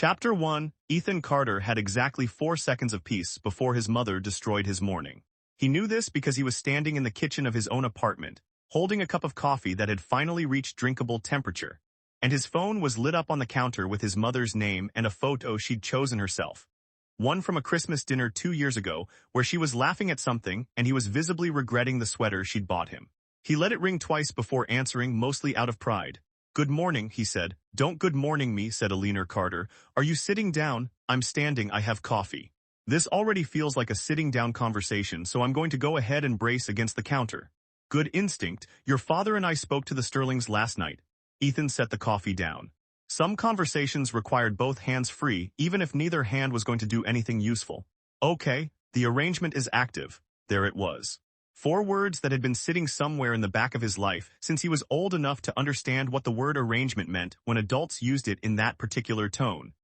Chapter 1. Ethan Carter had exactly 4 seconds of peace before his mother destroyed his morning. He knew this because he was standing in the kitchen of his own apartment, holding a cup of coffee that had finally reached drinkable temperature. And his phone was lit up on the counter with his mother's name and a photo she'd chosen herself. One from a Christmas dinner 2 years ago, where she was laughing at something and he was visibly regretting the sweater she'd bought him. He let it ring twice before answering, mostly out of pride. "Good morning," he said. "Don't good morning me," said Eleanor Carter. "Are you sitting down?" "I'm standing, I have coffee." "This already feels like a sitting down conversation, so I'm going to go ahead and brace against the counter." "Good instinct. Your father and I spoke to the Sterlings last night." Ethan set the coffee down. Some conversations required both hands free, even if neither hand was going to do anything useful. "Okay, the arrangement is active." There it was. 4 words that had been sitting somewhere in the back of his life since he was old enough to understand what the word arrangement meant when adults used it in that particular tone.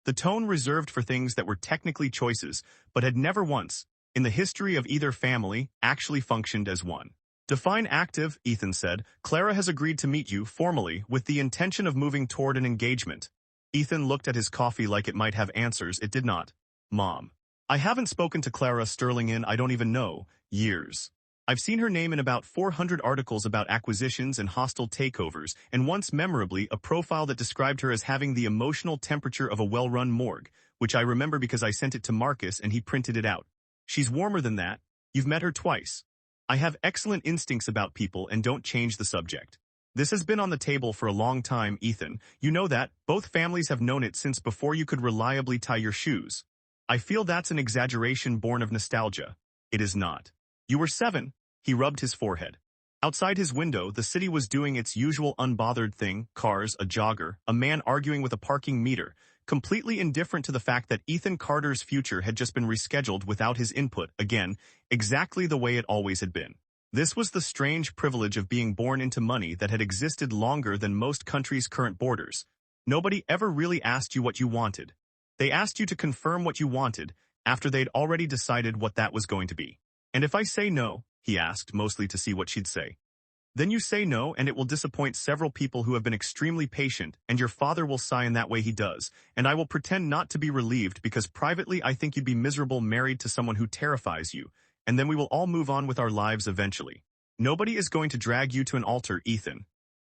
The tone reserved for things that were technically choices, but had never once, in the history of either family, actually functioned as one. "Define active," Ethan said. "Clara has agreed to meet you, formally, with the intention of moving toward an engagement." Ethan looked at his coffee like it might have answers it did not. "Mom. I haven't spoken to Clara Sterling in, I don't even know, years. I've seen her name in about 400 articles about acquisitions and hostile takeovers, and once memorably a profile that described her as having the emotional temperature of a well-run morgue, which I remember because I sent it to Marcus and he printed it out. She's warmer than that. You've met her twice. I have excellent instincts about people and don't change the subject. This has been on the table for a long time, Ethan. You know that. Both families have known it since before you could reliably tie your shoes. I feel that's an exaggeration born of nostalgia. It is not. You were 7. He rubbed his forehead. Outside his window, the city was doing its usual unbothered thing, cars, a jogger, a man arguing with a parking meter, completely indifferent to the fact that Ethan Carter's future had just been rescheduled without his input, again, exactly the way it always had been. This was the strange privilege of being born into money that had existed longer than most countries' current borders. Nobody ever really asked you what you wanted. They asked you to confirm what you wanted, after they'd already decided what that was going to be. "And if I say no," he asked, mostly to see what she'd say. "Then you say no, and it will disappoint several people who have been extremely patient, and your father will sigh in that way he does, and I will pretend not to be relieved because privately I think you'd be miserable married to someone who terrifies you, and then we will all move on with our lives eventually. Nobody is going to drag you to an altar, Ethan."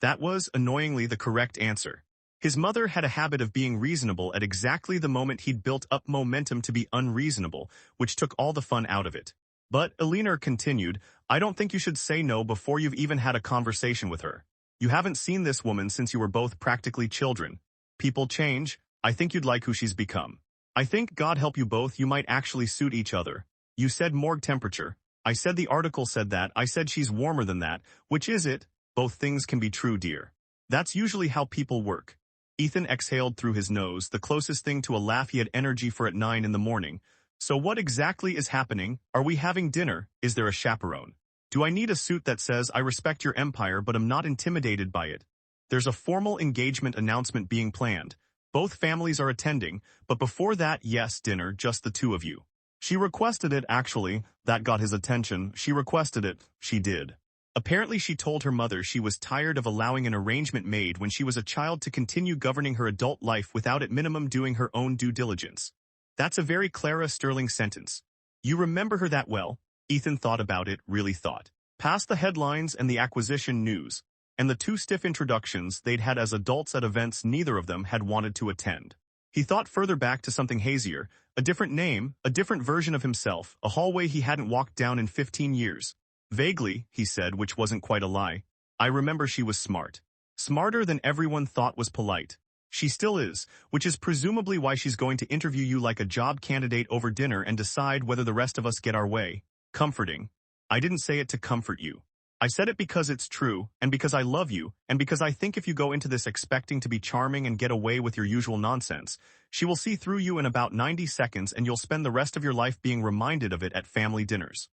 That was, annoyingly, the correct answer. His mother had a habit of being reasonable at exactly the moment he'd built up momentum to be unreasonable, which took all the fun out of it. "But," Eleanor continued, "I don't think you should say no before you've even had a conversation with her. You haven't seen this woman since you were both practically children. People change. I think you'd like who she's become. I think, God help you both, you might actually suit each other. You said morgue temperature. I said the article said that. I said she's warmer than that. Which is it? Both things can be true, dear. That's usually how people work." Ethan exhaled through his nose, the closest thing to a laugh he had energy for at 9 in the morning. "So what exactly is happening? Are we having dinner? Is there a chaperone? Do I need a suit that says I respect your empire but am not intimidated by it? There's a formal engagement announcement being planned. Both families are attending, but before that, yes, dinner, just the 2 of you." She requested it, actually. That got his attention. She requested it. She did. Apparently she told her mother she was tired of allowing an arrangement made when she was a child to continue governing her adult life without at minimum doing her own due diligence. That's a very Clara Sterling sentence. You remember her that well? Ethan thought about it, really thought. Past the headlines and the acquisition news, and the 2 stiff introductions they'd had as adults at events neither of them had wanted to attend. He thought further back to something hazier, a different name, a different version of himself, a hallway he hadn't walked down in 15 years. "Vaguely," he said, which wasn't quite a lie. "I remember she was smart. Smarter than everyone thought was polite. She still is, which is presumably why she's going to interview you like a job candidate over dinner and decide whether the rest of us get our way. Comforting. I didn't say it to comfort you. I said it because it's true, and because I love you, and because I think if you go into this expecting to be charming and get away with your usual nonsense, she will see through you in about 90 seconds and you'll spend the rest of your life being reminded of it at family dinners.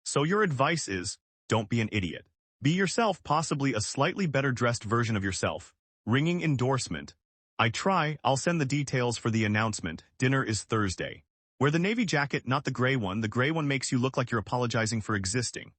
So your advice is, don't be an idiot. Be yourself, possibly a slightly better dressed version of yourself. Ringing endorsement. I try. I'll send the details for the announcement. Dinner is Thursday. Wear the navy jacket, not the gray one. The gray one makes you look like you're apologizing for existing.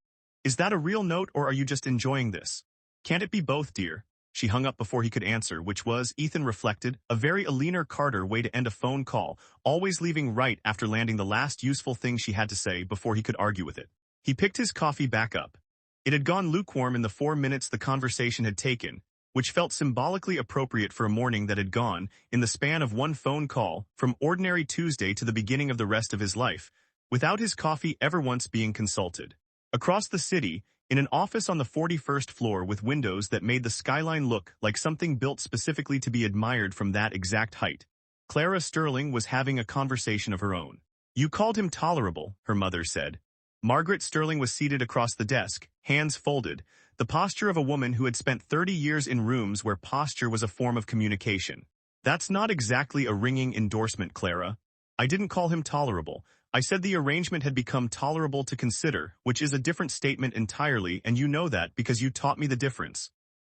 Is that a real note or are you just enjoying this? Can't it be both, dear? She hung up before he could answer, which was, Ethan reflected, a very Alina Carter way to end a phone call, always leaving right after landing the last useful thing she had to say before he could argue with it. He picked his coffee back up. It had gone lukewarm in the 4 minutes the conversation had taken, which felt symbolically appropriate for a morning that had gone, in the span of one phone call, from ordinary Tuesday to the beginning of the rest of his life, without his coffee ever once being consulted. Across the city, in an office on the 41st floor with windows that made the skyline look like something built specifically to be admired from that exact height, Clara Sterling was having a conversation of her own. You called him tolerable, her mother said. Margaret Sterling was seated across the desk, hands folded, the posture of a woman who had spent 30 years in rooms where posture was a form of communication. That's not exactly a ringing endorsement, Clara. I didn't call him tolerable. I said the arrangement had become tolerable to consider, which is a different statement entirely, and you know that because you taught me the difference.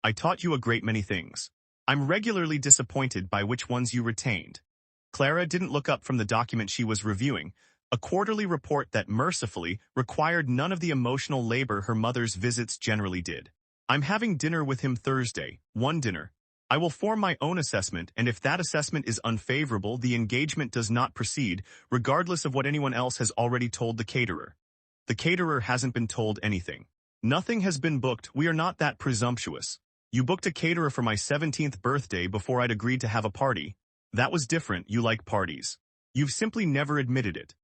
I taught you a great many things. I'm regularly disappointed by which ones you retained. Clara didn't look up from the document she was reviewing, a quarterly report that mercifully required none of the emotional labor her mother's visits generally did. I'm having dinner with him Thursday, one dinner. I will form my own assessment, and if that assessment is unfavorable, the engagement does not proceed, regardless of what anyone else has already told the caterer. The caterer hasn't been told anything. Nothing has been booked. We are not that presumptuous. You booked a caterer for my 17th birthday before I'd agreed to have a party. That was different. You like parties. You've simply never admitted it.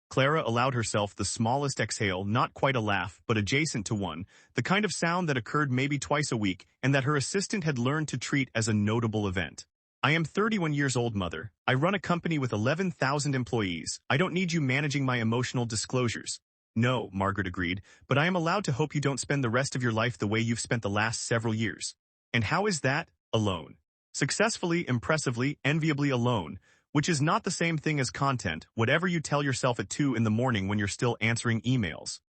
Clara allowed herself the smallest exhale, not quite a laugh, but adjacent to one, the kind of sound that occurred maybe twice a week and that her assistant had learned to treat as a notable event. I am 31 years old, Mother. I run a company with 11,000 employees. I don't need you managing my emotional disclosures. No, Margaret agreed, but I am allowed to hope you don't spend the rest of your life the way you've spent the last several years. And how is that? Alone. Successfully, impressively, enviably alone. Which is not the same thing as content, whatever you tell yourself at 2 in the morning when you're still answering emails.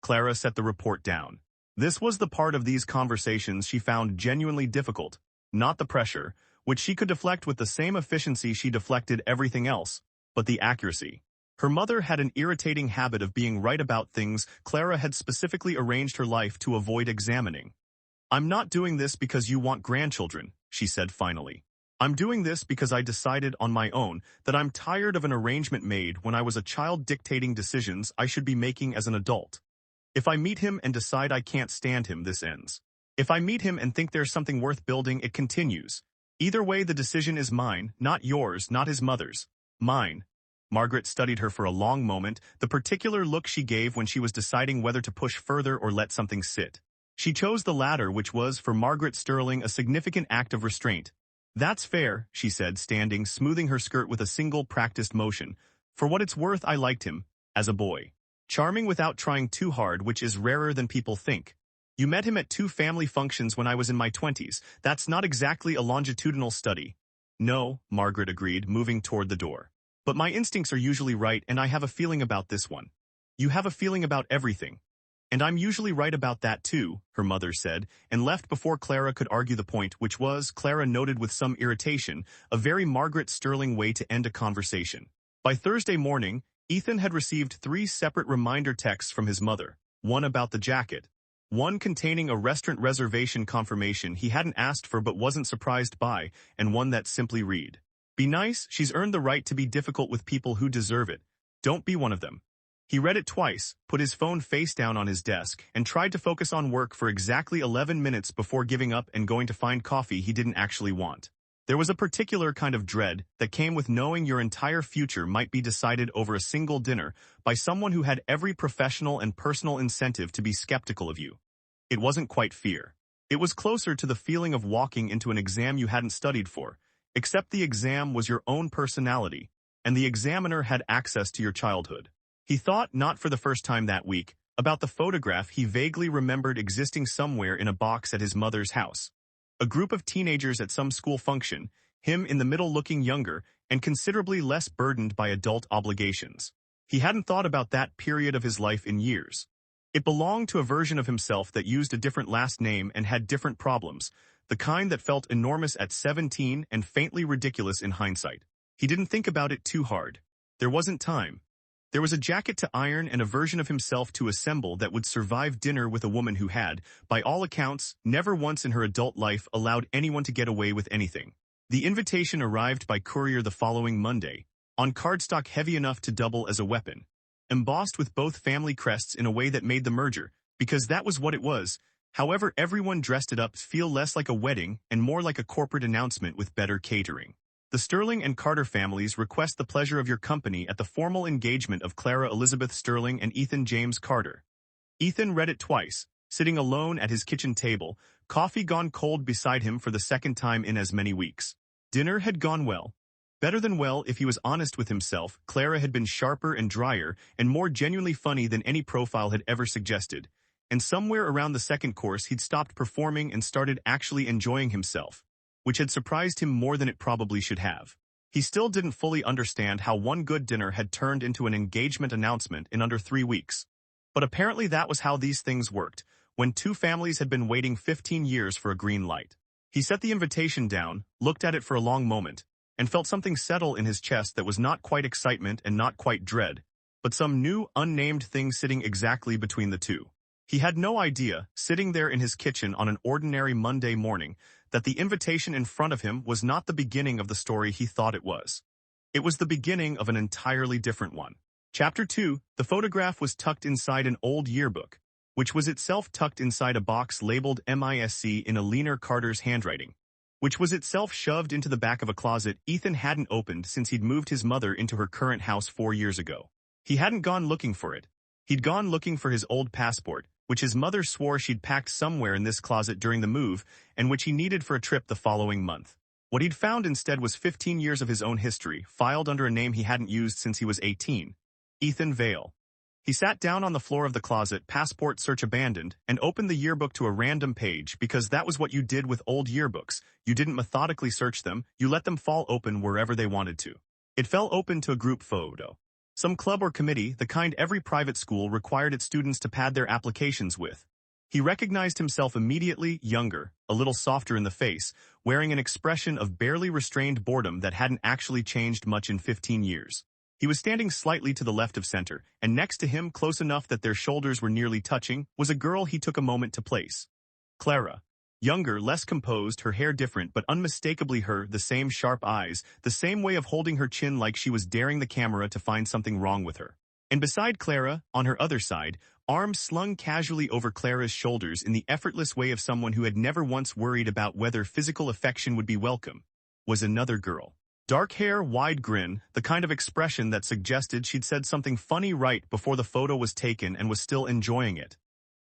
Clara set the report down. This was the part of these conversations she found genuinely difficult, not the pressure, which she could deflect with the same efficiency she deflected everything else, but the accuracy. Her mother had an irritating habit of being right about things Clara had specifically arranged her life to avoid examining. I'm not doing this because you want grandchildren, she said finally. I'm doing this because I decided on my own that I'm tired of an arrangement made when I was a child dictating decisions I should be making as an adult. If I meet him and decide I can't stand him, this ends. If I meet him and think there's something worth building, it continues. Either way, the decision is mine, not yours, not his mother's. Mine. Margaret studied her for a long moment, the particular look she gave when she was deciding whether to push further or let something sit. She chose the latter, which was, for Margaret Sterling, a significant act of restraint. That's fair, she said, standing, smoothing her skirt with a single practiced motion. For what it's worth, I liked him, as a boy. Charming without trying too hard, which is rarer than people think. You met him at 2 family functions when I was in my 20s. That's not exactly a longitudinal study. No, Margaret agreed, moving toward the door. But my instincts are usually right, and I have a feeling about this one. You have a feeling about everything. And I'm usually right about that too, her mother said, and left before Clara could argue the point, which was, Clara noted with some irritation, a very Margaret Sterling way to end a conversation. By Thursday morning, Ethan had received 3 separate reminder texts from his mother, one about the jacket, one containing a restaurant reservation confirmation he hadn't asked for but wasn't surprised by, and one that simply read, "Be nice, she's earned the right to be difficult with people who deserve it. Don't be one of them." He read it twice, put his phone face down on his desk, and tried to focus on work for exactly 11 minutes before giving up and going to find coffee he didn't actually want. There was a particular kind of dread that came with knowing your entire future might be decided over a single dinner by someone who had every professional and personal incentive to be skeptical of you. It wasn't quite fear. It was closer to the feeling of walking into an exam you hadn't studied for, except the exam was your own personality, and the examiner had access to your childhood. He thought, not for the first time that week, about the photograph he vaguely remembered existing somewhere in a box at his mother's house. A group of teenagers at some school function, him in the middle looking younger and considerably less burdened by adult obligations. He hadn't thought about that period of his life in years. It belonged to a version of himself that used a different last name and had different problems, the kind that felt enormous at 17 and faintly ridiculous in hindsight. He didn't think about it too hard. There wasn't time. There was a jacket to iron and a version of himself to assemble that would survive dinner with a woman who had, by all accounts, never once in her adult life allowed anyone to get away with anything. The invitation arrived by courier the following Monday, on cardstock heavy enough to double as a weapon, embossed with both family crests in a way that made the merger, because that was what it was. However, everyone dressed it up to feel less like a wedding and more like a corporate announcement with better catering. The Sterling and Carter families request the pleasure of your company at the formal engagement of Clara Elizabeth Sterling and Ethan James Carter. Ethan read it twice, sitting alone at his kitchen table, coffee gone cold beside him for the second time in as many weeks. Dinner had gone well. Better than well if he was honest with himself. Clara had been sharper and drier and more genuinely funny than any profile had ever suggested. And somewhere around the second course he'd stopped performing and started actually enjoying himself, which had surprised him more than it probably should have. He still didn't fully understand how one good dinner had turned into an engagement announcement in under 3 weeks. But apparently that was how these things worked, when two families had been waiting 15 years for a green light. He set the invitation down, looked at it for a long moment, and felt something settle in his chest that was not quite excitement and not quite dread, but some new, unnamed thing sitting exactly between the two. He had no idea, sitting there in his kitchen on an ordinary Monday morning, that the invitation in front of him was not the beginning of the story he thought it was. It was the beginning of an entirely different one. Chapter 2, the photograph was tucked inside an old yearbook, which was itself tucked inside a box labeled MISC in a leaner Carter's handwriting, which was itself shoved into the back of a closet Ethan hadn't opened since he'd moved his mother into her current house 4 years ago. He hadn't gone looking for it. He'd gone looking for his old passport, which his mother swore she'd packed somewhere in this closet during the move, and which he needed for a trip the following month. What he'd found instead was 15 years of his own history, filed under a name he hadn't used since he was 18. Ethan Vale. He sat down on the floor of the closet, passport search abandoned, and opened the yearbook to a random page because that was what you did with old yearbooks. You didn't methodically search them, you let them fall open wherever they wanted to. It fell open to a group photo. Some club or committee, the kind every private school required its students to pad their applications with. He recognized himself immediately, younger, a little softer in the face, wearing an expression of barely restrained boredom that hadn't actually changed much in 15 years. He was standing slightly to the left of center, and next to him, close enough that their shoulders were nearly touching, was a girl he took a moment to place. Clara. Younger, less composed, her hair different but unmistakably her, the same sharp eyes, the same way of holding her chin like she was daring the camera to find something wrong with her. And beside Clara, on her other side, arms slung casually over Clara's shoulders in the effortless way of someone who had never once worried about whether physical affection would be welcome, was another girl. Dark hair, wide grin, the kind of expression that suggested she'd said something funny right before the photo was taken and was still enjoying it.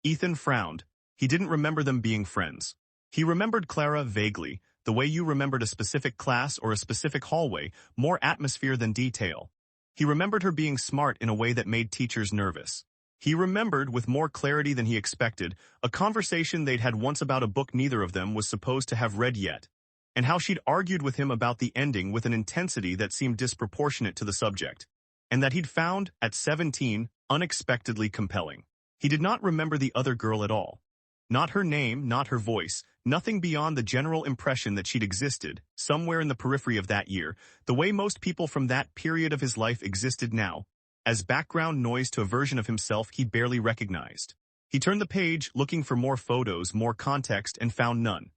Ethan frowned. He didn't remember them being friends. He remembered Clara vaguely, the way you remembered a specific class or a specific hallway, more atmosphere than detail. He remembered her being smart in a way that made teachers nervous. He remembered, with more clarity than he expected, a conversation they'd had once about a book neither of them was supposed to have read yet, and how she'd argued with him about the ending with an intensity that seemed disproportionate to the subject, and that he'd found, at 17, unexpectedly compelling. He did not remember the other girl at all. Not her name, not her voice, nothing beyond the general impression that she'd existed, somewhere in the periphery of that year, the way most people from that period of his life existed now, as background noise to a version of himself he barely recognized. He turned the page, looking for more photos, more context, and found none.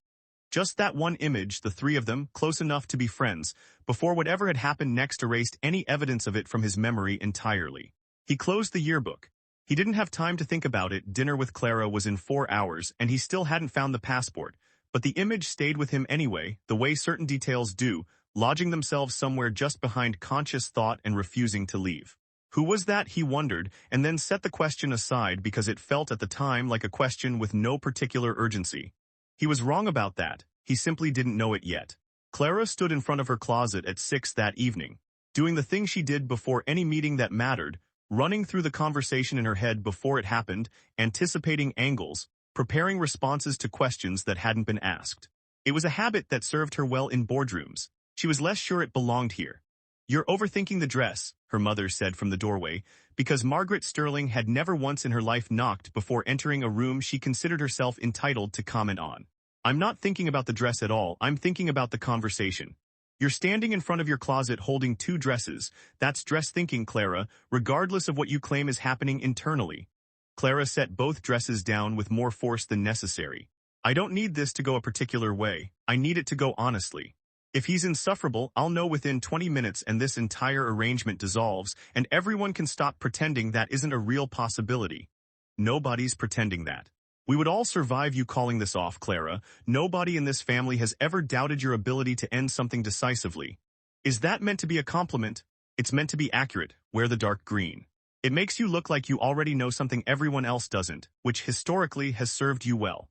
Just that one image, the three of them, close enough to be friends, before whatever had happened next erased any evidence of it from his memory entirely. He closed the yearbook. He didn't have time to think about it. Dinner with Clara was in 4 hours, and he still hadn't found the passport, but the image stayed with him anyway, the way certain details do, lodging themselves somewhere just behind conscious thought and refusing to leave. Who was that, he wondered, and then set the question aside because it felt at the time like a question with no particular urgency. He was wrong about that. He simply didn't know it yet. Clara stood in front of her closet at 6 that evening, doing the thing she did before any meeting that mattered, running through the conversation in her head before it happened, anticipating angles, preparing responses to questions that hadn't been asked. It was a habit that served her well in boardrooms. She was less sure it belonged here. "You're overthinking the dress," her mother said from the doorway, because Margaret Sterling had never once in her life knocked before entering a room she considered herself entitled to comment on. "I'm not thinking about the dress at all, I'm thinking about the conversation." You're standing in front of your closet holding two dresses. That's dress thinking, Clara, regardless of what you claim is happening internally. Clara set both dresses down with more force than necessary. I don't need this to go a particular way. I need it to go honestly. If he's insufferable, I'll know within 20 minutes and this entire arrangement dissolves, and everyone can stop pretending that isn't a real possibility. Nobody's pretending that. We would all survive you calling this off, Clara. Nobody in this family has ever doubted your ability to end something decisively. Is that meant to be a compliment? It's meant to be accurate. Wear the dark green. It makes you look like you already know something everyone else doesn't, which historically has served you well.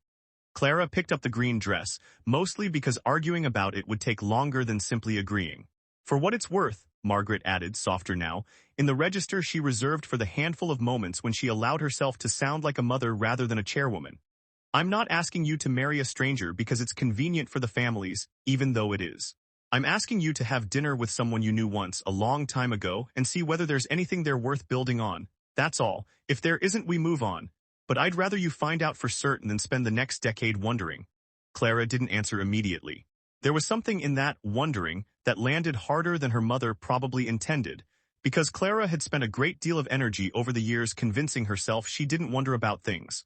Clara picked up the green dress, mostly because arguing about it would take longer than simply agreeing. For what it's worth, Margaret added, softer now, in the register she reserved for the handful of moments when she allowed herself to sound like a mother rather than a chairwoman. I'm not asking you to marry a stranger because it's convenient for the families, even though it is. I'm asking you to have dinner with someone you knew once a long time ago and see whether there's anything there worth building on. That's all. If there isn't, we move on. But I'd rather you find out for certain than spend the next decade wondering. Clara didn't answer immediately. There was something in that wondering that landed harder than her mother probably intended, because Clara had spent a great deal of energy over the years convincing herself she didn't wonder about things.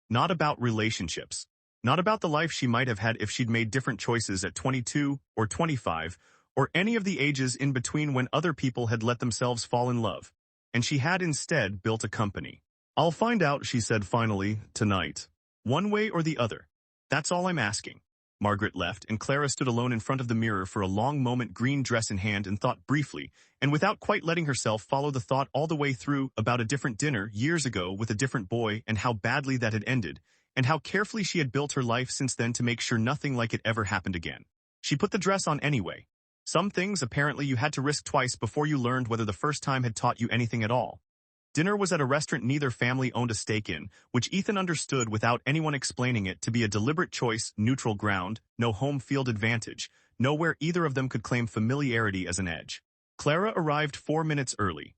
Not about relationships. Not about the life she might have had if she'd made different choices at 22 or 25, or any of the ages in between when other people had let themselves fall in love. And she had instead built a company. I'll find out, she said finally, tonight. One way or the other. That's all I'm asking. Margaret left, and Clara stood alone in front of the mirror for a long moment, green dress in hand, and thought briefly, and without quite letting herself follow the thought all the way through, about a different dinner years ago with a different boy and how badly that had ended, and how carefully she had built her life since then to make sure nothing like it ever happened again. She put the dress on anyway. Some things, apparently, you had to risk twice before you learned whether the first time had taught you anything at all. Dinner was at a restaurant neither family owned a stake in, which Ethan understood without anyone explaining it to be a deliberate choice, neutral ground, no home field advantage, nowhere either of them could claim familiarity as an edge. Clara arrived 4 minutes early.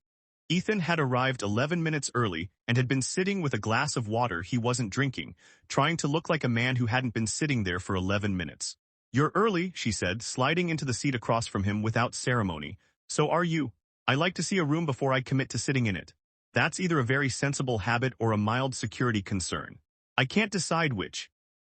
Ethan had arrived 11 minutes early and had been sitting with a glass of water he wasn't drinking, trying to look like a man who hadn't been sitting there for 11 minutes. You're early, she said, sliding into the seat across from him without ceremony. So are you. I like to see a room before I commit to sitting in it. That's either a very sensible habit or a mild security concern. I can't decide which.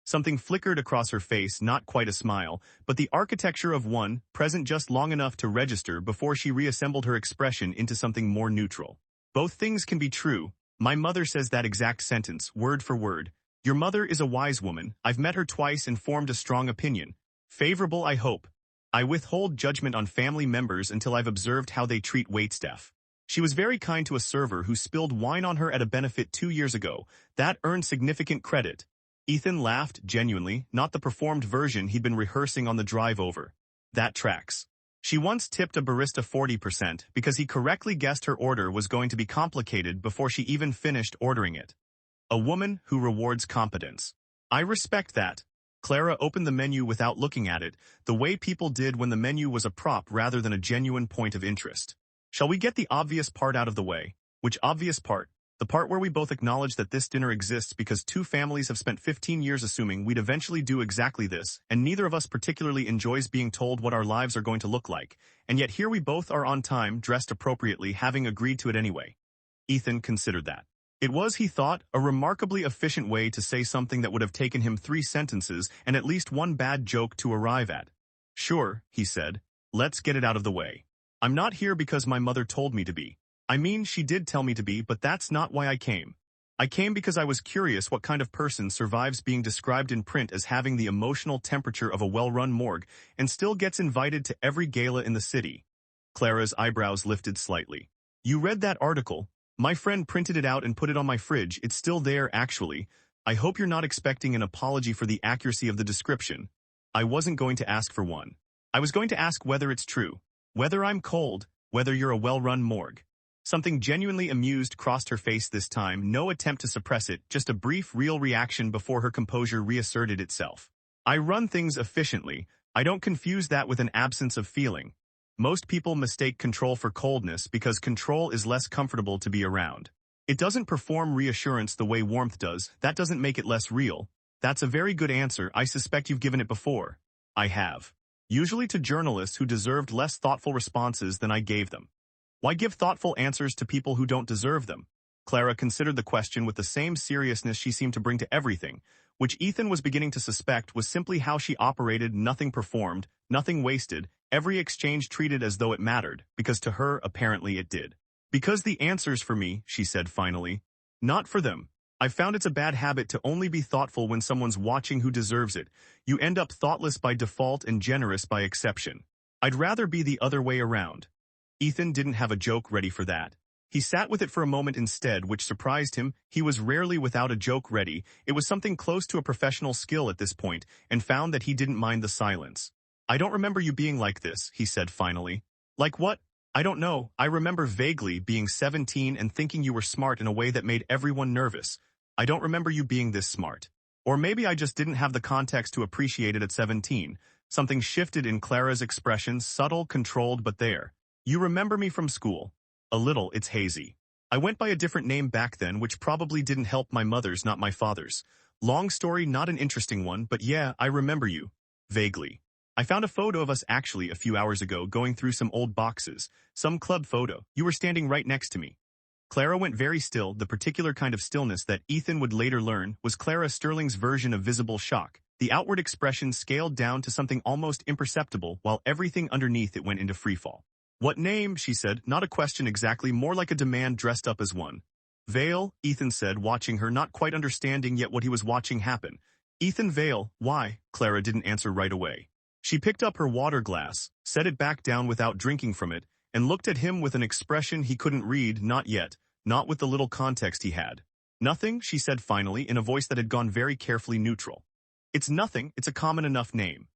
Something flickered across her face, not quite a smile, but the architecture of one, present just long enough to register before she reassembled her expression into something more neutral. Both things can be true. My mother says that exact sentence, word for word. Your mother is a wise woman. I've met her twice and formed a strong opinion. Favorable, I hope. I withhold judgment on family members until I've observed how they treat waitstaff. She was very kind to a server who spilled wine on her at a benefit 2 years ago. That earned significant credit. Ethan laughed, genuinely, not the performed version he'd been rehearsing on the drive over. That tracks. She once tipped a barista 40% because he correctly guessed her order was going to be complicated before she even finished ordering it. A woman who rewards competence. I respect that. Clara opened the menu without looking at it, the way people did when the menu was a prop rather than a genuine point of interest. Shall we get the obvious part out of the way? Which obvious part? The part where we both acknowledge that this dinner exists because two families have spent 15 years assuming we'd eventually do exactly this, and neither of us particularly enjoys being told what our lives are going to look like, and yet here we both are on time, dressed appropriately, having agreed to it anyway. Ethan considered that. It was, he thought, a remarkably efficient way to say something that would have taken him 3 sentences and at least one bad joke to arrive at. Sure, he said. Let's get it out of the way. I'm not here because my mother told me to be. I mean, she did tell me to be, but that's not why I came. I came because I was curious what kind of person survives being described in print as having the emotional temperature of a well-run morgue and still gets invited to every gala in the city. Clara's eyebrows lifted slightly. You read that article? My friend printed it out and put it on my fridge. It's still there, actually. I hope you're not expecting an apology for the accuracy of the description. I wasn't going to ask for one. I was going to ask whether it's true. Whether I'm cold, whether you're a well-run morgue. Something genuinely amused crossed her face this time, no attempt to suppress it, just a brief, real reaction before her composure reasserted itself. I run things efficiently. I don't confuse that with an absence of feeling. Most people mistake control for coldness because control is less comfortable to be around. It doesn't perform reassurance the way warmth does. That doesn't make it less real. That's a very good answer. I suspect you've given it before. I have. usually to journalists who deserved less thoughtful responses than I gave them. Why give thoughtful answers to people who don't deserve them? Clara considered the question with the same seriousness she seemed to bring to everything, which Ethan was beginning to suspect was simply how she operated. Nothing performed, nothing wasted, every exchange treated as though it mattered, because to her, apparently it did. Because the answer's for me, she said finally. Not for them. I've found it's a bad habit to only be thoughtful when someone's watching who deserves it. You end up thoughtless by default and generous by exception. I'd rather be the other way around. Ethan didn't have a joke ready for that. He sat with it for a moment instead, which surprised him. He was rarely without a joke ready. It was something close to a professional skill at this point, and found that he didn't mind the silence. I don't remember you being like this, he said finally. Like what? I don't know. I remember vaguely being 17 and thinking you were smart in a way that made everyone nervous. I don't remember you being this smart. Or maybe I just didn't have the context to appreciate it at 17. Something shifted in Clara's expression, subtle, controlled, but there. You remember me from school. A little, it's hazy. I went by a different name back then, which probably didn't help. My mother's, not my father's. Long story, not an interesting one, but yeah, I remember you. Vaguely. I found a photo of us actually a few hours ago going through some old boxes. Some club photo. You were standing right next to me. Clara went very still. The particular kind of stillness that Ethan would later learn was Clara Sterling's version of visible shock. The outward expression scaled down to something almost imperceptible while everything underneath it went into freefall. What name, she said, not a question exactly, more like a demand dressed up as one. Vale, Ethan said, watching her, not quite understanding yet what he was watching happen. Ethan Vale, why? Clara didn't answer right away. She picked up her water glass, set it back down without drinking from it, and looked at him with an expression he couldn't read, not yet, not with the little context he had. Nothing, she said finally, in a voice that had gone very carefully neutral. It's nothing, it's a common enough name.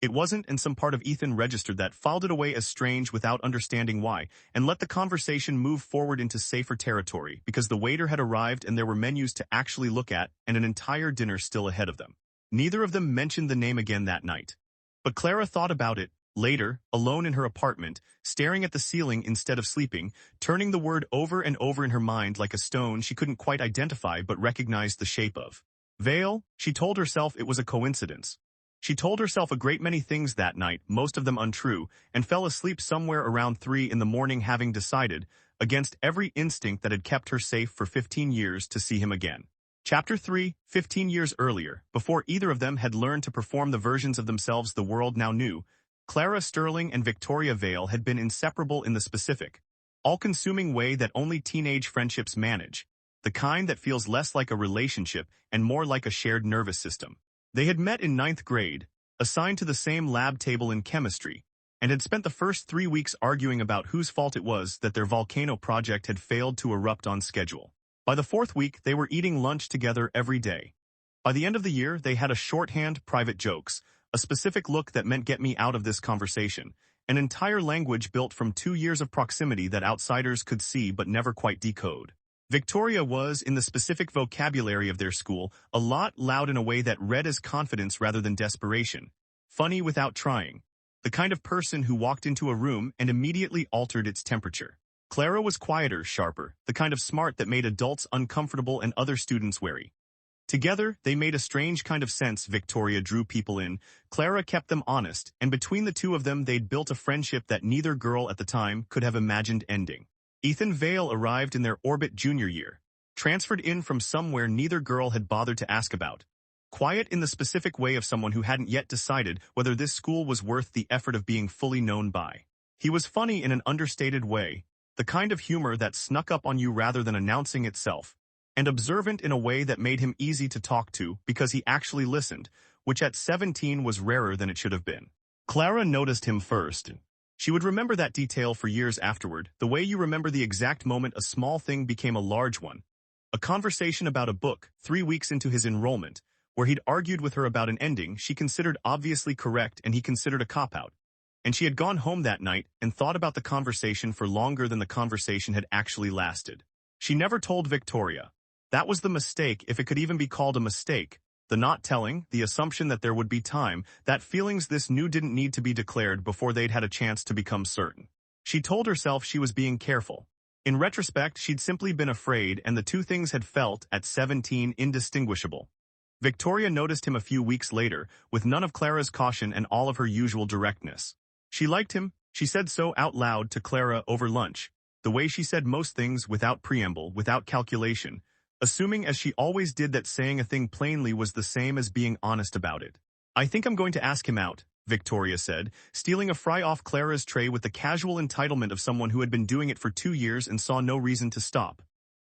It wasn't, and some part of Ethan registered that, filed it away as strange without understanding why, and let the conversation move forward into safer territory, because the waiter had arrived and there were menus to actually look at, and an entire dinner still ahead of them. Neither of them mentioned the name again that night. But Clara thought about it, later, alone in her apartment, staring at the ceiling instead of sleeping, turning the word over and over in her mind like a stone she couldn't quite identify but recognized the shape of. Vale, she told herself it was a coincidence. She told herself a great many things that night, most of them untrue, and fell asleep somewhere around 3 in the morning having decided, against every instinct that had kept her safe for 15 years, to see him again. Chapter 3, 15 years earlier, before either of them had learned to perform the versions of themselves the world now knew, Clara Sterling and Victoria Vale had been inseparable in the specific, all-consuming way that only teenage friendships manage, the kind that feels less like a relationship and more like a shared nervous system. They had met in 9th grade, assigned to the same lab table in chemistry, and had spent the first 3 weeks arguing about whose fault it was that their volcano project had failed to erupt on schedule. By the 4th week, they were eating lunch together every day. By the end of the year, they had a shorthand, private jokes, a specific look that meant get me out of this conversation, an entire language built from 2 years of proximity that outsiders could see but never quite decode. Victoria was, in the specific vocabulary of their school, a lot loud in a way that read as confidence rather than desperation, funny without trying, the kind of person who walked into a room and immediately altered its temperature. Clara was quieter, sharper, the kind of smart that made adults uncomfortable and other students wary. Together, they made a strange kind of sense. Victoria drew people in, Clara kept them honest, and between the two of them they'd built a friendship that neither girl at the time could have imagined ending. Ethan Vale arrived in their orbit junior year, transferred in from somewhere neither girl had bothered to ask about. Quiet in the specific way of someone who hadn't yet decided whether this school was worth the effort of being fully known by. He was funny in an understated way, the kind of humor that snuck up on you rather than announcing itself, and observant in a way that made him easy to talk to because he actually listened, which at 17 was rarer than it should have been. Clara noticed him first. She would remember that detail for years afterward, the way you remember the exact moment a small thing became a large one. A conversation about a book, 3 weeks into his enrollment, where he'd argued with her about an ending she considered obviously correct and he considered a cop-out. And she had gone home that night and thought about the conversation for longer than the conversation had actually lasted. She never told Victoria. That was the mistake, if it could even be called a mistake. The not telling, the assumption that there would be time, that feelings this new didn't need to be declared before they'd had a chance to become certain. She told herself she was being careful. In retrospect, she'd simply been afraid, and the two things had felt, at 17, indistinguishable. Victoria noticed him a few weeks later, with none of Clara's caution and all of her usual directness. She liked him, she said so out loud to Clara over lunch, the way she said most things without preamble, without calculation, assuming as she always did that saying a thing plainly was the same as being honest about it. "I think I'm going to ask him out," Victoria said, stealing a fry off Clara's tray with the casual entitlement of someone who had been doing it for 2 years and saw no reason to stop.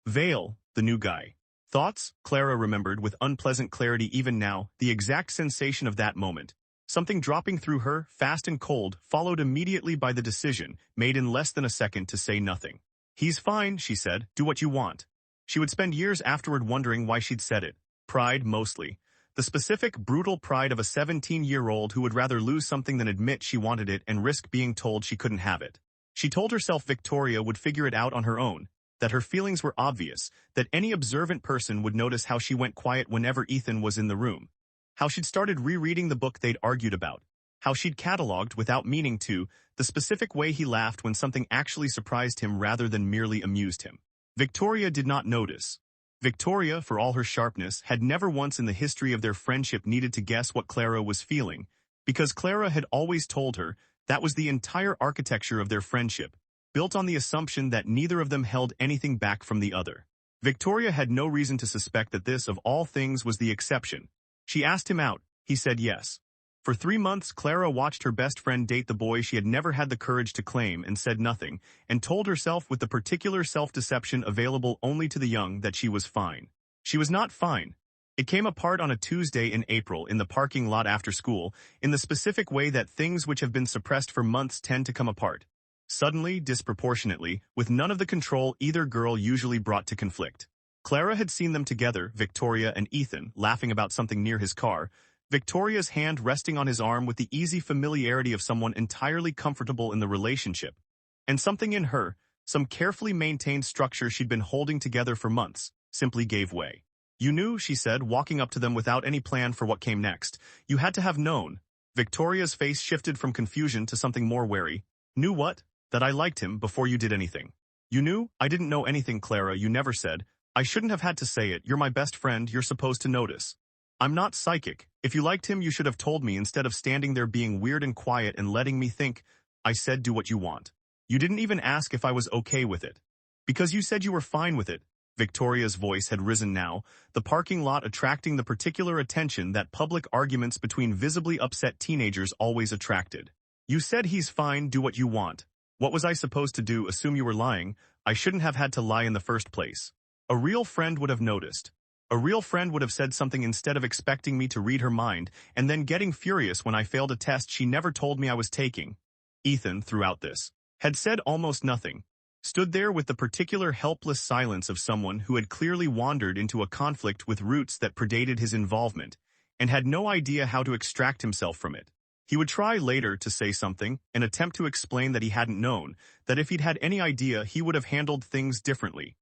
Vale, the new guy. Thoughts? Clara remembered with unpleasant clarity even now, the exact sensation of that moment. Something dropping through her, fast and cold, followed immediately by the decision, made in less than a second to say nothing. "He's fine," she said, "do what you want." She would spend years afterward wondering why she'd said it. Pride, mostly. The specific, brutal pride of a 17-year-old who would rather lose something than admit she wanted it and risk being told she couldn't have it. She told herself Victoria would figure it out on her own, that her feelings were obvious, that any observant person would notice how she went quiet whenever Ethan was in the room, how she'd started rereading the book they'd argued about, how she'd cataloged, without meaning to, the specific way he laughed when something actually surprised him rather than merely amused him. Victoria did not notice. Victoria, for all her sharpness, had never once in the history of their friendship needed to guess what Clara was feeling, because Clara had always told her that was the entire architecture of their friendship, built on the assumption that neither of them held anything back from the other. Victoria had no reason to suspect that this, of all things, was the exception. She asked him out. He said yes. For 3 months, Clara watched her best friend date the boy she had never had the courage to claim and said nothing, and told herself with the particular self-deception available only to the young that she was fine. She was not fine. It came apart on a Tuesday in April in the parking lot after school, in the specific way that things which have been suppressed for months tend to come apart. Suddenly, disproportionately, with none of the control either girl usually brought to conflict. Clara had seen them together, Victoria and Ethan, laughing about something near his car, Victoria's hand resting on his arm with the easy familiarity of someone entirely comfortable in the relationship. And something in her, some carefully maintained structure she'd been holding together for months, simply gave way. "You knew," she said, walking up to them without any plan for what came next. "You had to have known." Victoria's face shifted from confusion to something more wary. "Knew what?" "That I liked him before you did anything." "You knew?" "I didn't know anything, Clara, you never said. I shouldn't have had to say it. You're my best friend, you're supposed to notice. I'm not psychic. If you liked him, you should have told me instead of standing there being weird and quiet and letting me think. I said do what you want. You didn't even ask if I was okay with it. Because you said you were fine with it." Victoria's voice had risen now, the parking lot attracting the particular attention that public arguments between visibly upset teenagers always attracted. "You said he's fine, do what you want. What was I supposed to do, assume you were lying? I shouldn't have had to lie in the first place. A real friend would have noticed. A real friend would have said something instead of expecting me to read her mind and then getting furious when I failed a test she never told me I was taking." Ethan, throughout this, had said almost nothing. Stood there with the particular helpless silence of someone who had clearly wandered into a conflict with roots that predated his involvement, and had no idea how to extract himself from it. He would try later to say something, an attempt to explain that he hadn't known, that if he'd had any idea he would have handled things differently.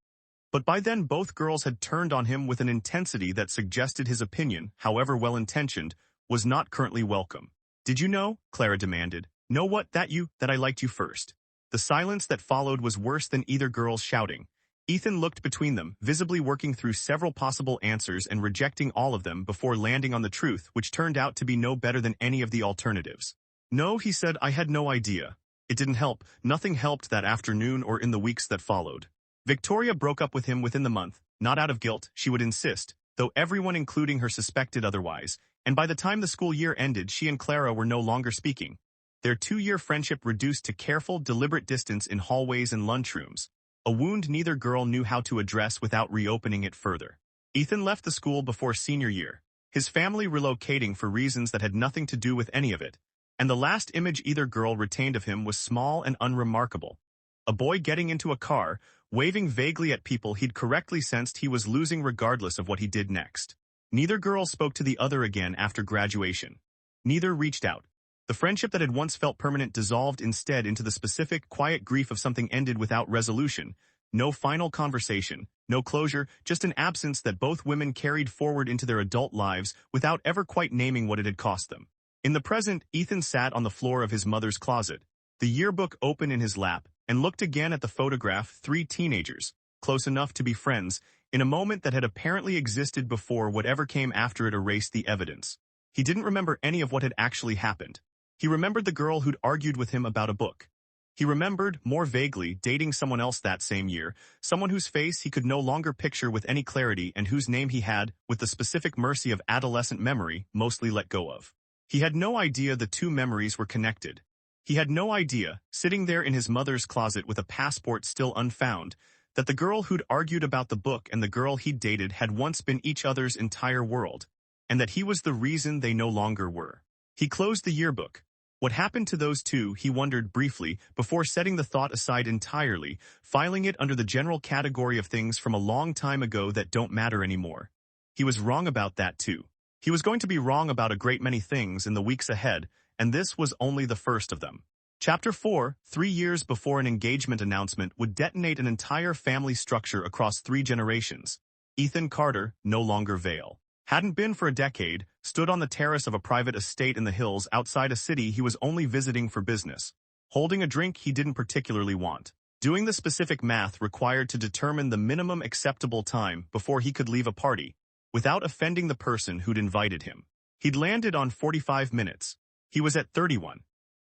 But by then both girls had turned on him with an intensity that suggested his opinion, however well-intentioned, was not currently welcome. "Did you know?" Clara demanded. "Know what? That I liked you first." The silence that followed was worse than either girl's shouting. Ethan looked between them, visibly working through several possible answers and rejecting all of them before landing on the truth, which turned out to be no better than any of the alternatives. "No," he said, "I had no idea." It didn't help. Nothing helped that afternoon or in the weeks that followed. Victoria broke up with him within the month, not out of guilt, she would insist, though everyone including her suspected otherwise, and by the time the school year ended she and Clara were no longer speaking. Their 2-year friendship reduced to careful, deliberate distance in hallways and lunchrooms, a wound neither girl knew how to address without reopening it further. Ethan left the school before senior year, his family relocating for reasons that had nothing to do with any of it, and the last image either girl retained of him was small and unremarkable. A boy getting into a car, waving vaguely at people he'd correctly sensed he was losing regardless of what he did next. Neither girl spoke to the other again after graduation. Neither reached out. The friendship that had once felt permanent dissolved instead into the specific, quiet grief of something ended without resolution. No final conversation, no closure, just an absence that both women carried forward into their adult lives without ever quite naming what it had cost them. In the present, Ethan sat on the floor of his mother's closet, the yearbook open in his lap, and looked again at the photograph, 3 teenagers, close enough to be friends, in a moment that had apparently existed before whatever came after it erased the evidence. He didn't remember any of what had actually happened. He remembered the girl who'd argued with him about a book. He remembered, more vaguely, dating someone else that same year, someone whose face he could no longer picture with any clarity and whose name he had, with the specific mercy of adolescent memory, mostly let go of. He had no idea the two memories were connected. He had no idea, sitting there in his mother's closet with a passport still unfound, that the girl who'd argued about the book and the girl he'd dated had once been each other's entire world, and that he was the reason they no longer were. He closed the yearbook. What happened to those two, he wondered briefly, before setting the thought aside entirely, filing it under the general category of things from a long time ago that don't matter anymore. He was wrong about that too. He was going to be wrong about a great many things in the weeks ahead, and this was only the first of them. Chapter 4, 3 years before an engagement announcement would detonate an entire family structure across 3 generations. Ethan Carter, no longer Vale. Hadn't been for a decade, stood on the terrace of a private estate in the hills outside a city he was only visiting for business. Holding a drink he didn't particularly want. Doing the specific math required to determine the minimum acceptable time before he could leave a party, without offending the person who'd invited him. He'd landed on 45 minutes. He was at 31.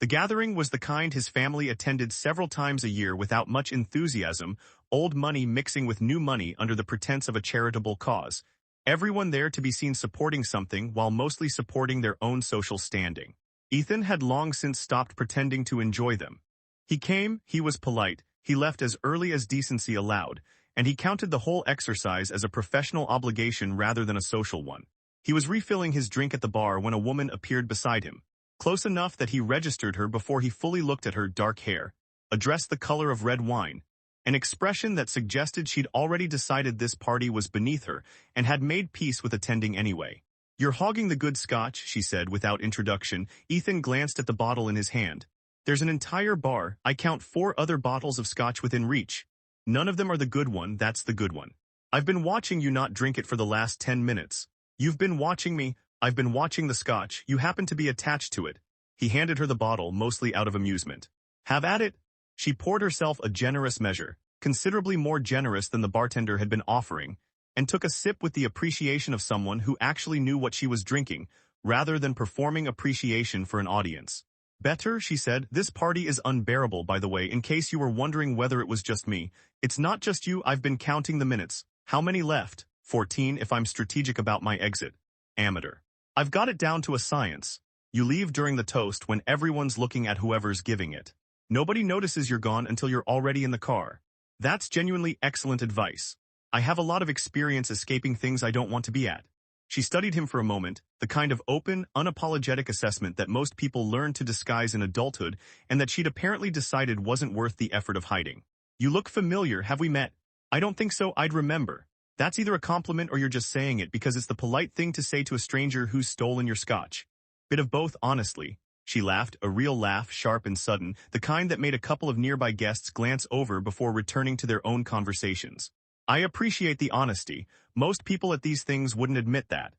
The gathering was the kind his family attended several times a year without much enthusiasm, old money mixing with new money under the pretense of a charitable cause. Everyone there to be seen supporting something while mostly supporting their own social standing. Ethan had long since stopped pretending to enjoy them. He came, he was polite, he left as early as decency allowed, and he counted the whole exercise as a professional obligation rather than a social one. He was refilling his drink at the bar when a woman appeared beside him, close enough that he registered her before he fully looked at her dark hair, a dress the color of red wine, an expression that suggested she'd already decided this party was beneath her and had made peace with attending anyway. "You're hogging the good scotch," she said without introduction. Ethan glanced at the bottle in his hand. "There's an entire bar. I count 4 other bottles of scotch within reach. None of them are the good one, that's the good one. I've been watching you not drink it for the last 10 minutes. You've been watching me, I've been watching the scotch, you happen to be attached to it." He handed her the bottle, mostly out of amusement. "Have at it." She poured herself a generous measure, considerably more generous than the bartender had been offering, and took a sip with the appreciation of someone who actually knew what she was drinking, rather than performing appreciation for an audience. "Better," she said. "This party is unbearable, by the way, in case you were wondering whether it was just me. It's not just you, I've been counting the minutes. How many left? 14 if I'm strategic about my exit. Amateur. I've got it down to a science. You leave during the toast when everyone's looking at whoever's giving it. Nobody notices you're gone until you're already in the car. That's genuinely excellent advice. I have a lot of experience escaping things I don't want to be at." She studied him for a moment, the kind of open, unapologetic assessment that most people learn to disguise in adulthood and that she'd apparently decided wasn't worth the effort of hiding. "You look familiar, have we met?" "I don't think so, I'd remember." "That's either a compliment or you're just saying it because it's the polite thing to say to a stranger who's stolen your scotch." "Bit of both, honestly." She laughed, a real laugh, sharp and sudden, the kind that made a couple of nearby guests glance over before returning to their own conversations. "I appreciate the honesty. Most people at these things wouldn't admit that.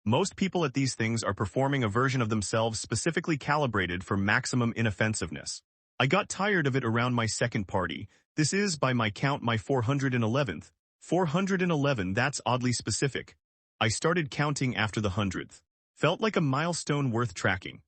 Most people at these things are performing a version of themselves specifically calibrated for maximum inoffensiveness. I got tired of it around my second party. This is, by my count, my 411th. 411, that's oddly specific. I started counting after the 100th. Felt like a milestone worth tracking."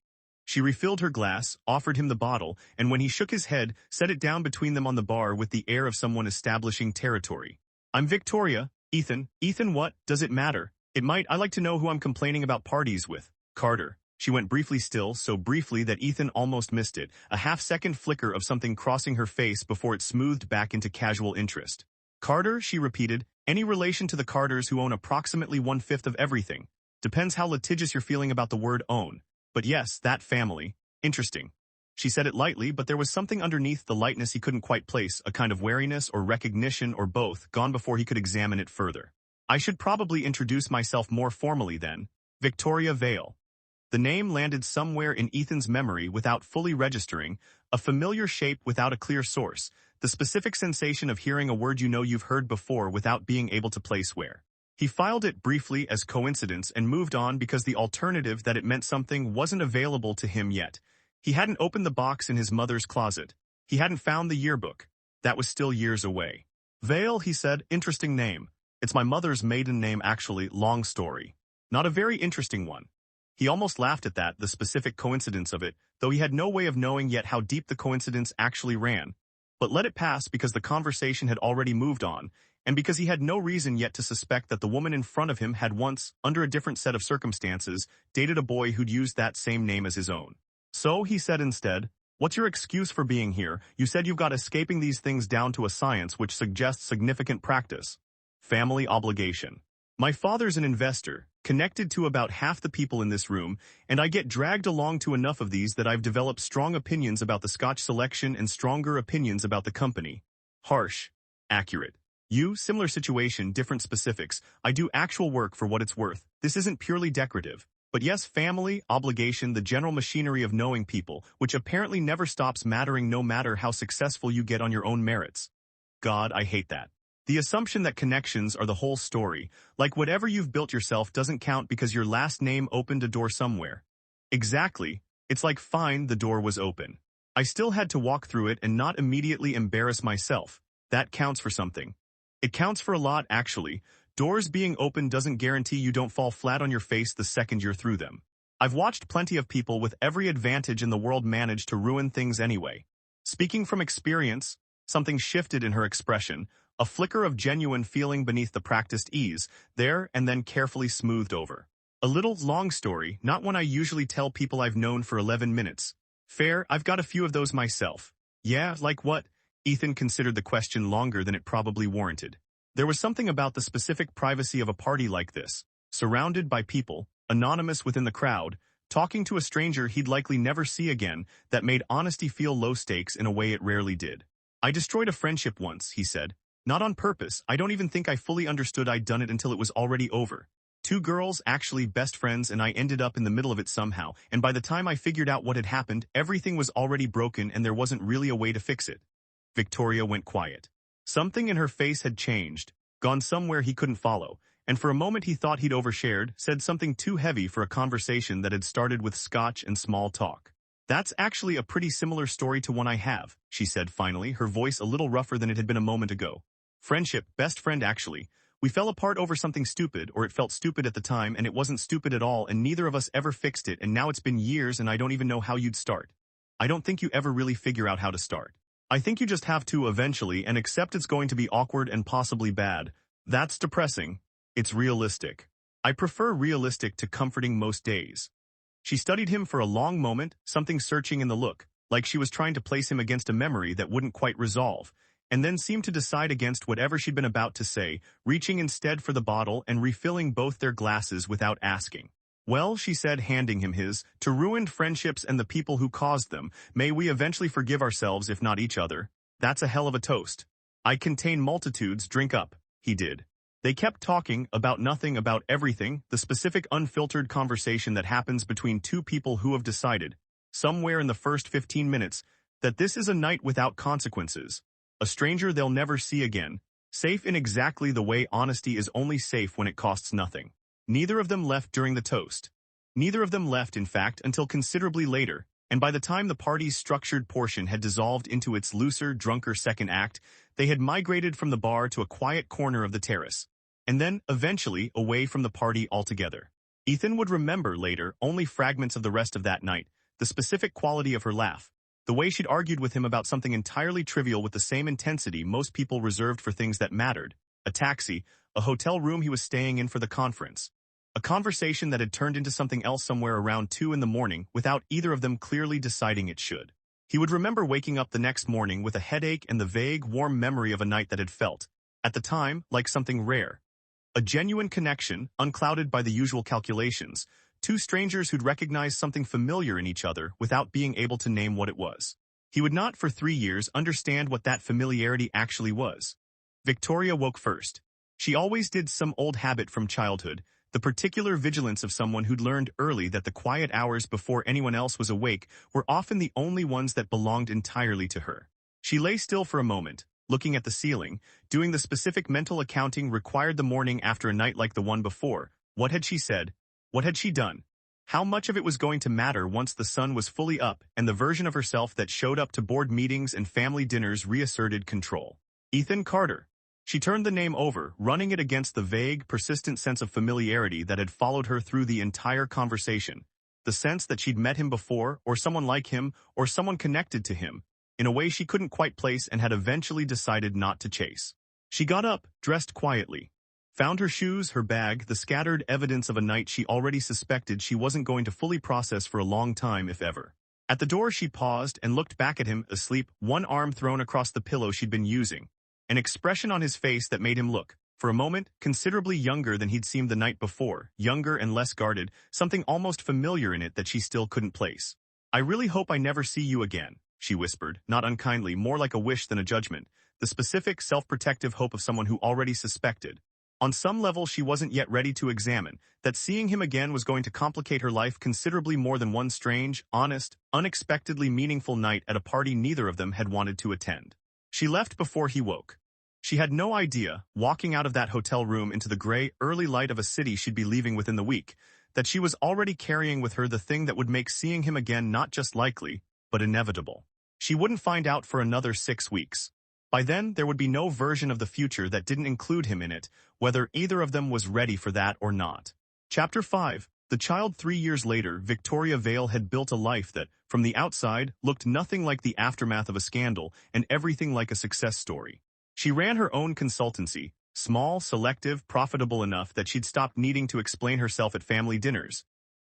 She refilled her glass, offered him the bottle, and when he shook his head, set it down between them on the bar with the air of someone establishing territory. "I'm Victoria. Ethan." "Ethan what? Does it matter?" "It might. I like to know who I'm complaining about parties with." "Carter." She went briefly still, so briefly that Ethan almost missed it, a half-second flicker of something crossing her face before it smoothed back into casual interest. "Carter," she repeated. "Any relation to the Carters who own approximately 1/5 of everything. Depends how litigious you're feeling about the word own. But yes, that family. Interesting." She said it lightly, but there was something underneath the lightness he couldn't quite place, a kind of wariness or recognition or both, gone before he could examine it further. "I should probably introduce myself more formally then. Victoria Vale." The name landed somewhere in Ethan's memory without fully registering, a familiar shape without a clear source, the specific sensation of hearing a word you know you've heard before without being able to place where. He filed it briefly as coincidence and moved on because the alternative that it meant something wasn't available to him yet. He hadn't opened the box in his mother's closet. He hadn't found the yearbook. That was still years away. Vale, he said, interesting name. It's my mother's maiden name actually, long story. Not a very interesting one. He almost laughed at that, the specific coincidence of it, though he had no way of knowing yet how deep the coincidence actually ran. But let it pass because the conversation had already moved on, and because he had no reason yet to suspect that the woman in front of him had once, under a different set of circumstances, dated a boy who'd used that same name as his own. So he said instead, "What's your excuse for being here? You said you've got escaping these things down to a science which suggests significant practice." Family obligation. My father's an investor, connected to about half the people in this room, and I get dragged along to enough of these that I've developed strong opinions about the Scotch selection and stronger opinions about the company. Harsh. Accurate. You, similar situation, different specifics. I do actual work for what it's worth. This isn't purely decorative. But yes, family, obligation, the general machinery of knowing people, which apparently never stops mattering no matter how successful you get on your own merits. God, I hate that. The assumption that connections are the whole story, like whatever you've built yourself doesn't count because your last name opened a door somewhere. Exactly. It's like fine, the door was open. I still had to walk through it and not immediately embarrass myself. That counts for something. It counts for a lot, actually. Doors being open doesn't guarantee you don't fall flat on your face the second you're through them. I've watched plenty of people with every advantage in the world manage to ruin things anyway. Speaking from experience, something shifted in her expression, a flicker of genuine feeling beneath the practiced ease, there and then carefully smoothed over. A little long story, not one I usually tell people I've known for 11 minutes. Fair, I've got a few of those myself. Yeah, like what? Ethan considered the question longer than it probably warranted. There was something about the specific privacy of a party like this, surrounded by people, anonymous within the crowd, talking to a stranger he'd likely never see again, that made honesty feel low stakes in a way it rarely did. I destroyed a friendship once, he said. Not on purpose, I don't even think I fully understood I'd done it until it was already over. Two girls, actually best friends, and I ended up in the middle of it somehow, and by the time I figured out what had happened, everything was already broken and there wasn't really a way to fix it. Victoria went quiet. Something in her face had changed, gone somewhere he couldn't follow, and for a moment he thought he'd overshared, said something too heavy for a conversation that had started with scotch and small talk. That's actually a pretty similar story to one I have, she said finally, her voice a little rougher than it had been a moment ago. Friendship, best friend actually. We fell apart over something stupid, or it felt stupid at the time, and it wasn't stupid at all, and neither of us ever fixed it, and now it's been years and I don't even know how you'd start. I don't think you ever really figure out how to start. I think you just have to eventually and accept it's going to be awkward and possibly bad. That's depressing. It's realistic. I prefer realistic to comforting most days. She studied him for a long moment, something searching in the look, like she was trying to place him against a memory that wouldn't quite resolve, and then seemed to decide against whatever she'd been about to say, reaching instead for the bottle and refilling both their glasses without asking. Well, she said, handing him his, to ruined friendships and the people who caused them, may we eventually forgive ourselves if not each other. That's a hell of a toast. I contain multitudes, drink up. He did. They kept talking about nothing, about everything, the specific unfiltered conversation that happens between two people who have decided, somewhere in the first 15 minutes, that this is a night without consequences. A stranger they'll never see again, safe in exactly the way honesty is only safe when it costs nothing. Neither of them left during the toast. Neither of them left, in fact, until considerably later, and by the time the party's structured portion had dissolved into its looser, drunker second act, they had migrated from the bar to a quiet corner of the terrace, and then, eventually, away from the party altogether. Ethan would remember later only fragments of the rest of that night, the specific quality of her laugh, the way she'd argued with him about something entirely trivial with the same intensity most people reserved for things that mattered, a taxi, a hotel room he was staying in for the conference. A conversation that had turned into something else somewhere around 2 in the morning without either of them clearly deciding it should. He would remember waking up the next morning with a headache and the vague, warm memory of a night that had felt, at the time, like something rare. A genuine connection, unclouded by the usual calculations, two strangers who'd recognized something familiar in each other without being able to name what it was. He would not for 3 years understand what that familiarity actually was. Victoria woke first. She always did, some old habit from childhood, the particular vigilance of someone who'd learned early that the quiet hours before anyone else was awake were often the only ones that belonged entirely to her. She lay still for a moment, looking at the ceiling, doing the specific mental accounting required the morning after a night like the one before. What had she said? What had she done? How much of it was going to matter once the sun was fully up and the version of herself that showed up to board meetings and family dinners reasserted control? Ethan Carter. She turned the name over, running it against the vague, persistent sense of familiarity that had followed her through the entire conversation. The sense that she'd met him before, or someone like him, or someone connected to him, in a way she couldn't quite place and had eventually decided not to chase. She got up, dressed quietly, found her shoes, her bag, the scattered evidence of a night she already suspected she wasn't going to fully process for a long time, if ever. At the door she paused and looked back at him, asleep, one arm thrown across the pillow she'd been using, an expression on his face that made him look, for a moment, considerably younger than he'd seemed the night before, younger and less guarded, something almost familiar in it that she still couldn't place. "I really hope I never see you again," she whispered, not unkindly, more like a wish than a judgment, the specific, self-protective hope of someone who already suspected. On some level she wasn't yet ready to examine that seeing him again was going to complicate her life considerably more than one strange, honest, unexpectedly meaningful night at a party neither of them had wanted to attend. She left before he woke. She had no idea, walking out of that hotel room into the gray, early light of a city she'd be leaving within the week, that she was already carrying with her the thing that would make seeing him again not just likely, but inevitable. She wouldn't find out for another 6 weeks. By then, there would be no version of the future that didn't include him in it, whether either of them was ready for that or not. Chapter 5. The child 3 years later, Victoria Vale had built a life that, from the outside, looked nothing like the aftermath of a scandal and everything like a success story. She ran her own consultancy, small, selective, profitable enough that she'd stopped needing to explain herself at family dinners.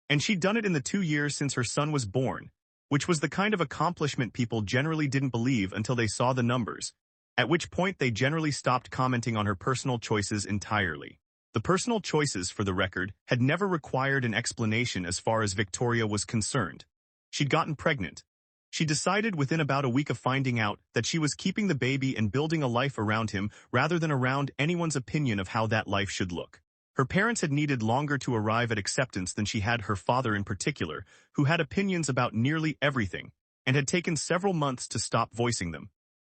And she'd done it in the 2 years since her son was born, which was the kind of accomplishment people generally didn't believe until they saw the numbers, at which point they generally stopped commenting on her personal choices entirely. The personal choices, for the record, had never required an explanation as far as Victoria was concerned. She'd gotten pregnant. She decided within about a week of finding out that she was keeping the baby and building a life around him rather than around anyone's opinion of how that life should look. Her parents had needed longer to arrive at acceptance than she had, her father in particular, who had opinions about nearly everything, and had taken several months to stop voicing them.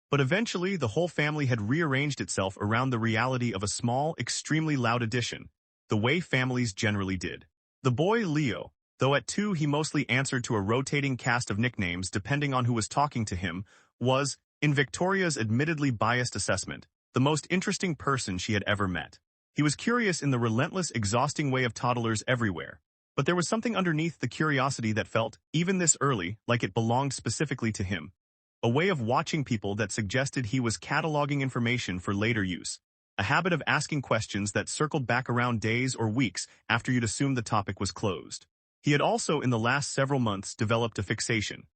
But eventually, the whole family had rearranged itself around the reality of a small, extremely loud addition, the way families generally did. The boy, Leo, though at 2 he mostly answered to a rotating cast of nicknames depending on who was talking to him, was, in Victoria's admittedly biased assessment, the most interesting person she had ever met. He was curious in the relentless, exhausting way of toddlers everywhere, but there was something underneath the curiosity that felt, even this early, like it belonged specifically to him. A way of watching people that suggested he was cataloging information for later use, a habit of asking questions that circled back around days or weeks after you'd assumed the topic was closed. He had also, in the last several months, developed a fixation.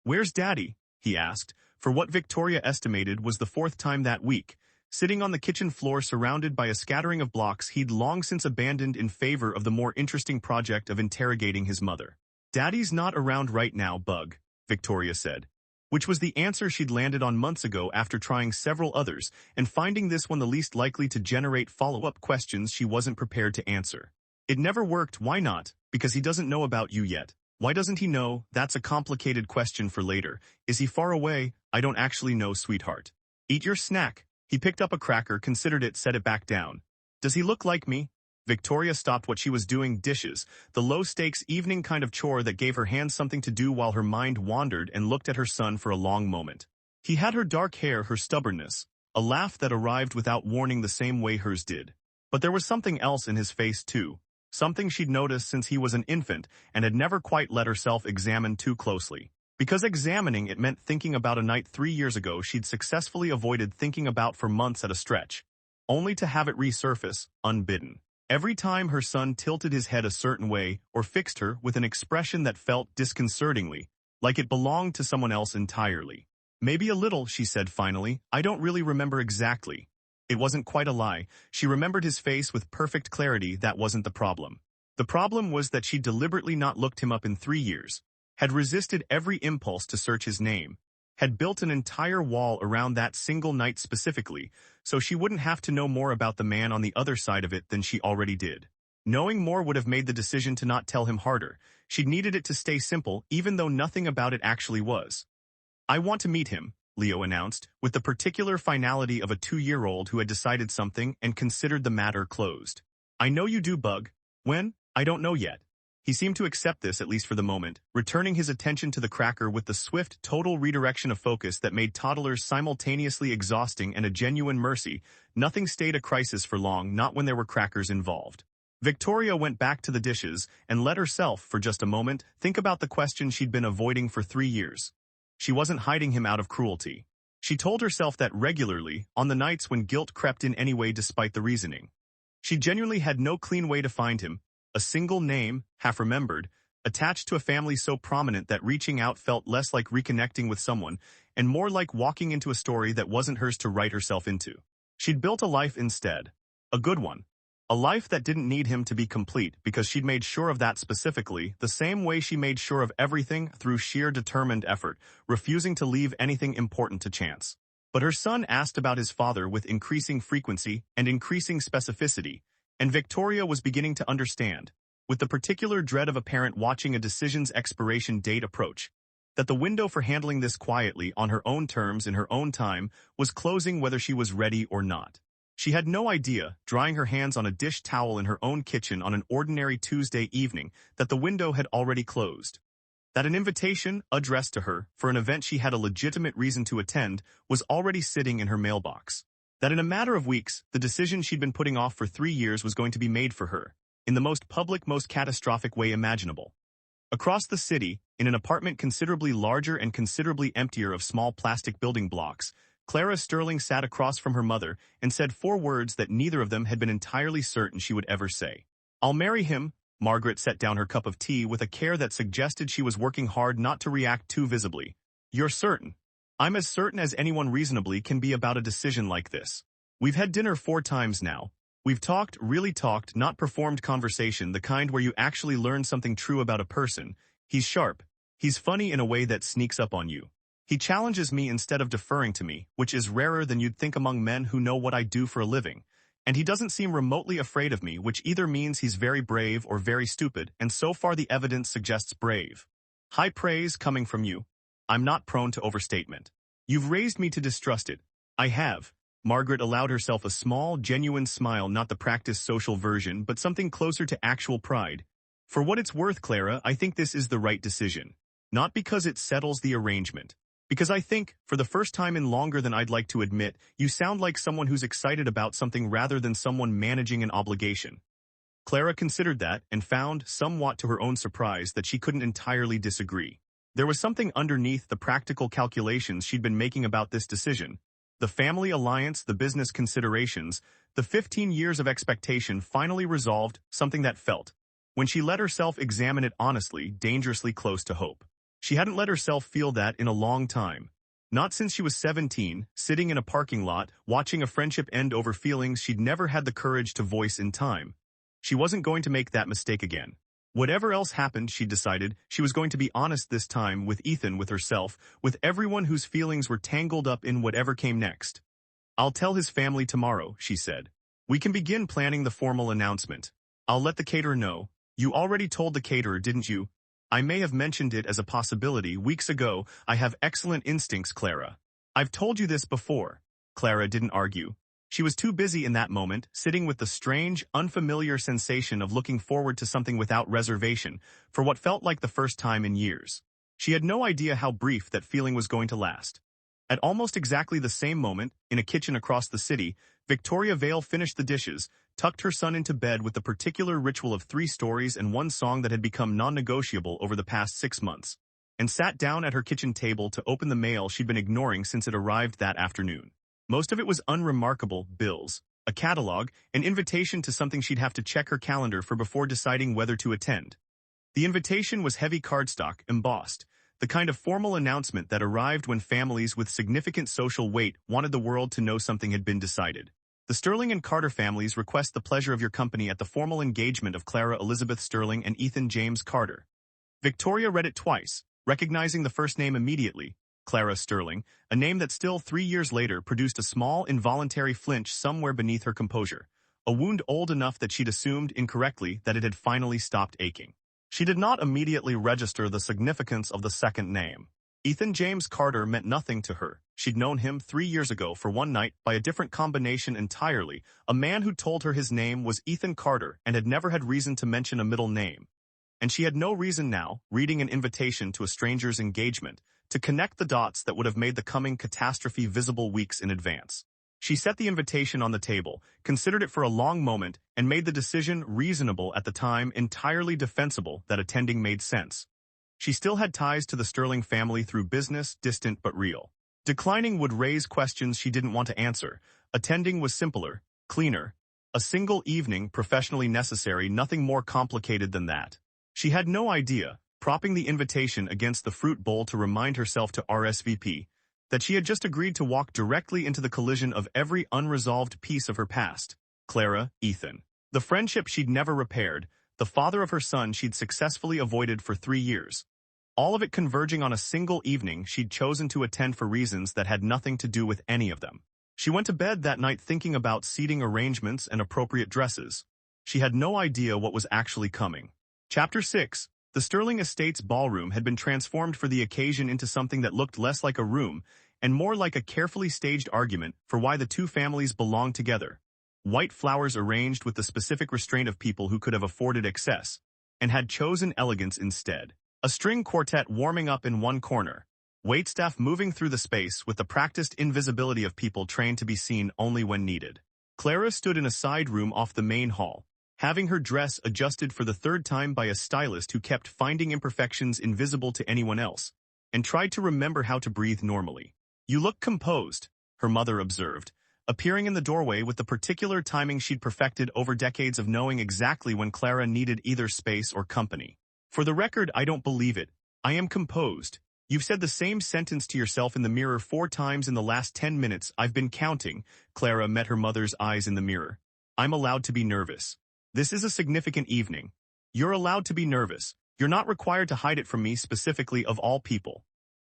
"Where's Daddy?" he asked, for what Victoria estimated was the 4th time that week, sitting on the kitchen floor surrounded by a scattering of blocks he'd long since abandoned in favor of the more interesting project of interrogating his mother. "Daddy's not around right now, Bug," Victoria said, which was the answer she'd landed on months ago after trying several others and finding this one the least likely to generate follow-up questions she wasn't prepared to answer. "It never worked. Why not? Because he doesn't know about you yet." "Why doesn't he know?" "That's a complicated question for later." "Is he far away?" "I don't actually know, sweetheart." "Eat your snack." He picked up a cracker, considered it, set it back down. "Does he look like me?" Victoria stopped what she was doing, dishes, the low-stakes evening kind of chore that gave her hands something to do while her mind wandered, and looked at her son for a long moment. He had her dark hair, her stubbornness, a laugh that arrived without warning the same way hers did. But there was something else in his face too, something she'd noticed since he was an infant and had never quite let herself examine too closely. Because examining it meant thinking about a night 3 years ago she'd successfully avoided thinking about for months at a stretch, only to have it resurface, unbidden. Every time her son tilted his head a certain way or fixed her with an expression that felt disconcertingly, like it belonged to someone else entirely. "Maybe a little," she said finally. "I don't really remember exactly." It wasn't quite a lie. She remembered his face with perfect clarity. That wasn't the problem. The problem was that she'd deliberately not looked him up in 3 years, had resisted every impulse to search his name, had built an entire wall around that single night specifically, so she wouldn't have to know more about the man on the other side of it than she already did. Knowing more would have made the decision to not tell him harder. She'd needed it to stay simple, even though nothing about it actually was. "I want to meet him," Leo announced, with the particular finality of a 2-year-old who had decided something and considered the matter closed. "I know you do, Bug. When? I don't know yet." He seemed to accept this, at least for the moment, returning his attention to the cracker with the swift, total redirection of focus that made toddlers simultaneously exhausting and a genuine mercy. Nothing stayed a crisis for long, not when there were crackers involved. Victoria went back to the dishes and let herself, for just a moment, think about the question she'd been avoiding for 3 years. She wasn't hiding him out of cruelty. She told herself that regularly, on the nights when guilt crept in anyway despite the reasoning. She genuinely had no clean way to find him, a single name, half-remembered, attached to a family so prominent that reaching out felt less like reconnecting with someone and more like walking into a story that wasn't hers to write herself into. She'd built a life instead. A good one. A life that didn't need him to be complete because she'd made sure of that specifically, the same way she made sure of everything through sheer determined effort, refusing to leave anything important to chance. But her son asked about his father with increasing frequency and increasing specificity, and Victoria was beginning to understand, with the particular dread of a parent watching a decision's expiration date approach, that the window for handling this quietly on her own terms in her own time was closing whether she was ready or not. She had no idea, drying her hands on a dish towel in her own kitchen on an ordinary Tuesday evening, that the window had already closed. That an invitation, addressed to her, for an event she had a legitimate reason to attend, was already sitting in her mailbox. That in a matter of weeks, the decision she'd been putting off for 3 years was going to be made for her, in the most public, most catastrophic way imaginable. Across the city, in an apartment considerably larger and considerably emptier of small plastic building blocks, Clara Sterling sat across from her mother and said 4 words that neither of them had been entirely certain she would ever say. "I'll marry him." Margaret set down her cup of tea with a care that suggested she was working hard not to react too visibly. "You're certain?" "I'm as certain as anyone reasonably can be about a decision like this. We've had dinner 4 times now. We've talked, really talked, not performed conversation, the kind where you actually learn something true about a person. He's sharp. He's funny in a way that sneaks up on you. He challenges me instead of deferring to me, which is rarer than you'd think among men who know what I do for a living. And he doesn't seem remotely afraid of me, which either means he's very brave or very stupid, and so far the evidence suggests brave. High praise coming from you. I'm not prone to overstatement. You've raised me to distrust it." "I have." Margaret allowed herself a small, genuine smile, not the practiced social version, but something closer to actual pride. "For what it's worth, Clara, I think this is the right decision. Not because it settles the arrangement. Because I think, for the first time in longer than I'd like to admit, you sound like someone who's excited about something rather than someone managing an obligation." Clara considered that and found, somewhat to her own surprise, that she couldn't entirely disagree. There was something underneath the practical calculations she'd been making about this decision. The family alliance, the business considerations, the 15 years of expectation finally resolved something that felt, when she let herself examine it honestly, dangerously close to hope. She hadn't let herself feel that in a long time. Not since she was 17, sitting in a parking lot, watching a friendship end over feelings she'd never had the courage to voice in time. She wasn't going to make that mistake again. Whatever else happened, she decided, she was going to be honest this time with Ethan, with herself, with everyone whose feelings were tangled up in whatever came next. "I'll tell his family tomorrow," she said. "We can begin planning the formal announcement. I'll let the caterer know." "You already told the caterer, didn't you?" "I may have mentioned it as a possibility weeks ago. I have excellent instincts, Clara." "I've told you this before." Clara didn't argue. She was too busy in that moment, sitting with the strange, unfamiliar sensation of looking forward to something without reservation, for what felt like the first time in years. She had no idea how brief that feeling was going to last. At almost exactly the same moment, in a kitchen across the city, Victoria Vale finished the dishes, tucked her son into bed with the particular ritual of 3 stories and 1 song that had become non-negotiable over the past 6 months, and sat down at her kitchen table to open the mail she'd been ignoring since it arrived that afternoon. Most of it was unremarkable: bills, a catalog, an invitation to something she'd have to check her calendar for before deciding whether to attend. The invitation was heavy cardstock, embossed, the kind of formal announcement that arrived when families with significant social weight wanted the world to know something had been decided. "The Sterling and Carter families request the pleasure of your company at the formal engagement of Clara Elizabeth Sterling and Ethan James Carter." Victoria read it twice, recognizing the first name immediately, Clara Sterling, a name that still 3 years later produced a small, involuntary flinch somewhere beneath her composure, a wound old enough that she'd assumed incorrectly that it had finally stopped aching. She did not immediately register the significance of the second name. Ethan James Carter meant nothing to her. She'd known him 3 years ago for one night by a different combination entirely, a man who told her his name was Ethan Carter and had never had reason to mention a middle name. and she had no reason now, reading an invitation to a stranger's engagement, to connect the dots that would have made the coming catastrophe visible weeks in advance. She set the invitation on the table, considered it for a long moment, and made the decision, reasonable at the time, entirely defensible, that attending made sense. She still had ties to the Sterling family through business, distant but real. Declining would raise questions she didn't want to answer. Attending was simpler, cleaner. A single evening, professionally necessary, nothing more complicated than that. She had no idea, propping the invitation against the fruit bowl to remind herself to RSVP, that she had just agreed to walk directly into the collision of every unresolved piece of her past. Clara, Ethan. The friendship she'd never repaired, the father of her son she'd successfully avoided for 3 years. All of it converging on a single evening she'd chosen to attend for reasons that had nothing to do with any of them. She went to bed that night thinking about seating arrangements and appropriate dresses. She had no idea what was actually coming. Chapter 6. The Sterling Estates ballroom had been transformed for the occasion into something that looked less like a room and more like a carefully staged argument for why the two families belonged together. White flowers arranged with the specific restraint of people who could have afforded excess, and had chosen elegance instead. A string quartet warming up in one corner. Waitstaff moving through the space with the practiced invisibility of people trained to be seen only when needed. Clara stood in a side room off the main hall, having her dress adjusted for the 3rd time by a stylist who kept finding imperfections invisible to anyone else, and tried to remember how to breathe normally. "You look composed," her mother observed, appearing in the doorway with the particular timing she'd perfected over decades of knowing exactly when Clara needed either space or company. "For the record, I don't believe it. I am composed. You've said the same sentence to yourself in the mirror 4 times in the last 10 minutes. I've been counting." Clara met her mother's eyes in the mirror. "I'm allowed to be nervous. This is a significant evening. You're allowed to be nervous. You're not required to hide it from me, specifically of all people."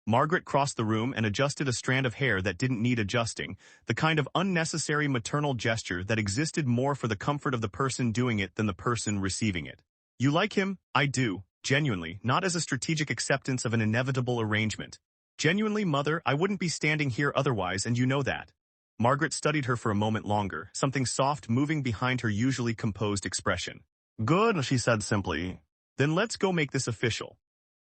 Margaret crossed the room and adjusted a strand of hair that didn't need adjusting, the kind of unnecessary maternal gesture that existed more for the comfort of the person doing it than the person receiving it. "You like him?" "I do. Genuinely, not as a strategic acceptance of an inevitable arrangement. Genuinely, Mother, I wouldn't be standing here otherwise, and you know that." Margaret studied her for a moment longer, something soft moving behind her usually composed expression. "Good," she said simply. "Then let's go make this official."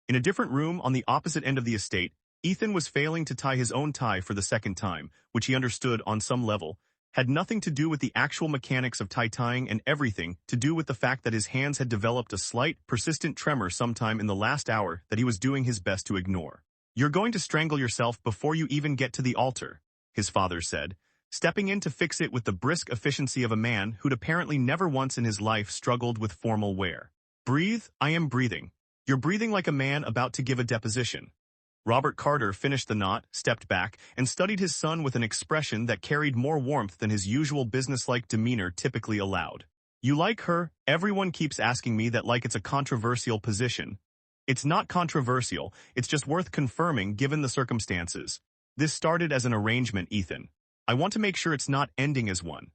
In a different room on the opposite end of the estate, Ethan was failing to tie his own tie for the 2nd time, which he understood on some level, had nothing to do with the actual mechanics of tie-tying and everything to do with the fact that his hands had developed a slight, persistent tremor sometime in the last hour that he was doing his best to ignore. "You're going to strangle yourself before you even get to the altar," his father said, stepping in to fix it with the brisk efficiency of a man who'd apparently never once in his life struggled with formal wear. "Breathe, I am breathing. You're breathing like a man about to give a deposition." Robert Carter finished the knot, stepped back, and studied his son with an expression that carried more warmth than his usual businesslike demeanor typically allowed. "You like her? Everyone keeps asking me that like it's a controversial position." "It's not controversial, it's just worth confirming given the circumstances. This started as an arrangement, Ethan. I want to make sure it's not ending as one."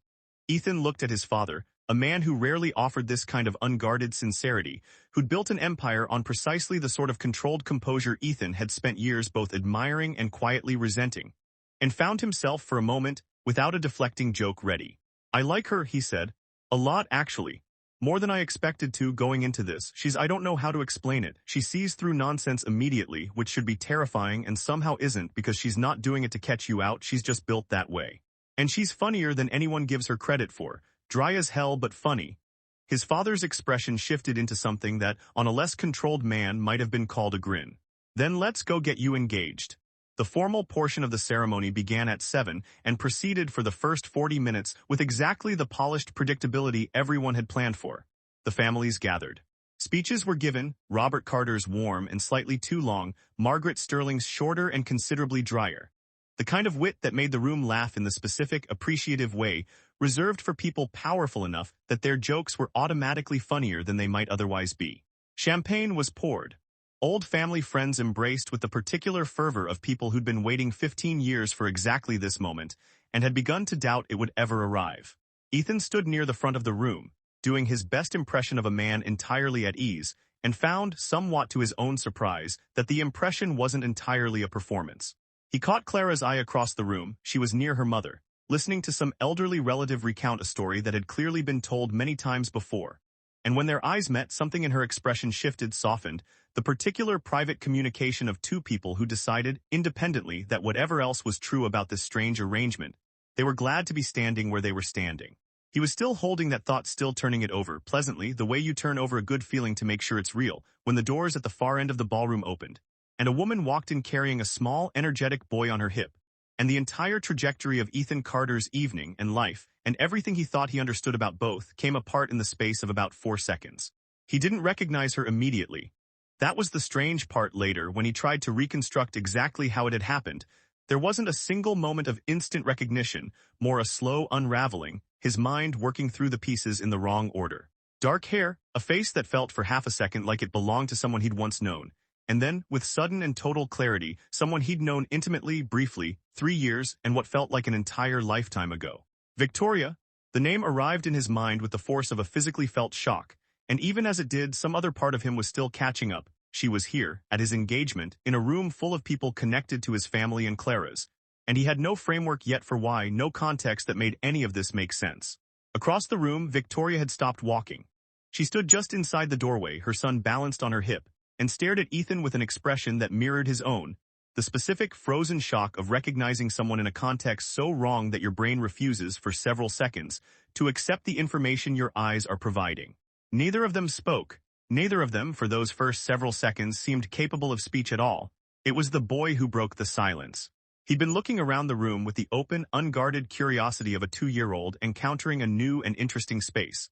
Ethan looked at his father, a man who rarely offered this kind of unguarded sincerity, who'd built an empire on precisely the sort of controlled composure Ethan had spent years both admiring and quietly resenting, and found himself for a moment, without a deflecting joke ready. "I like her," he said. "A lot, actually. More than I expected to going into this. I don't know how to explain it. She sees through nonsense immediately, which should be terrifying and somehow isn't because she's not doing it to catch you out, she's just built that way. And she's funnier than anyone gives her credit for. Dry as hell but funny." His father's expression shifted into something that, on a less controlled man, might have been called a grin. "Then let's go get you engaged." The formal portion of the ceremony began at 7 and proceeded for the first 40 minutes with exactly the polished predictability everyone had planned for. The families gathered. Speeches were given, Robert Carter's warm and slightly too long, Margaret Sterling's shorter and considerably drier. The kind of wit that made the room laugh in the specific, appreciative way, reserved for people powerful enough that their jokes were automatically funnier than they might otherwise be. Champagne was poured. Old family friends embraced with the particular fervor of people who'd been waiting 15 years for exactly this moment, and had begun to doubt it would ever arrive. Ethan stood near the front of the room, doing his best impression of a man entirely at ease, and found, somewhat to his own surprise, that the impression wasn't entirely a performance. He caught Clara's eye across the room. She was near her mother, listening to some elderly relative recount a story that had clearly been told many times before. And when their eyes met, something in her expression shifted, softened, the particular private communication of two people who decided, independently, that whatever else was true about this strange arrangement, they were glad to be standing where they were standing. He was still holding that thought, still turning it over, pleasantly, the way you turn over a good feeling to make sure it's real, when the doors at the far end of the ballroom opened, and a woman walked in carrying a small, energetic boy on her hip. And the entire trajectory of Ethan Carter's evening and life, and everything he thought he understood about both, came apart in the space of about 4 seconds. He didn't recognize her immediately. That was the strange part. Later, when he tried to reconstruct exactly how it had happened, there wasn't a single moment of instant recognition, more a slow unraveling, his mind working through the pieces in the wrong order. Dark hair, a face that felt for half a second like it belonged to someone he'd once known, and then, with sudden and total clarity, someone he'd known intimately, briefly, 3 years, and what felt like an entire lifetime ago. Victoria. The name arrived in his mind with the force of a physically felt shock, and even as it did, some other part of him was still catching up. She was here, at his engagement, in a room full of people connected to his family and Clara's, and he had no framework yet for why, no context that made any of this make sense. Across the room, Victoria had stopped walking. She stood just inside the doorway, her son balanced on her hip, and stared at Ethan with an expression that mirrored his own, the specific frozen shock of recognizing someone in a context so wrong that your brain refuses for several seconds to accept the information your eyes are providing. Neither of them spoke. Neither of them, for those first several seconds, seemed capable of speech at all. It was the boy who broke the silence. He'd been looking around the room with the open, unguarded curiosity of a 2-year-old encountering a new and interesting space.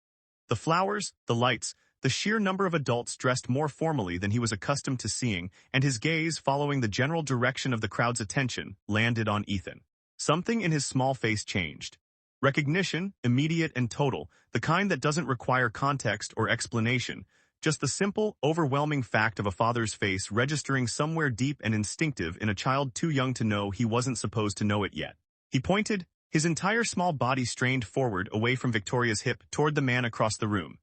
The flowers, the lights, the sheer number of adults dressed more formally than he was accustomed to seeing, and his gaze, following the general direction of the crowd's attention, landed on Ethan. Something in his small face changed. Recognition, immediate and total, the kind that doesn't require context or explanation, just the simple, overwhelming fact of a father's face registering somewhere deep and instinctive in a child too young to know he wasn't supposed to know it yet. He pointed, his entire small body strained forward away from Victoria's hip toward the man across the room.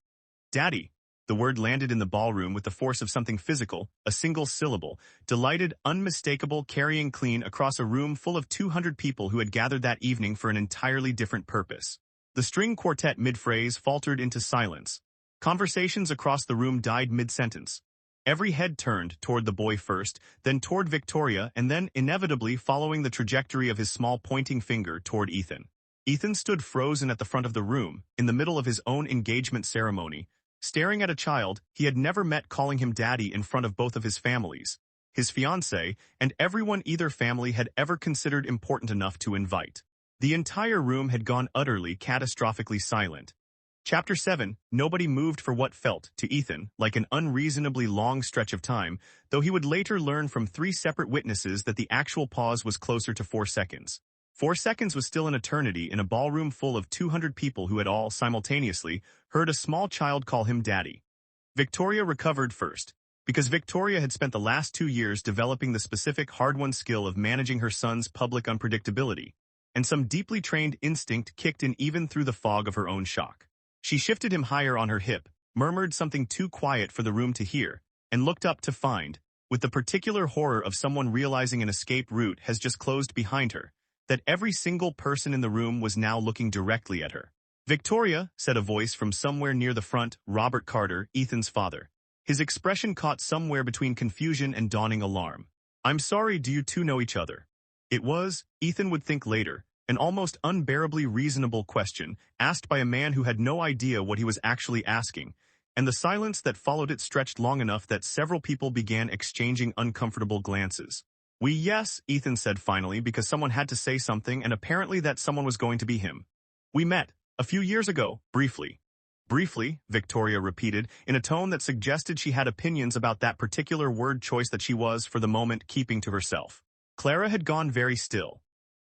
"Daddy." The word landed in the ballroom with the force of something physical, a single syllable, delighted, unmistakable, carrying clean across a room full of 200 people who had gathered that evening for an entirely different purpose. The string quartet mid-phrase faltered into silence. Conversations across the room died mid-sentence. Every head turned toward the boy first, then toward Victoria, and then, inevitably, following the trajectory of his small pointing finger, toward Ethan. Ethan stood frozen at the front of the room, in the middle of his own engagement ceremony, staring at a child he had never met, calling him daddy in front of both of his families, his fiance, and everyone either family had ever considered important enough to invite. The entire room had gone utterly, catastrophically silent. Chapter 7. Nobody moved for what felt, to Ethan, like an unreasonably long stretch of time, though he would later learn from 3 separate witnesses that the actual pause was closer to 4 seconds. 4 seconds was still an eternity in a ballroom full of 200 people who had all, simultaneously, heard a small child call him daddy. Victoria recovered first, because Victoria had spent the last 2 years developing the specific hard-won skill of managing her son's public unpredictability, and some deeply trained instinct kicked in even through the fog of her own shock. She shifted him higher on her hip, murmured something too quiet for the room to hear, and looked up to find, with the particular horror of someone realizing an escape route has just closed behind her, that every single person in the room was now looking directly at her. "Victoria," said a voice from somewhere near the front, Robert Carter, Ethan's father. His expression caught somewhere between confusion and dawning alarm. "I'm sorry, do you two know each other?" It was, Ethan would think later, an almost unbearably reasonable question, asked by a man who had no idea what he was actually asking, and the silence that followed it stretched long enough that several people began exchanging uncomfortable glances. Yes," Ethan said finally, because someone had to say something, and apparently that someone was going to be him. "We met, a few years ago, briefly." "Briefly," Victoria repeated, in a tone that suggested she had opinions about that particular word choice that she was, for the moment, keeping to herself. Clara had gone very still.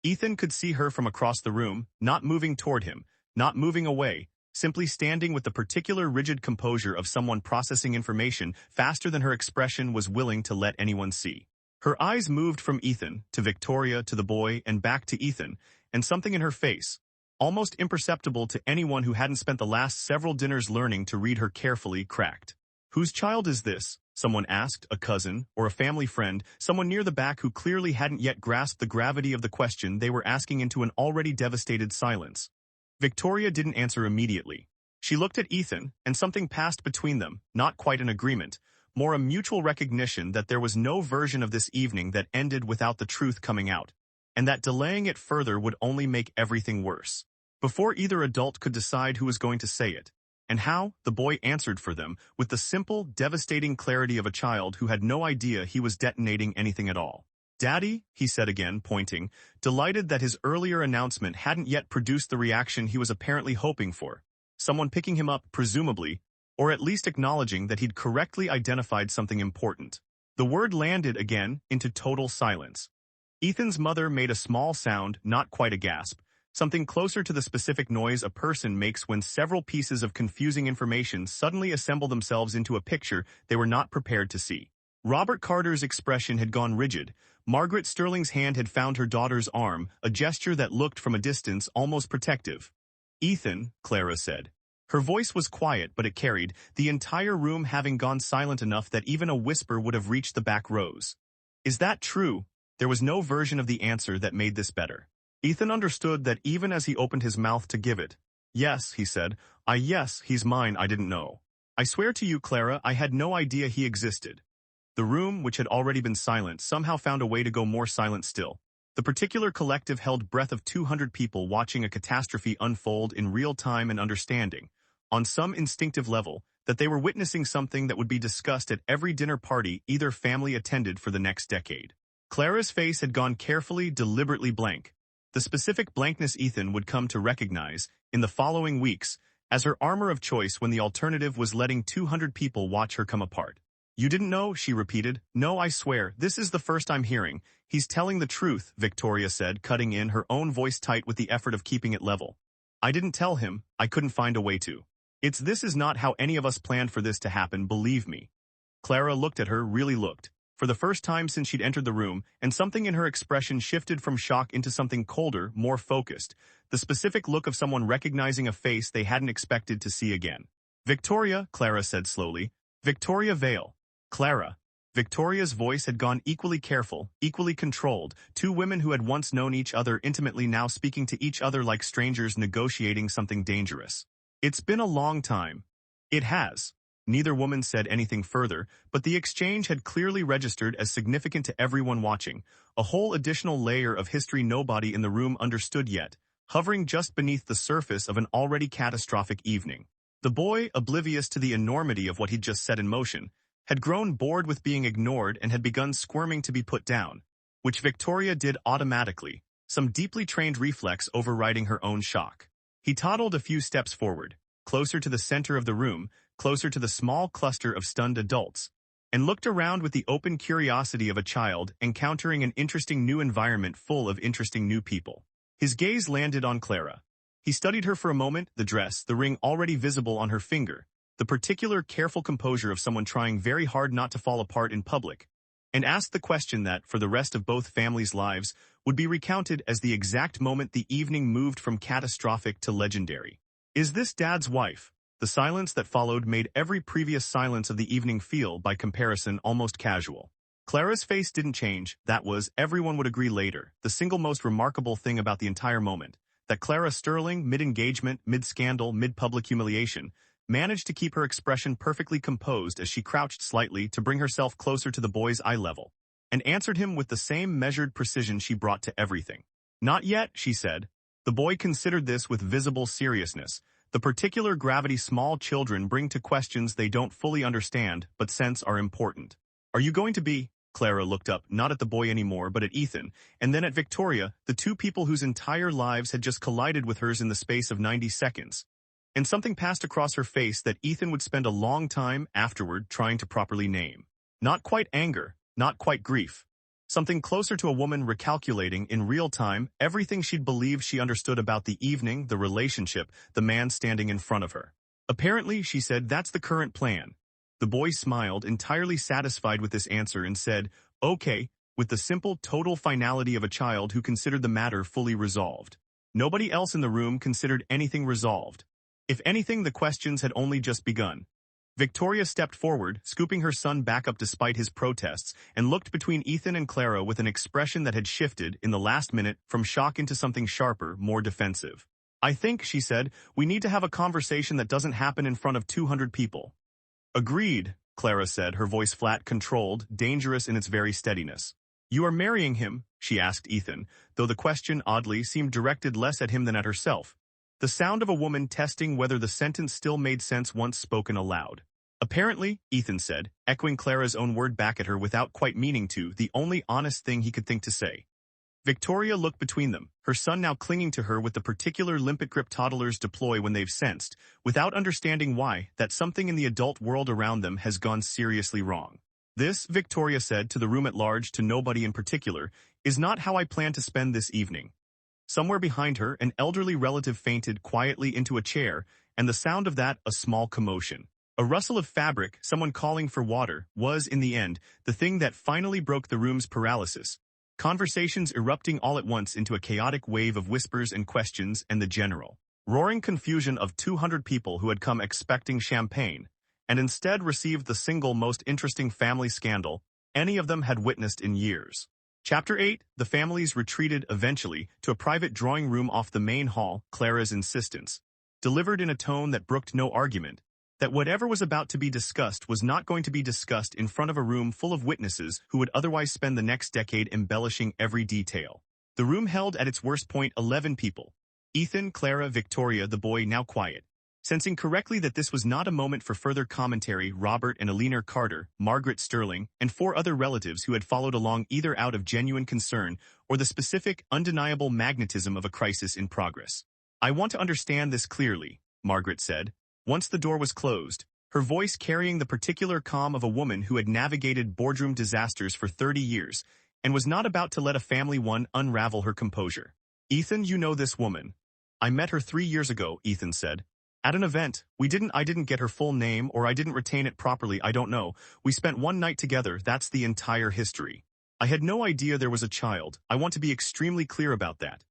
Ethan could see her from across the room, not moving toward him, not moving away, simply standing with the particular rigid composure of someone processing information faster than her expression was willing to let anyone see. Her eyes moved from Ethan, to Victoria, to the boy, and back to Ethan, and something in her face, almost imperceptible to anyone who hadn't spent the last several dinners learning to read her carefully, cracked. "Whose child is this?" someone asked, a cousin, or a family friend, someone near the back who clearly hadn't yet grasped the gravity of the question they were asking into an already devastated silence. Victoria didn't answer immediately. She looked at Ethan, and something passed between them, not quite an agreement, more a mutual recognition that there was no version of this evening that ended without the truth coming out, and that delaying it further would only make everything worse. Before either adult could decide who was going to say it, and how, the boy answered for them with the simple, devastating clarity of a child who had no idea he was detonating anything at all. "Daddy," he said again, pointing, delighted that his earlier announcement hadn't yet produced the reaction he was apparently hoping for. Someone picking him up, presumably, or at least acknowledging that he'd correctly identified something important. The word landed again into total silence. Ethan's mother made a small sound, not quite a gasp, something closer to the specific noise a person makes when several pieces of confusing information suddenly assemble themselves into a picture they were not prepared to see. Robert Carter's expression had gone rigid. Margaret Sterling's hand had found her daughter's arm, a gesture that looked from a distance almost protective. "Ethan," Clara said. Her voice was quiet, but it carried, the entire room having gone silent enough that even a whisper would have reached the back rows. "Is that true?" There was no version of the answer that made this better. Ethan understood that even as he opened his mouth to give it. "Yes," he said. Yes, he's mine, I didn't know. I swear to you, Clara, I had no idea he existed." The room, which had already been silent, somehow found a way to go more silent still. The particular collective held breath of 200 people watching a catastrophe unfold in real time and understanding, on some instinctive level, that they were witnessing something that would be discussed at every dinner party either family attended for the next decade. Clara's face had gone carefully, deliberately blank. The specific blankness Ethan would come to recognize, in the following weeks, as her armor of choice when the alternative was letting 200 people watch her come apart. "You didn't know?" she repeated. "No, I swear, this is the first I'm hearing." "He's telling the truth," Victoria said, cutting in, her own voice tight with the effort of keeping it level. "I didn't tell him, I couldn't find a way to. This is not how any of us planned for this to happen, believe me." Clara looked at her, really looked, for the first time since she'd entered the room, and something in her expression shifted from shock into something colder, more focused, the specific look of someone recognizing a face they hadn't expected to see again. "Victoria," Clara said slowly. "Victoria Vale." "Clara." Victoria's voice had gone equally careful, equally controlled, two women who had once known each other intimately now speaking to each other like strangers negotiating something dangerous. "It's been a long time." "It has." Neither woman said anything further, but the exchange had clearly registered as significant to everyone watching, a whole additional layer of history nobody in the room understood yet, hovering just beneath the surface of an already catastrophic evening. The boy, oblivious to the enormity of what he'd just set in motion, had grown bored with being ignored and had begun squirming to be put down, which Victoria did automatically, some deeply trained reflex overriding her own shock. He toddled a few steps forward, closer to the center of the room, closer to the small cluster of stunned adults, and looked around with the open curiosity of a child encountering an interesting new environment full of interesting new people. His gaze landed on Clara. He studied her for a moment, the dress, the ring already visible on her finger, the particular careful composure of someone trying very hard not to fall apart in public, and asked the question that, for the rest of both families' lives, would be recounted as the exact moment the evening moved from catastrophic to legendary. "Is this Dad's wife?" The silence that followed made every previous silence of the evening feel, by comparison, almost casual. Clara's face didn't change. That was, everyone would agree later, the single most remarkable thing about the entire moment, that Clara Sterling, mid-engagement, mid-scandal, mid-public humiliation, managed to keep her expression perfectly composed as she crouched slightly to bring herself closer to the boy's eye level, and answered him with the same measured precision she brought to everything. "Not yet," she said. The boy considered this with visible seriousness, the particular gravity small children bring to questions they don't fully understand but sense are important. "Are you going to be?" Clara looked up, not at the boy anymore but at Ethan, and then at Victoria, the two people whose entire lives had just collided with hers in the space of 90 seconds. And something passed across her face that Ethan would spend a long time afterward trying to properly name. Not quite anger, not quite grief. Something closer to a woman recalculating in real time everything she'd believed she understood about the evening, the relationship, the man standing in front of her. "Apparently," she said, "that's the current plan." The boy smiled, entirely satisfied with this answer, and said, "Okay," with the simple, total finality of a child who considered the matter fully resolved. Nobody else in the room considered anything resolved. If anything, the questions had only just begun. Victoria stepped forward, scooping her son back up despite his protests, and looked between Ethan and Clara with an expression that had shifted, in the last minute, from shock into something sharper, more defensive. I think, she said, we need to have a conversation that doesn't happen in front of 200 people. Agreed, Clara said, her voice flat, controlled, dangerous in its very steadiness. You are marrying him, she asked Ethan, though the question, oddly, seemed directed less at him than at herself. The sound of a woman testing whether the sentence still made sense once spoken aloud. Apparently, Ethan said, echoing Clara's own word back at her without quite meaning to, the only honest thing he could think to say. Victoria looked between them, her son now clinging to her with the particular limpet grip toddlers deploy when they've sensed, without understanding why, that something in the adult world around them has gone seriously wrong. This, Victoria said to the room at large, to nobody in particular, is not how I plan to spend this evening. Somewhere behind her, an elderly relative fainted quietly into a chair, and the sound of that, a small commotion. A rustle of fabric, someone calling for water, was, in the end, the thing that finally broke the room's paralysis. Conversations erupting all at once into a chaotic wave of whispers and questions and the general, roaring confusion of 200 people who had come expecting champagne, and instead received the single most interesting family scandal any of them had witnessed in years. Chapter 8, the families retreated eventually to a private drawing room off the main hall, Clara's insistence, delivered in a tone that brooked no argument, that whatever was about to be discussed was not going to be discussed in front of a room full of witnesses who would otherwise spend the next decade embellishing every detail. The room held at its worst point 11 people. Ethan, Clara, Victoria, the boy now quiet. Sensing correctly that this was not a moment for further commentary, Robert and Alina Carter, Margaret Sterling, and 4 other relatives who had followed along either out of genuine concern or the specific, undeniable magnetism of a crisis in progress. I want to understand this clearly, Margaret said. Once the door was closed, her voice carrying the particular calm of a woman who had navigated boardroom disasters for 30 years and was not about to let a family one unravel her composure. Ethan, you know this woman. I met her 3 years ago, Ethan said. At an event, I didn't get her full name or I didn't retain it properly, I don't know. We spent one night together, that's the entire history. I had no idea there was a child, I want to be extremely clear about that.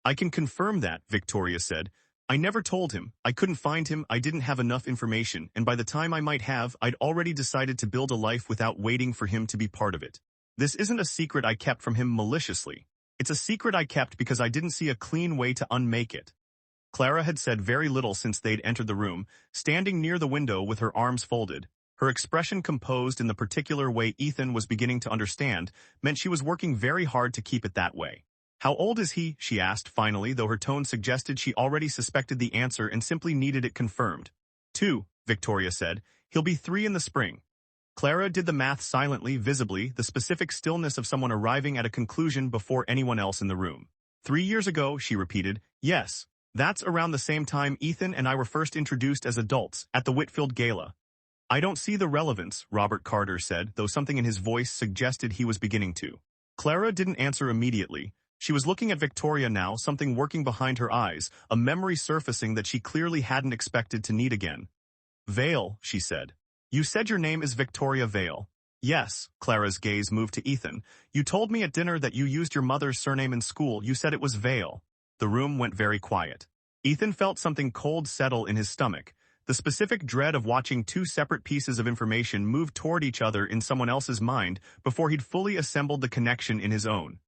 I can confirm that, Victoria said. I never told him, I couldn't find him, I didn't have enough information, and by the time I might have, I'd already decided to build a life without waiting for him to be part of it. This isn't a secret I kept from him maliciously. It's a secret I kept because I didn't see a clean way to unmake it. Clara had said very little since they'd entered the room, standing near the window with her arms folded. Her expression composed in the particular way Ethan was beginning to understand, meant she was working very hard to keep it that way. How old is he? She asked finally, though her tone suggested she already suspected the answer and simply needed it confirmed. 2, Victoria said. He'll be 3 in the spring. Clara did the math silently, visibly, the specific stillness of someone arriving at a conclusion before anyone else in the room. 3 years ago, she repeated. Yes, that's around the same time Ethan and I were first introduced as adults, at the Whitfield Gala. I don't see the relevance, Robert Carter said, though something in his voice suggested he was beginning to. Clara didn't answer immediately. She was looking at Victoria now, something working behind her eyes, a memory surfacing that she clearly hadn't expected to need again. Vale, she said. You said your name is Victoria Vale. Yes, Clara's gaze moved to Ethan. You told me at dinner that you used your mother's surname in school. You said it was Vale. The room went very quiet. Ethan felt something cold settle in his stomach, the specific dread of watching 2 separate pieces of information move toward each other in someone else's mind before he'd fully assembled the connection in his own.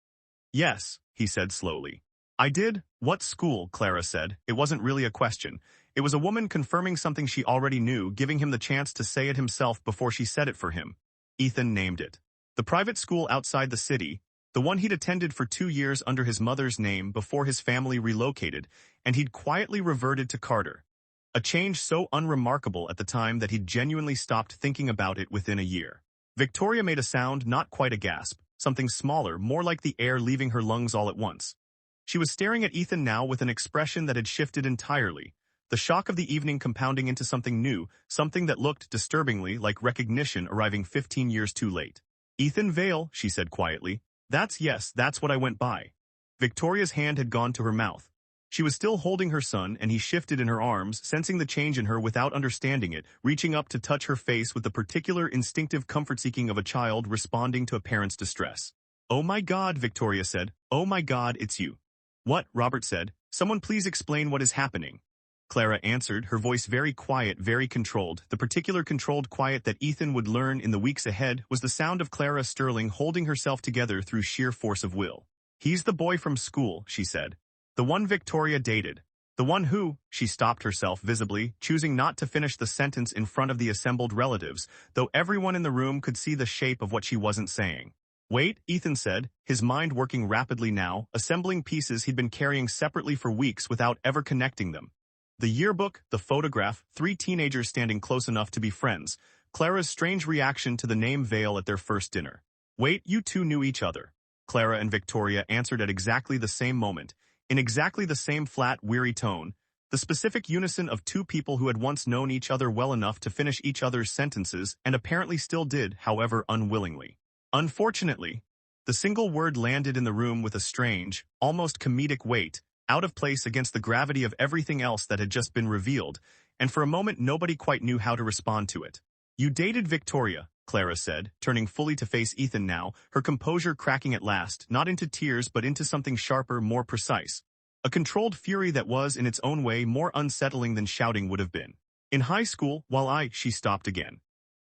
Yes, he said slowly. I did. What school? Clara said. It wasn't really a question. It was a woman confirming something she already knew, giving him the chance to say it himself before she said it for him. Ethan named it. The private school outside the city, the one he'd attended for 2 years under his mother's name before his family relocated, and he'd quietly reverted to Carter. A change so unremarkable at the time that he'd genuinely stopped thinking about it within a year. Victoria made a sound, not quite a gasp, something smaller, more like the air leaving her lungs all at once. She was staring at Ethan now with an expression that had shifted entirely, the shock of the evening compounding into something new, something that looked disturbingly like recognition arriving 15 years too late. Ethan Vale, she said quietly. That's what I went by. Victoria's hand had gone to her mouth. She was still holding her son, and he shifted in her arms, sensing the change in her without understanding it, reaching up to touch her face with the particular instinctive comfort-seeking of a child responding to a parent's distress. Oh my God, Victoria said. Oh my God, it's you. What? Robert said. Someone please explain what is happening. Clara answered, her voice very quiet, very controlled. The particular controlled quiet that Ethan would learn in the weeks ahead was the sound of Clara Sterling holding herself together through sheer force of will. He's the boy from school, she said. The one Victoria dated. The one who, she stopped herself visibly, choosing not to finish the sentence in front of the assembled relatives, though everyone in the room could see the shape of what she wasn't saying. Wait, Ethan said, his mind working rapidly now, assembling pieces he'd been carrying separately for weeks without ever connecting them. The yearbook, the photograph, 3 teenagers standing close enough to be friends, Clara's strange reaction to the name Vale at their first dinner. Wait, you two knew each other. Clara and Victoria answered at exactly the same moment, in exactly the same flat, weary tone, the specific unison of 2 people who had once known each other well enough to finish each other's sentences and apparently still did, however unwillingly. Unfortunately, the single word landed in the room with a strange, almost comedic weight, out of place against the gravity of everything else that had just been revealed, and for a moment nobody quite knew how to respond to it. You dated Victoria, Clara said, turning fully to face Ethan now, her composure cracking at last, not into tears but into something sharper, more precise. A controlled fury that was, in its own way, more unsettling than shouting would have been. In high school, she stopped again.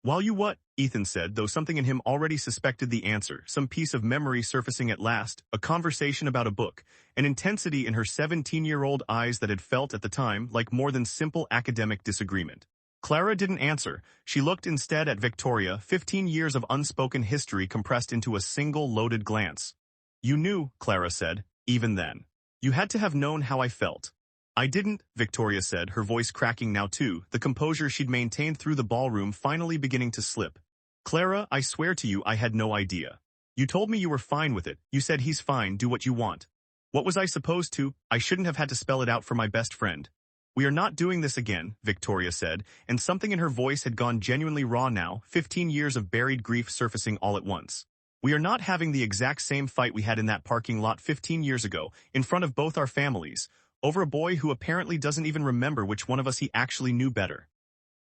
While you what? Ethan said, though something in him already suspected the answer, some piece of memory surfacing at last, a conversation about a book, an intensity in her 17-year-old eyes that had felt at the time like more than simple academic disagreement. Clara didn't answer. She looked instead at Victoria, 15 years of unspoken history compressed into a single loaded glance. You knew, Clara said, even then. You had to have known how I felt. I didn't, Victoria said, her voice cracking now too, the composure she'd maintained through the ballroom finally beginning to slip. Clara, I swear to you I had no idea. You told me you were fine with it. You said he's fine, do what you want. What was I supposed to? I shouldn't have had to spell it out for my best friend. We are not doing this again, Victoria said, and something in her voice had gone genuinely raw now, 15 years of buried grief surfacing all at once. We are not having the exact same fight we had in that parking lot 15 years ago, in front of both our families, over a boy who apparently doesn't even remember which one of us he actually knew better.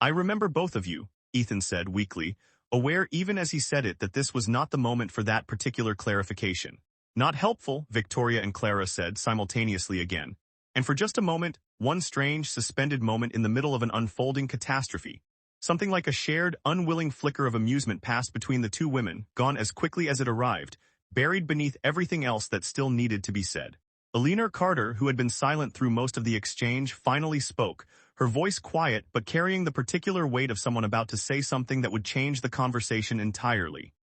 I remember both of you, Ethan said weakly, aware even as he said it that this was not the moment for that particular clarification. Not helpful, Victoria and Clara said simultaneously again. And for just a moment, one strange, suspended moment in the middle of an unfolding catastrophe. Something like a shared, unwilling flicker of amusement passed between the 2 women, gone as quickly as it arrived, buried beneath everything else that still needed to be said. Eleanor Carter, who had been silent through most of the exchange, finally spoke, her voice quiet but carrying the particular weight of someone about to say something that would change the conversation entirely.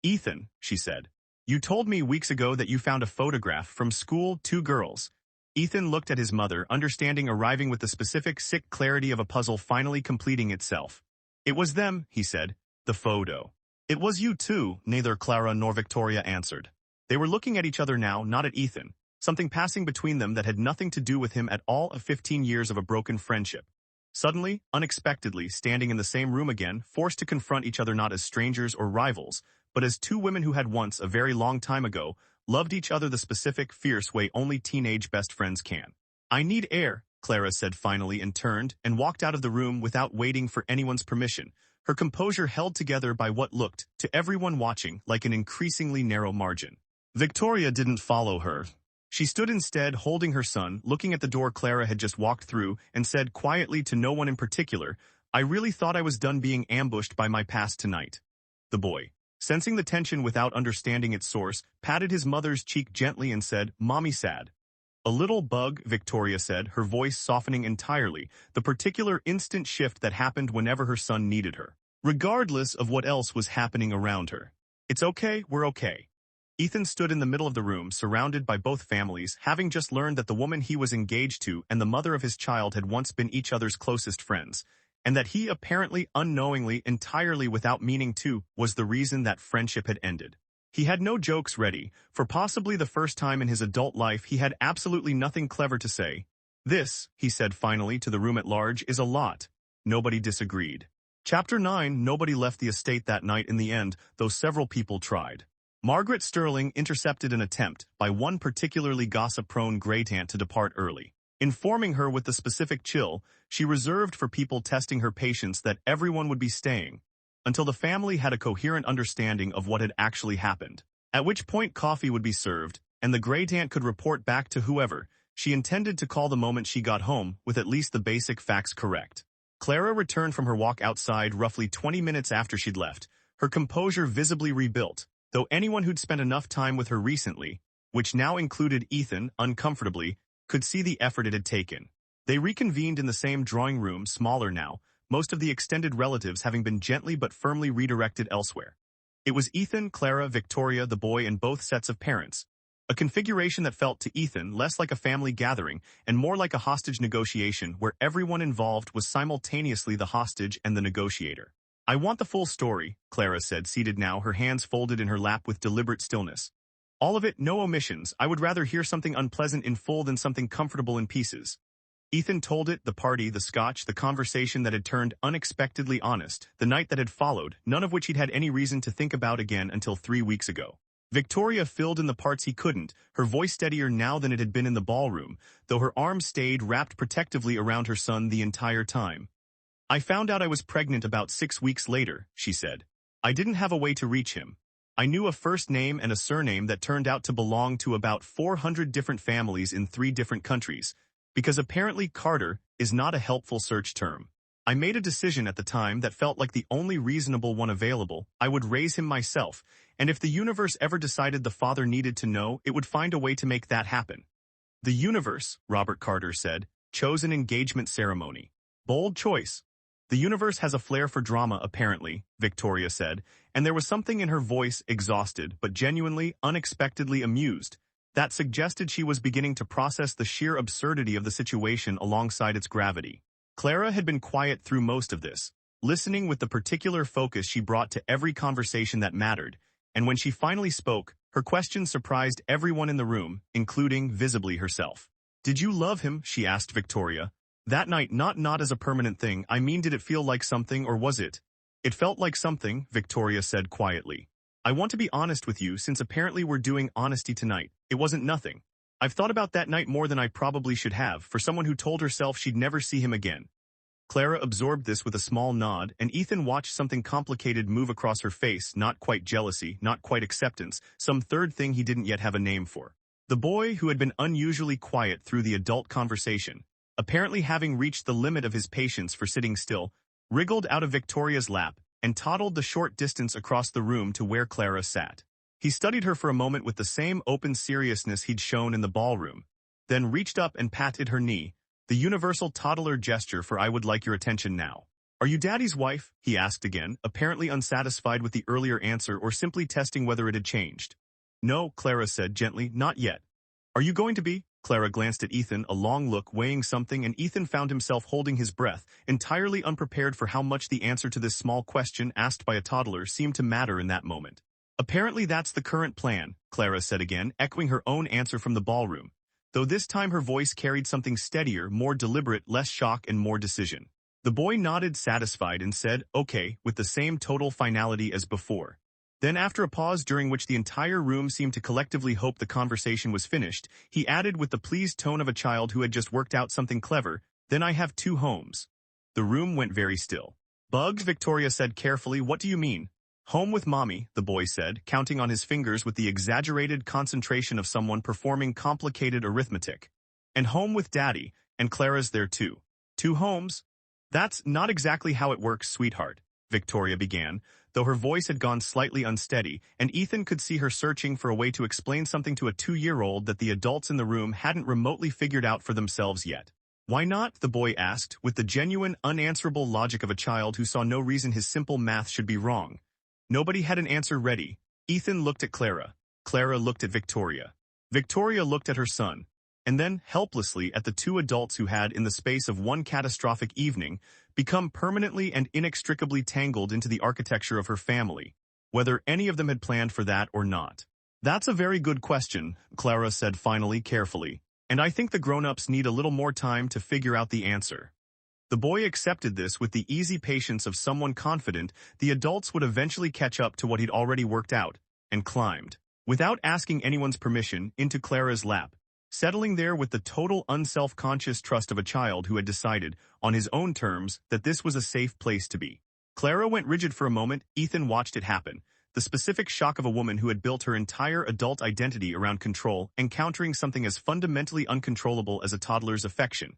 Ethan, she said, you told me weeks ago that you found a photograph from school, 2 girls. Ethan looked at his mother, understanding arriving with the specific, sick clarity of a puzzle finally completing itself. It was them, he said, the photo. It was you too, neither Clara nor Victoria answered. They were looking at each other now, not at Ethan, something passing between them that had nothing to do with him at all of 15 years of a broken friendship. Suddenly, unexpectedly, standing in the same room again, forced to confront each other not as strangers or rivals, but as 2 women who had once, a very long time ago, loved each other the specific, fierce way only teenage best friends can. I need air, Clara said finally and turned and walked out of the room without waiting for anyone's permission, her composure held together by what looked, to everyone watching, like an increasingly narrow margin. Victoria didn't follow her. She stood instead holding her son, looking at the door Clara had just walked through, and said quietly to no one in particular, I really thought I was done being ambushed by my past tonight. The boy, sensing the tension without understanding its source, patted his mother's cheek gently and said, Mommy sad. A little bug, Victoria said, her voice softening entirely, the particular instant shift that happened whenever her son needed her, regardless of what else was happening around her. It's okay, we're okay. Ethan stood in the middle of the room, surrounded by both families, having just learned that the woman he was engaged to and the mother of his child had once been each other's closest friends, and that he apparently unknowingly, entirely without meaning to, was the reason that friendship had ended. He had no jokes ready. For possibly the first time in his adult life he had absolutely nothing clever to say. This, he said finally to the room at large, is a lot. Nobody disagreed. Chapter 9. Nobody left the estate that night in the end, though several people tried. Margaret Sterling intercepted an attempt by one particularly gossip-prone great-aunt to depart early. Informing her with the specific chill, she reserved for people testing her patience that everyone would be staying, until the family had a coherent understanding of what had actually happened, at which point coffee would be served, and the great-aunt could report back to whoever she intended to call the moment she got home with at least the basic facts correct. Clara returned from her walk outside roughly 20 minutes after she'd left, her composure visibly rebuilt, though anyone who'd spent enough time with her recently, which now included Ethan, uncomfortably, could see the effort it had taken. They reconvened in the same drawing room, smaller now, most of the extended relatives having been gently but firmly redirected elsewhere. It was Ethan, Clara, Victoria, the boy, and both sets of parents. A configuration that felt to Ethan less like a family gathering and more like a hostage negotiation where everyone involved was simultaneously the hostage and the negotiator. "I want the full story," Clara said, seated now, her hands folded in her lap with deliberate stillness. "All of it, no omissions. I would rather hear something unpleasant in full than something comfortable in pieces." Ethan told it, the party, the scotch, the conversation that had turned unexpectedly honest, the night that had followed, none of which he'd had any reason to think about again until 3 weeks ago. Victoria filled in the parts he couldn't, her voice steadier now than it had been in the ballroom, though her arms stayed wrapped protectively around her son the entire time. "I found out I was pregnant about 6 weeks later," she said. "I didn't have a way to reach him. I knew a first name and a surname that turned out to belong to about 400 different families in 3 different countries, because apparently Carter is not a helpful search term. I made a decision at the time that felt like the only reasonable one available. I would raise him myself, and if the universe ever decided the father needed to know, it would find a way to make that happen." "The universe," Robert Carter said, "chose an engagement ceremony. Bold choice." "The universe has a flair for drama, apparently," Victoria said, and there was something in her voice, exhausted but genuinely, unexpectedly amused, that suggested she was beginning to process the sheer absurdity of the situation alongside its gravity. Clara had been quiet through most of this, listening with the particular focus she brought to every conversation that mattered, and when she finally spoke, her question surprised everyone in the room, including, visibly, herself. "Did you love him?" she asked Victoria. "That night, not as a permanent thing. I mean, did it feel like something, or was it?" "It felt like something," Victoria said quietly. "I want to be honest with you, since apparently we're doing honesty tonight. It wasn't nothing. I've thought about that night more than I probably should have, for someone who told herself she'd never see him again." Clara absorbed this with a small nod, and Ethan watched something complicated move across her face, not quite jealousy, not quite acceptance, some third thing he didn't yet have a name for. The boy, who had been unusually quiet through the adult conversation, apparently having reached the limit of his patience for sitting still, wriggled out of Victoria's lap and toddled the short distance across the room to where Clara sat. He studied her for a moment with the same open seriousness he'd shown in the ballroom, then reached up and patted her knee, the universal toddler gesture for "I would like your attention now." "Are you Daddy's wife?" he asked again, apparently unsatisfied with the earlier answer or simply testing whether it had changed. "No," Clara said gently, "not yet." "Are you going to be?" Clara glanced at Ethan, a long look weighing something, and Ethan found himself holding his breath, entirely unprepared for how much the answer to this small question asked by a toddler seemed to matter in that moment. "Apparently that's the current plan," Clara said again, echoing her own answer from the ballroom, though this time her voice carried something steadier, more deliberate, less shock and more decision. The boy nodded, satisfied, and said, "Okay," with the same total finality as before. Then, after a pause during which the entire room seemed to collectively hope the conversation was finished, he added with the pleased tone of a child who had just worked out something clever, "Then I have 2 homes." The room went very still. "Bugs," Victoria said carefully, "what do you mean?" "Home with Mommy," the boy said, counting on his fingers with the exaggerated concentration of someone performing complicated arithmetic. "And home with Daddy, and Clara's there too." "2 homes?" "That's not exactly how it works, sweetheart," Victoria began, though her voice had gone slightly unsteady, and Ethan could see her searching for a way to explain something to a 2-year-old that the adults in the room hadn't remotely figured out for themselves yet. "Why not?" the boy asked, with the genuine, unanswerable logic of a child who saw no reason his simple math should be wrong. Nobody had an answer ready. Ethan looked at Clara. Clara looked at Victoria. Victoria looked at her son, and then, helplessly, at the 2 adults who had, in the space of one catastrophic evening, become permanently and inextricably tangled into the architecture of her family, whether any of them had planned for that or not. "That's a very good question," Clara said finally, carefully, "and I think the grown-ups need a little more time to figure out the answer." The boy accepted this with the easy patience of someone confident the adults would eventually catch up to what he'd already worked out, and climbed, without asking anyone's permission, into Clara's lap, settling there with the total unself-conscious trust of a child who had decided, on his own terms, that this was a safe place to be. Clara went rigid for a moment. Ethan watched it happen, the specific shock of a woman who had built her entire adult identity around control, encountering something as fundamentally uncontrollable as a toddler's affection.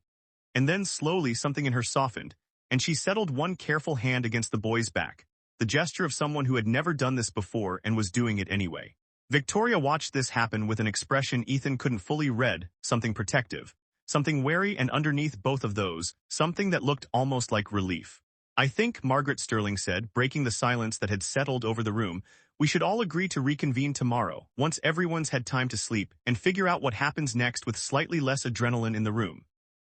And then slowly something in her softened, and she settled one careful hand against the boy's back, the gesture of someone who had never done this before and was doing it anyway. Victoria watched this happen with an expression Ethan couldn't fully read, something protective, something wary, and underneath both of those, something that looked almost like relief. "I think," Margaret Sterling said, breaking the silence that had settled over the room, "we should all agree to reconvene tomorrow, once everyone's had time to sleep, and figure out what happens next with slightly less adrenaline in the room."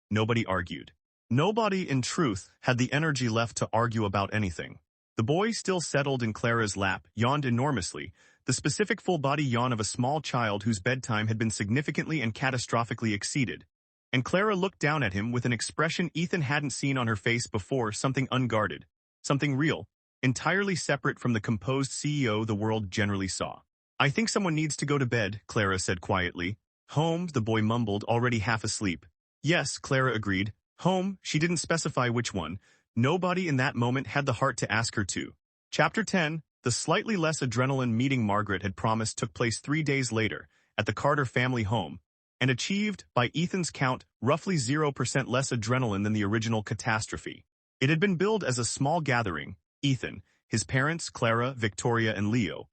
Nobody argued. Nobody, in truth, had the energy left to argue about anything. The boy, still settled in Clara's lap, yawned enormously, the specific full-body yawn of a small child whose bedtime had been significantly and catastrophically exceeded. And Clara looked down at him with an expression Ethan hadn't seen on her face before, something unguarded, something real, entirely separate from the composed CEO the world generally saw. "I think someone needs to go to bed," Clara said quietly. "Home," the boy mumbled, already half asleep. "Yes," Clara agreed. "Home," she didn't specify which one. Nobody in that moment had the heart to ask her to. Chapter 10, the slightly less adrenaline meeting Margaret had promised took place 3 days later, at the Carter family home, and achieved, by Ethan's count, roughly 0% less adrenaline than the original catastrophe. It had been billed as a small gathering: Ethan, his parents, Clara, Victoria, and Leo.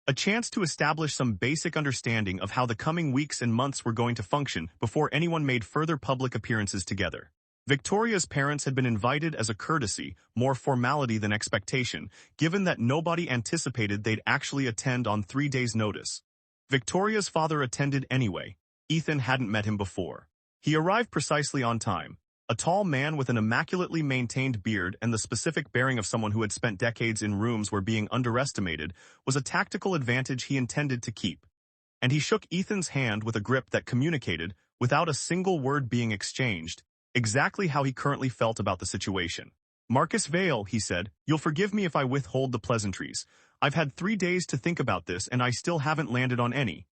A chance to establish some basic understanding of how the coming weeks and months were going to function before anyone made further public appearances together. Victoria's parents had been invited as a courtesy, more formality than expectation, given that nobody anticipated they'd actually attend on 3 days' notice. Victoria's father attended anyway. Ethan hadn't met him before. He arrived precisely on time. A tall man with an immaculately maintained beard and the specific bearing of someone who had spent decades in rooms where being underestimated was a tactical advantage he intended to keep. And he shook Ethan's hand with a grip that communicated, without a single word being exchanged, exactly how he currently felt about the situation. "Marcus Vale," he said, "you'll forgive me if I withhold the pleasantries. I've had 3 days to think about this and I still haven't landed on any."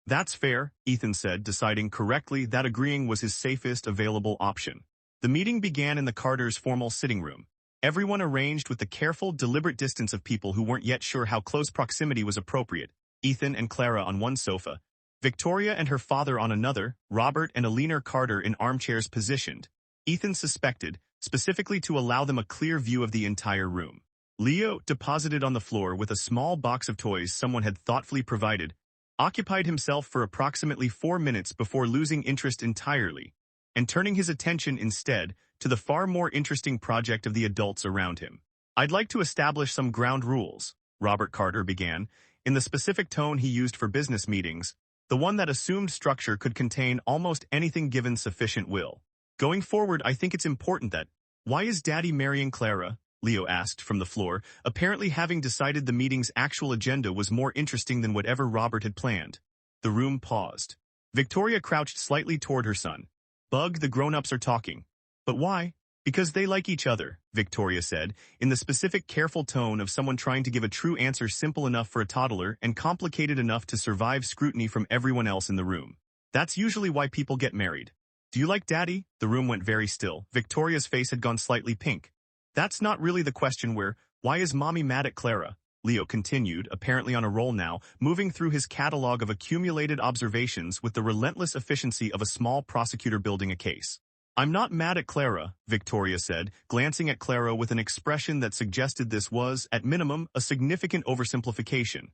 "That's fair," Ethan said, deciding correctly that agreeing was his safest available option. The meeting began in the Carters' formal sitting room. Everyone arranged with the careful, deliberate distance of people who weren't yet sure how close proximity was appropriate. Ethan and Clara on one sofa, Victoria and her father on another, Robert and Alina Carter in armchairs positioned, Ethan suspected, specifically to allow them a clear view of the entire room. Leo, deposited on the floor with a small box of toys someone had thoughtfully provided, occupied himself for approximately 4 minutes before losing interest entirely, and turning his attention instead to the far more interesting project of the adults around him. "I'd like to establish some ground rules," Robert Carter began, in the specific tone he used for business meetings, the one that assumed structure could contain almost anything given sufficient will. "Going forward, I think it's important that—" "Why is Daddy marrying Clara?" Leo asked from the floor, apparently having decided the meeting's actual agenda was more interesting than whatever Robert had planned. The room paused. Victoria crouched slightly toward her son. "Bug, the grown-ups are talking." "But why?" "Because they like each other," Victoria said, in the specific careful tone of someone trying to give a true answer simple enough for a toddler and complicated enough to survive scrutiny from everyone else in the room. "That's usually why people get married." "Do you like Daddy?" The room went very still. Victoria's face had gone slightly pink. "That's not really the question. Why is Mommy mad at Clara?" Leo continued, apparently on a roll now, moving through his catalog of accumulated observations with the relentless efficiency of a small prosecutor building a case. "I'm not mad at Clara," Victoria said, glancing at Clara with an expression that suggested this was, at minimum, a significant oversimplification.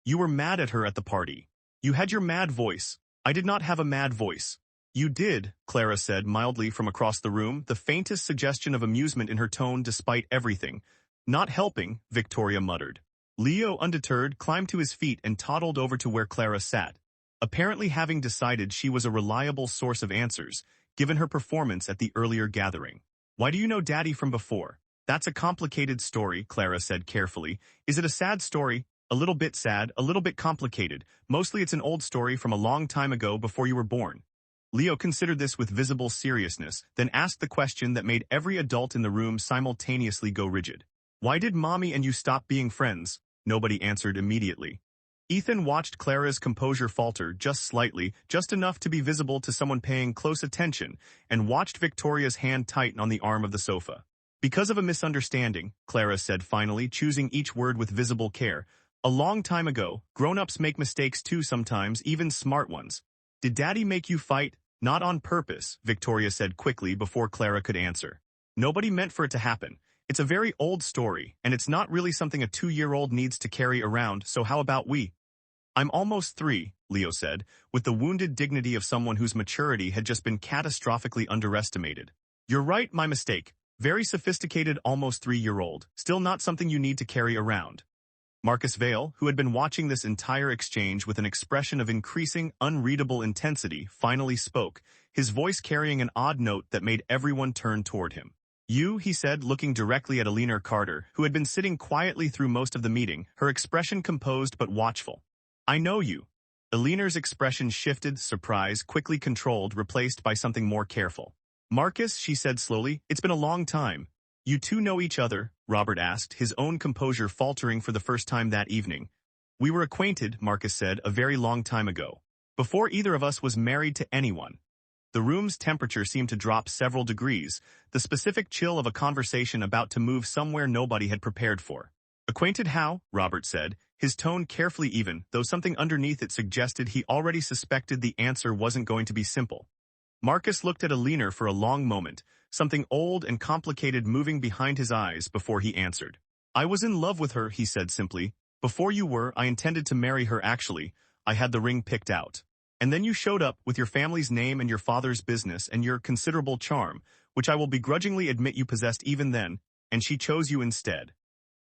"You were mad at her at the party. You had your mad voice. I did not have a mad voice." "You did," Clara said mildly from across the room, the faintest suggestion of amusement in her tone despite everything. "Not helping," Victoria muttered. Leo, undeterred, climbed to his feet and toddled over to where Clara sat, apparently having decided she was a reliable source of answers, given her performance at the earlier gathering. "Why do you know Daddy from before?" "That's a complicated story," Clara said carefully. "Is it a sad story?" "A little bit sad, a little bit complicated. Mostly it's an old story from a long time ago before you were born." Leo considered this with visible seriousness, then asked the question that made every adult in the room simultaneously go rigid. "Why did Mommy and you stop being friends?" Nobody answered immediately. Ethan watched Clara's composure falter just slightly, just enough to be visible to someone paying close attention, and watched Victoria's hand tighten on the arm of the sofa. "Because of a misunderstanding," Clara said finally, choosing each word with visible care. "A long time ago, grown-ups make mistakes too sometimes, even smart ones." "Did Daddy make you fight?" "Not on purpose," Victoria said quickly before Clara could answer. "Nobody meant for it to happen. It's a very old story, and it's not really something a 2-year-old needs to carry around, so how about we?" "I'm almost 3, Leo said, with the wounded dignity of someone whose maturity had just been catastrophically underestimated. You're right, my mistake. Very sophisticated, almost 3-year-old, still not something you need to carry around. Marcus Vale, who had been watching this entire exchange with an expression of increasing, unreadable intensity, finally spoke, his voice carrying an odd note that made everyone turn toward him. You, he said, looking directly at Alina Carter, who had been sitting quietly through most of the meeting, her expression composed but watchful. I know you. Alina's expression shifted, surprise, quickly controlled, replaced by something more careful. Marcus, she said slowly, it's been a long time. You two know each other, Robert asked, his own composure faltering for the first time that evening. We were acquainted, Marcus said, a very long time ago. Before either of us was married to anyone. The room's temperature seemed to drop several degrees, the specific chill of a conversation about to move somewhere nobody had prepared for. Acquainted how? Robert said, his tone carefully even, though something underneath it suggested he already suspected the answer wasn't going to be simple. Marcus looked at Alina for a long moment, something old and complicated moving behind his eyes before he answered. I was in love with her, he said simply. Before you were, I intended to marry her actually. I had the ring picked out. And then you showed up with your family's name and your father's business and your considerable charm, which I will begrudgingly admit you possessed even then, and she chose you instead.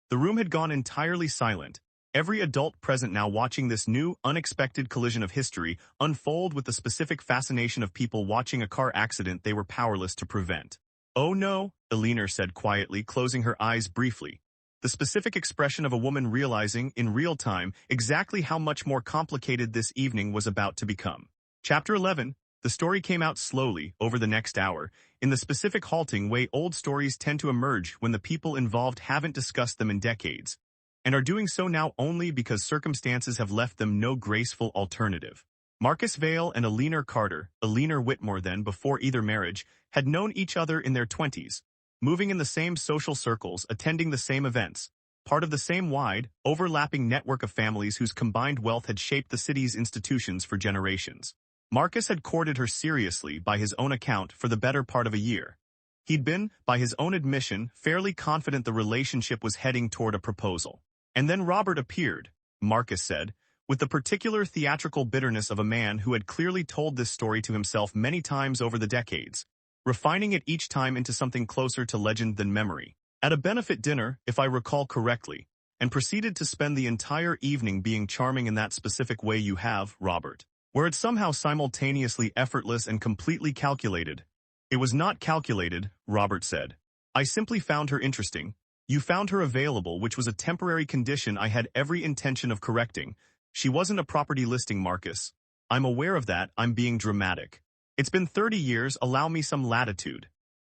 The room had gone entirely silent, every adult present now watching this new, unexpected collision of history unfold with the specific fascination of people watching a car accident they were powerless to prevent. Oh no, Alina said quietly, closing her eyes briefly. The specific expression of a woman realizing, in real time, exactly how much more complicated this evening was about to become. Chapter 11. The story came out slowly, over the next hour, in the specific halting way old stories tend to emerge when the people involved haven't discussed them in decades, and are doing so now only because circumstances have left them no graceful alternative. Marcus Vale and Alina Carter, Alina Whitmore then before either marriage, had known each other in their 20s, moving in the same social circles, attending the same events, part of the same wide, overlapping network of families whose combined wealth had shaped the city's institutions for generations. Marcus had courted her seriously, by his own account, for the better part of a year. He'd been, by his own admission, fairly confident the relationship was heading toward a proposal. And then Robert appeared, Marcus said, with the particular theatrical bitterness of a man who had clearly told this story to himself many times over the decades, refining it each time into something closer to legend than memory. At a benefit dinner, if I recall correctly, and proceeded to spend the entire evening being charming in that specific way you have, Robert, where it's somehow simultaneously effortless and completely calculated. It was not calculated, Robert said. I simply found her interesting. You found her available, which was a temporary condition I had every intention of correcting. She wasn't a property listing, Marcus. I'm aware of that, I'm being dramatic. It's been 30 years, allow me some latitude.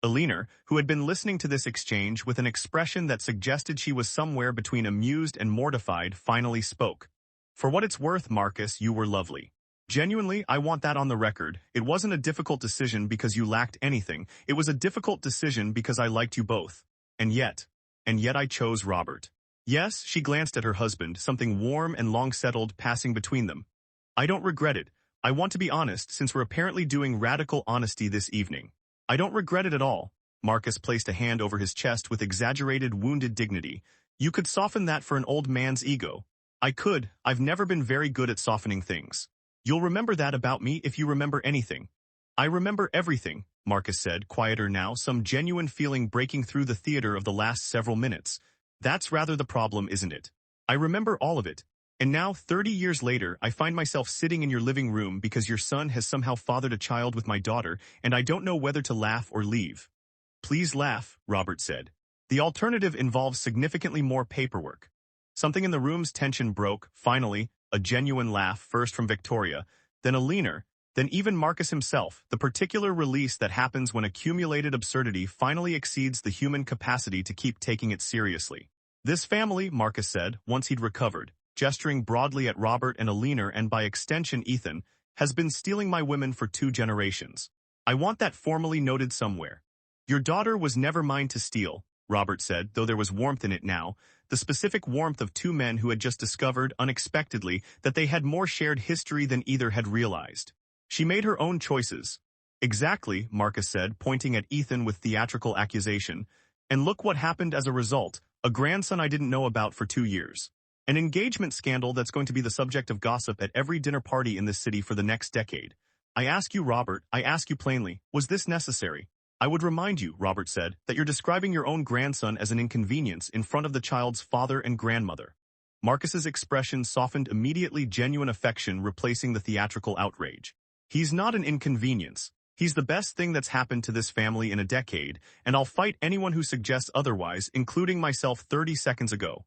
Alina, who had been listening to this exchange with an expression that suggested she was somewhere between amused and mortified, finally spoke. For what it's worth, Marcus, you were lovely. Genuinely, I want that on the record. It wasn't a difficult decision because you lacked anything. It was a difficult decision because I liked you both. And yet I chose Robert. Yes, she glanced at her husband, something warm and long-settled passing between them. I don't regret it. I want to be honest, since we're apparently doing radical honesty this evening. I don't regret it at all. Marcus placed a hand over his chest with exaggerated, wounded dignity. You could soften that for an old man's ego. I could. I've never been very good at softening things. You'll remember that about me if you remember anything. I remember everything, Marcus said, quieter now, some genuine feeling breaking through the theater of the last several minutes. That's rather the problem, isn't it? I remember all of it. And now, 30 years later, I find myself sitting in your living room because your son has somehow fathered a child with my daughter, and I don't know whether to laugh or leave. Please laugh, Robert said. The alternative involves significantly more paperwork. Something in the room's tension broke, finally, a genuine laugh, first from Victoria, then Alina, then even Marcus himself, the particular release that happens when accumulated absurdity finally exceeds the human capacity to keep taking it seriously. This family, Marcus said, once he'd recovered, gesturing broadly at Robert and Alina and by extension Ethan, has been stealing my women for 2 generations. I want that formally noted somewhere. Your daughter was never mine to steal, Robert said, though there was warmth in it now, the specific warmth of 2 men who had just discovered, unexpectedly, that they had more shared history than either had realized. She made her own choices. Exactly, Marcus said, pointing at Ethan with theatrical accusation. And look what happened as a result, a grandson I didn't know about for 2 years. An engagement scandal that's going to be the subject of gossip at every dinner party in this city for the next decade. I ask you, Robert, I ask you plainly, was this necessary? I would remind you, Robert said, that you're describing your own grandson as an inconvenience in front of the child's father and grandmother. Marcus's expression softened immediately, genuine affection replacing the theatrical outrage. He's not an inconvenience. He's the best thing that's happened to this family in a decade, and I'll fight anyone who suggests otherwise, including myself 30 seconds ago.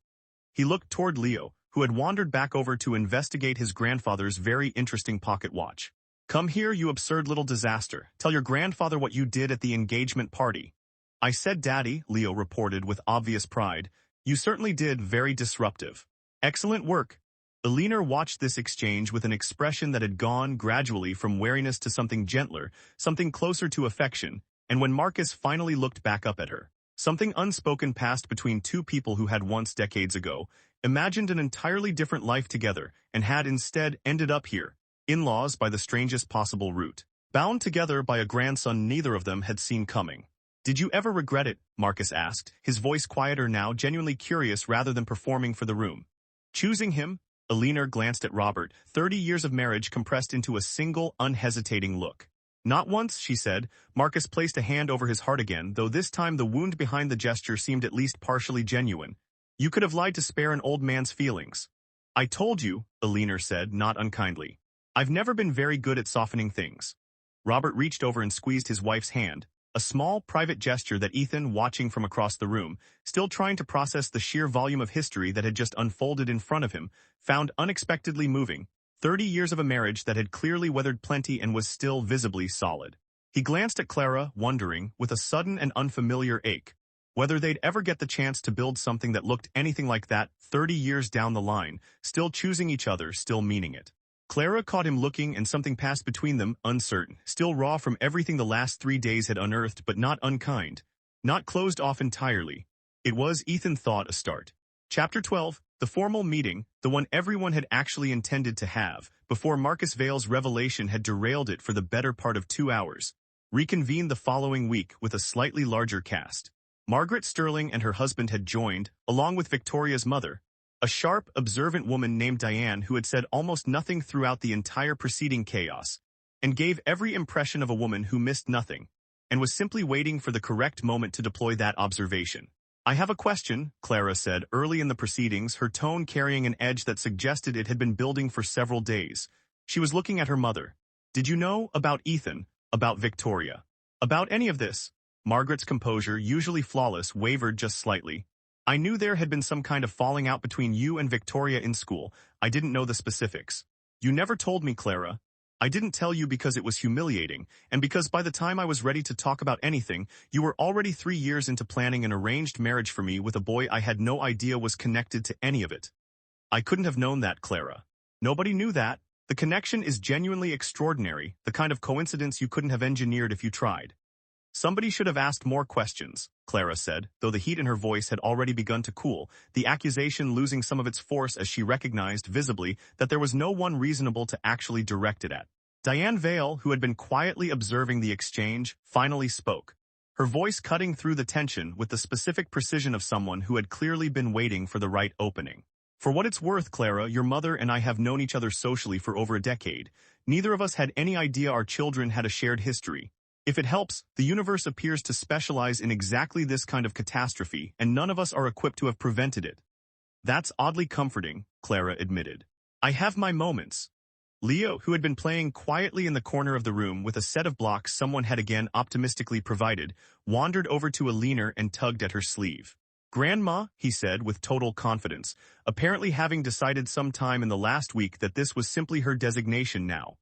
He looked toward Leo, who had wandered back over to investigate his grandfather's very interesting pocket watch. Come here, you absurd little disaster. Tell your grandfather what you did at the engagement party. I said, Daddy, Leo reported with obvious pride. You certainly did, very disruptive. Excellent work. Eleanor watched this exchange with an expression that had gone gradually from wariness to something gentler, something closer to affection, and when Marcus finally looked back up at her, something unspoken passed between two people who had once decades ago imagined an entirely different life together and had instead ended up here, in-laws by the strangest possible route, bound together by a grandson neither of them had seen coming. Did you ever regret it? Marcus asked, his voice quieter now, genuinely curious rather than performing for the room. Choosing him? Eleanor glanced at Robert, 30 years of marriage compressed into a single, unhesitating look. Not once, she said. Marcus placed a hand over his heart again, though this time the wound behind the gesture seemed at least partially genuine. You could have lied to spare an old man's feelings. I told you, Eleanor said, not unkindly. I've never been very good at softening things. Robert reached over and squeezed his wife's hand, a small, private gesture that Ethan, watching from across the room, still trying to process the sheer volume of history that had just unfolded in front of him, found unexpectedly moving. 30 years of a marriage that had clearly weathered plenty and was still visibly solid. He glanced at Clara, wondering, with a sudden and unfamiliar ache, whether they'd ever get the chance to build something that looked anything like that 30 years down the line, still choosing each other, still meaning it. Clara caught him looking and something passed between them, uncertain, still raw from everything the last 3 days had unearthed but not unkind, not closed off entirely. It was, Ethan thought, a start. Chapter 12, the formal meeting, the one everyone had actually intended to have, before Marcus Vale's revelation had derailed it for the better part of 2 hours, reconvened the following week with a slightly larger cast. Margaret Sterling and her husband had joined, along with Victoria's mother, a sharp, observant woman named Diane who had said almost nothing throughout the entire preceding chaos, and gave every impression of a woman who missed nothing, and was simply waiting for the correct moment to deploy that observation. I have a question, Clara said early in the proceedings, her tone carrying an edge that suggested it had been building for several days. She was looking at her mother. Did you know about Ethan, about Victoria, about any of this? Margaret's composure, usually flawless, wavered just slightly. I knew there had been some kind of falling out between you and Victoria in school. I didn't know the specifics. You never told me, Clara. I didn't tell you because it was humiliating, and because by the time I was ready to talk about anything, you were already 3 years into planning an arranged marriage for me with a boy I had no idea was connected to any of it. I couldn't have known that, Clara. Nobody knew that. The connection is genuinely extraordinary, the kind of coincidence you couldn't have engineered if you tried. Somebody should have asked more questions, Clara said, though the heat in her voice had already begun to cool, the accusation losing some of its force as she recognized visibly that there was no one reasonable to actually direct it at. Diane Vale, who had been quietly observing the exchange, finally spoke, her voice cutting through the tension with the specific precision of someone who had clearly been waiting for the right opening. For what it's worth, Clara, your mother and I have known each other socially for over a decade. Neither of us had any idea our children had a shared history. If it helps, the universe appears to specialize in exactly this kind of catastrophe, and none of us are equipped to have prevented it. That's oddly comforting, Clara admitted. I have my moments. Leo, who had been playing quietly in the corner of the room with a set of blocks someone had again optimistically provided, wandered over to Eleanor and tugged at her sleeve. Grandma, he said with total confidence, apparently having decided sometime in the last week that this was simply her designation now.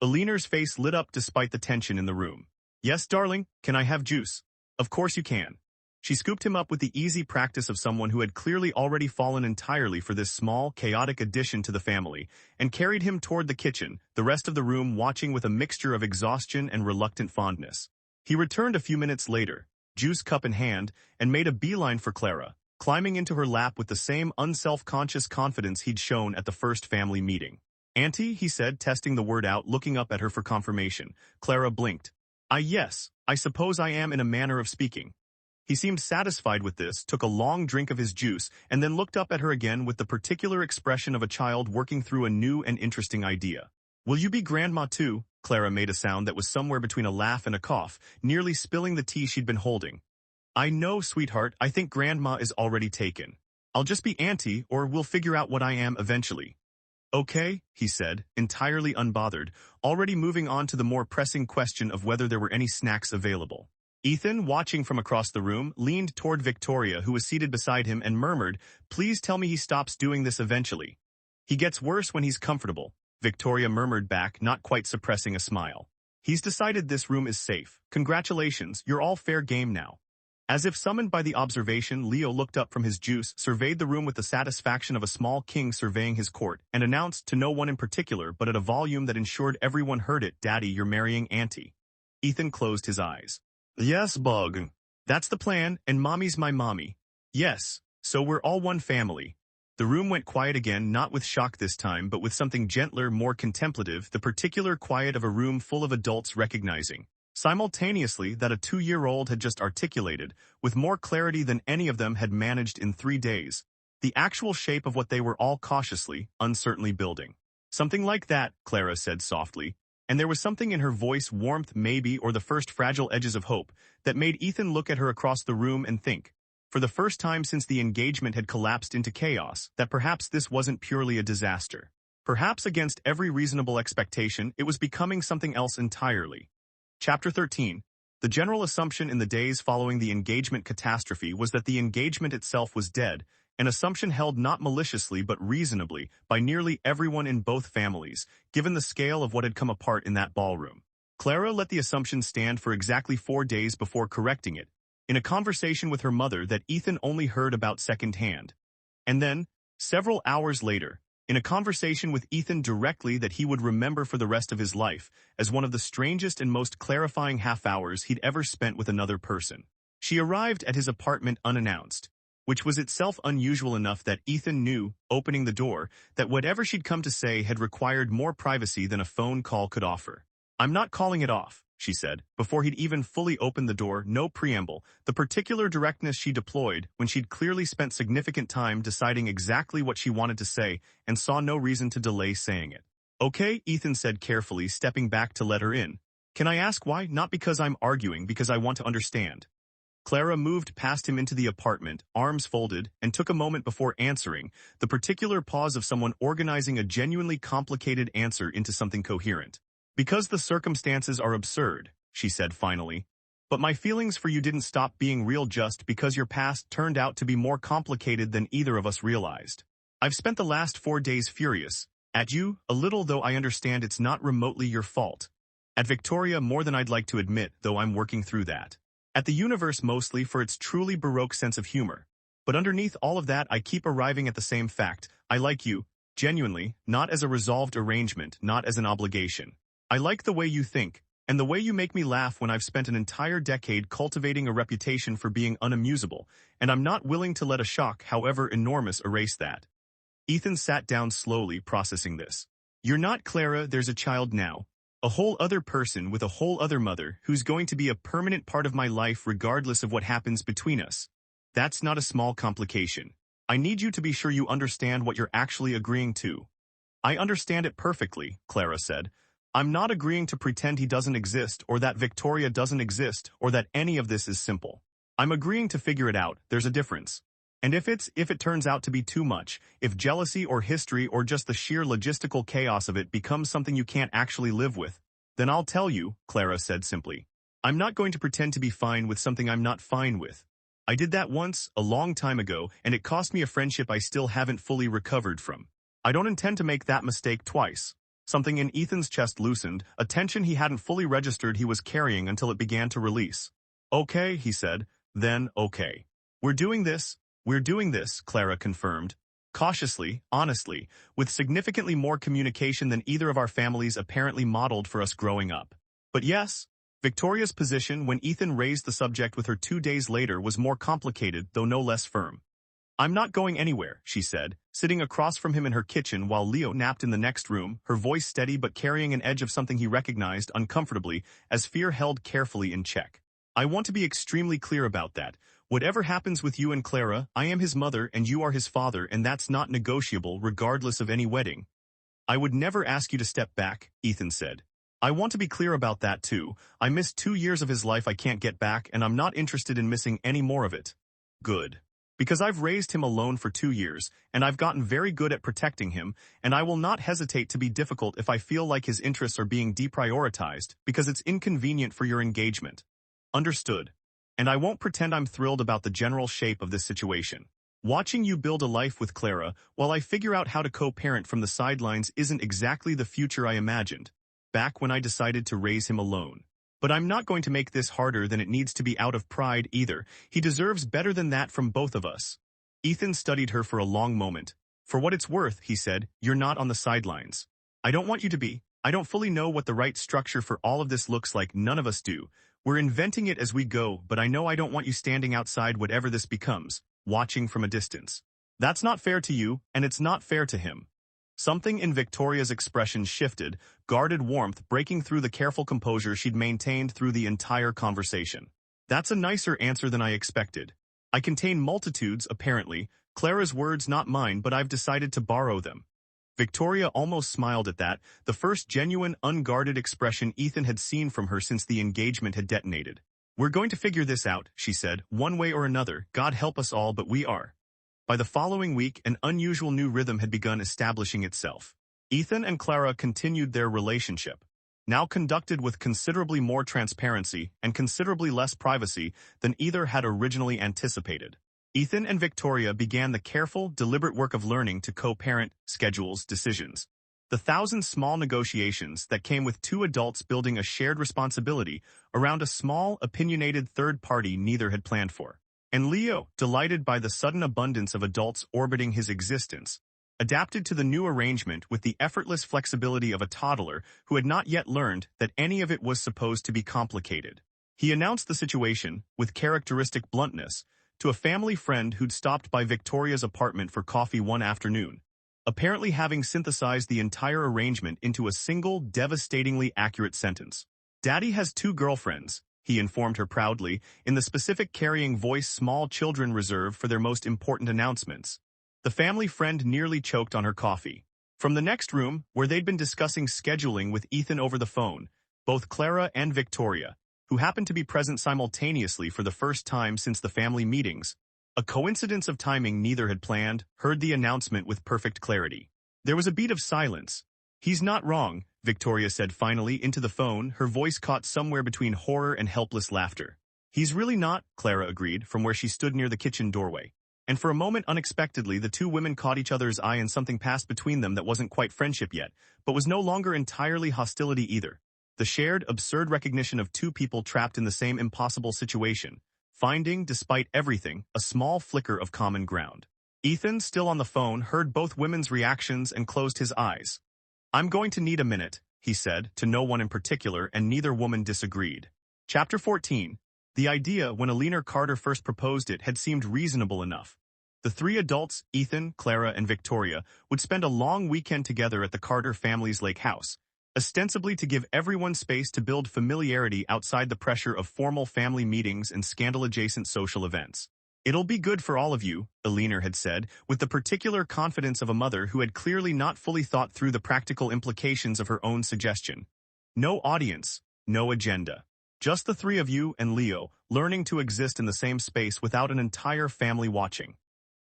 Eleanor's face lit up despite the tension in the room. Yes, darling, can I have juice? Of course you can. She scooped him up with the easy practice of someone who had clearly already fallen entirely for this small, chaotic addition to the family, and carried him toward the kitchen, the rest of the room watching with a mixture of exhaustion and reluctant fondness. He returned a few minutes later, juice cup in hand, and made a beeline for Clara, climbing into her lap with the same unself-conscious confidence he'd shown at the first family meeting. Auntie, he said, testing the word out, looking up at her for confirmation. Clara blinked. Yes, I suppose I am in a manner of speaking. He seemed satisfied with this, took a long drink of his juice, and then looked up at her again with the particular expression of a child working through a new and interesting idea. "Will you be grandma too?" Clara made a sound that was somewhere between a laugh and a cough, nearly spilling the tea she'd been holding. "I know, sweetheart, I think grandma is already taken. I'll just be auntie, or we'll figure out what I am eventually." "Okay," he said, entirely unbothered, already moving on to the more pressing question of whether there were any snacks available. Ethan, watching from across the room, leaned toward Victoria, who was seated beside him, and murmured, "Please tell me he stops doing this eventually." "He gets worse when he's comfortable," Victoria murmured back, not quite suppressing a smile. "He's decided this room is safe. Congratulations, you're all fair game now." As if summoned by the observation, Leo looked up from his juice, surveyed the room with the satisfaction of a small king surveying his court, and announced to no one in particular but at a volume that ensured everyone heard it, "Daddy, you're marrying Auntie." Ethan closed his eyes. "Yes, Bug. That's the plan, and Mommy's my mommy." "Yes, so we're all one family." The room went quiet again, not with shock this time, but with something gentler, more contemplative, the particular quiet of a room full of adults recognizing simultaneously that a 2-year-old had just articulated, with more clarity than any of them had managed in 3 days, the actual shape of what they were all cautiously, uncertainly building. "Something like that," Clara said softly, and there was something in her voice, warmth maybe, or the first fragile edges of hope, that made Ethan look at her across the room and think, for the first time since the engagement had collapsed into chaos, that perhaps this wasn't purely a disaster. Perhaps against every reasonable expectation, it was becoming something else entirely. Chapter 13. The general assumption in the days following the engagement catastrophe was that the engagement itself was dead, an assumption held not maliciously but reasonably by nearly everyone in both families, given the scale of what had come apart in that ballroom. Clara let the assumption stand for exactly 4 days before correcting it, in a conversation with her mother that Ethan only heard about secondhand. And then, several hours later, in a conversation with Ethan directly that he would remember for the rest of his life as one of the strangest and most clarifying half-hours he'd ever spent with another person. She arrived at his apartment unannounced, which was itself unusual enough that Ethan knew, opening the door, that whatever she'd come to say had required more privacy than a phone call could offer. "I'm not calling it off," she said, before he'd even fully opened the door, no preamble, the particular directness she deployed when she'd clearly spent significant time deciding exactly what she wanted to say and saw no reason to delay saying it. "Okay," Ethan said carefully, stepping back to let her in. "Can I ask why? Not because I'm arguing, because I want to understand." Clara moved past him into the apartment, arms folded, and took a moment before answering, the particular pause of someone organizing a genuinely complicated answer into something coherent. "Because the circumstances are absurd," she said finally. "But my feelings for you didn't stop being real just because your past turned out to be more complicated than either of us realized. I've spent the last 4 days furious at you, a little, though I understand it's not remotely your fault. At Victoria more than I'd like to admit, though I'm working through that. At the universe mostly for its truly Baroque sense of humor. But underneath all of that I keep arriving at the same fact. I like you, genuinely, not as a resolved arrangement, not as an obligation. I like the way you think, and the way you make me laugh when I've spent an entire decade cultivating a reputation for being unamusable, and I'm not willing to let a shock, however enormous, erase that." Ethan sat down slowly, processing this. "You're not Clara, there's a child now. A whole other person with a whole other mother who's going to be a permanent part of my life regardless of what happens between us. That's not a small complication. I need you to be sure you understand what you're actually agreeing to." "I understand it perfectly," Clara said. "I'm not agreeing to pretend he doesn't exist, or that Victoria doesn't exist, or that any of this is simple. I'm agreeing to figure it out. There's a difference. And if it turns out to be too much, if jealousy or history or just the sheer logistical chaos of it becomes something you can't actually live with, then I'll tell you," Clara said simply. "I'm not going to pretend to be fine with something I'm not fine with. I did that once, a long time ago, and it cost me a friendship I still haven't fully recovered from. I don't intend to make that mistake twice." Something in Ethan's chest loosened, a tension he hadn't fully registered he was carrying until it began to release. "Okay," he said, then okay. We're doing this, Clara confirmed. Cautiously, honestly, with significantly more communication than either of our families apparently modeled for us growing up. But yes, Victoria's position when Ethan raised the subject with her 2 days later was more complicated, though no less firm. "I'm not going anywhere," she said, sitting across from him in her kitchen while Leo napped in the next room, her voice steady but carrying an edge of something he recognized uncomfortably as fear held carefully in check. "I want to be extremely clear about that. Whatever happens with you and Clara, I am his mother and you are his father, and that's not negotiable regardless of any wedding. I would never ask you to step back, Ethan said. I want to be clear about that too. I missed 2 years of his life I can't get back, and I'm not interested in missing any more of it. Good. Because I've raised him alone for 2 years, and I've gotten very good at protecting him, and I will not hesitate to be difficult if I feel like his interests are being deprioritized because it's inconvenient for your engagement. Understood. And I won't pretend I'm thrilled about the general shape of this situation. Watching you build a life with Clara while I figure out how to co-parent from the sidelines isn't exactly the future I imagined, back when I decided to raise him alone. But I'm not going to make this harder than it needs to be out of pride either. He deserves better than that from both of us. Ethan studied her for a long moment. For what it's worth, he said, you're not on the sidelines. I don't want you to be. I don't fully know what the right structure for all of this looks like, none of us do. We're inventing it as we go, but I know I don't want you standing outside whatever this becomes, watching from a distance. That's not fair to you, and it's not fair to him. Something in Victoria's expression shifted, guarded warmth breaking through the careful composure she'd maintained through the entire conversation. That's a nicer answer than I expected. I contain multitudes, apparently, Clara's words not mine, but I've decided to borrow them. Victoria almost smiled at that, the first genuine, unguarded expression Ethan had seen from her since the engagement had detonated. We're going to figure this out, she said, one way or another, God help us all, but we are. By the following week, an unusual new rhythm had begun establishing itself. Ethan and Clara continued their relationship, now conducted with considerably more transparency and considerably less privacy than either had originally anticipated. Ethan and Victoria began the careful, deliberate work of learning to co-parent, schedules, decisions. The thousand small negotiations that came with two adults building a shared responsibility around a small, opinionated third party neither had planned for. And Leo, delighted by the sudden abundance of adults orbiting his existence, adapted to the new arrangement with the effortless flexibility of a toddler who had not yet learned that any of it was supposed to be complicated. He announced the situation, with characteristic bluntness, to a family friend who'd stopped by Victoria's apartment for coffee one afternoon, apparently having synthesized the entire arrangement into a single, devastatingly accurate sentence. Daddy has 2 girlfriends, he informed her proudly, in the specific carrying voice small children reserve for their most important announcements. The family friend nearly choked on her coffee. From the next room, where they'd been discussing scheduling with Ethan over the phone, both Clara and Victoria, who happened to be present simultaneously for the first time since the family meetings, a coincidence of timing neither had planned, heard the announcement with perfect clarity. There was a beat of silence. He's not wrong, Victoria said finally into the phone, her voice caught somewhere between horror and helpless laughter. He's really not, Clara agreed, from where she stood near the kitchen doorway. And for a moment, unexpectedly, the two women caught each other's eye and something passed between them that wasn't quite friendship yet, but was no longer entirely hostility either. The shared, absurd recognition of two people trapped in the same impossible situation, finding, despite everything, a small flicker of common ground. Ethan, still on the phone, heard both women's reactions and closed his eyes. I'm going to need a minute, he said, to no one in particular, and neither woman disagreed. Chapter 14. The idea, when Alina Carter first proposed it, had seemed reasonable enough. The 3 adults, Ethan, Clara, and Victoria, would spend a long weekend together at the Carter family's lake house, ostensibly to give everyone space to build familiarity outside the pressure of formal family meetings and scandal-adjacent social events. It'll be good for all of you, Alina had said, with the particular confidence of a mother who had clearly not fully thought through the practical implications of her own suggestion. No audience, no agenda. Just the 3 of you and Leo, learning to exist in the same space without an entire family watching.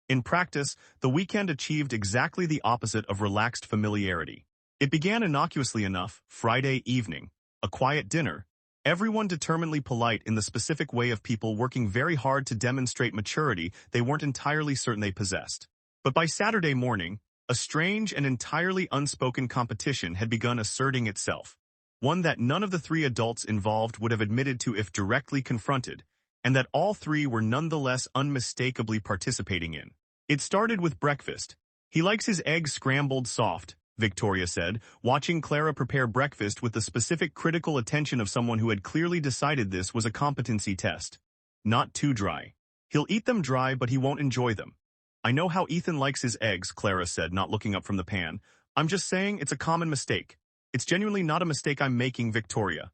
In practice, the weekend achieved exactly the opposite of relaxed familiarity. It began innocuously enough, Friday evening, a quiet dinner, everyone determinedly polite in the specific way of people working very hard to demonstrate maturity they weren't entirely certain they possessed. But by Saturday morning, a strange and entirely unspoken competition had begun asserting itself, one that none of the 3 adults involved would have admitted to if directly confronted, and that all 3 were nonetheless unmistakably participating in. It started with breakfast. He likes his eggs scrambled soft, Victoria said, watching Clara prepare breakfast with the specific critical attention of someone who had clearly decided this was a competency test. Not too dry. He'll eat them dry, but he won't enjoy them. I know how Ethan likes his eggs, Clara said, not looking up from the pan. I'm just saying it's a common mistake. It's genuinely not a mistake I'm making, Victoria.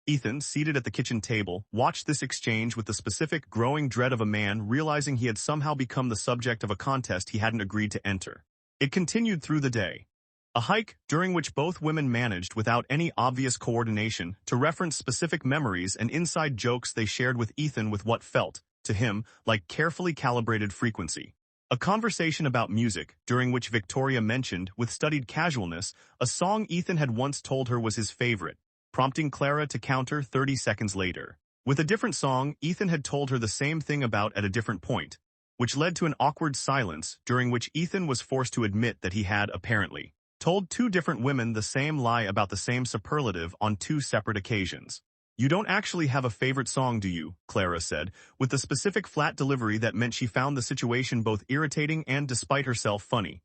Ethan, seated at the kitchen table, watched this exchange with the specific, growing dread of a man realizing he had somehow become the subject of a contest he hadn't agreed to enter. It continued through the day. A hike, during which both women managed, without any obvious coordination, to reference specific memories and inside jokes they shared with Ethan with what felt, to him, like carefully calibrated frequency. A conversation about music, during which Victoria mentioned, with studied casualness, a song Ethan had once told her was his favorite, prompting Clara to counter 30 seconds later. With a different song, Ethan had told her the same thing about at a different point, which led to an awkward silence, during which Ethan was forced to admit that he had, apparently, told two different women the same lie about the same superlative on two separate occasions. "You don't actually have a favorite song, do you?" Clara said, with the specific flat delivery that meant she found the situation both irritating and, despite herself, funny.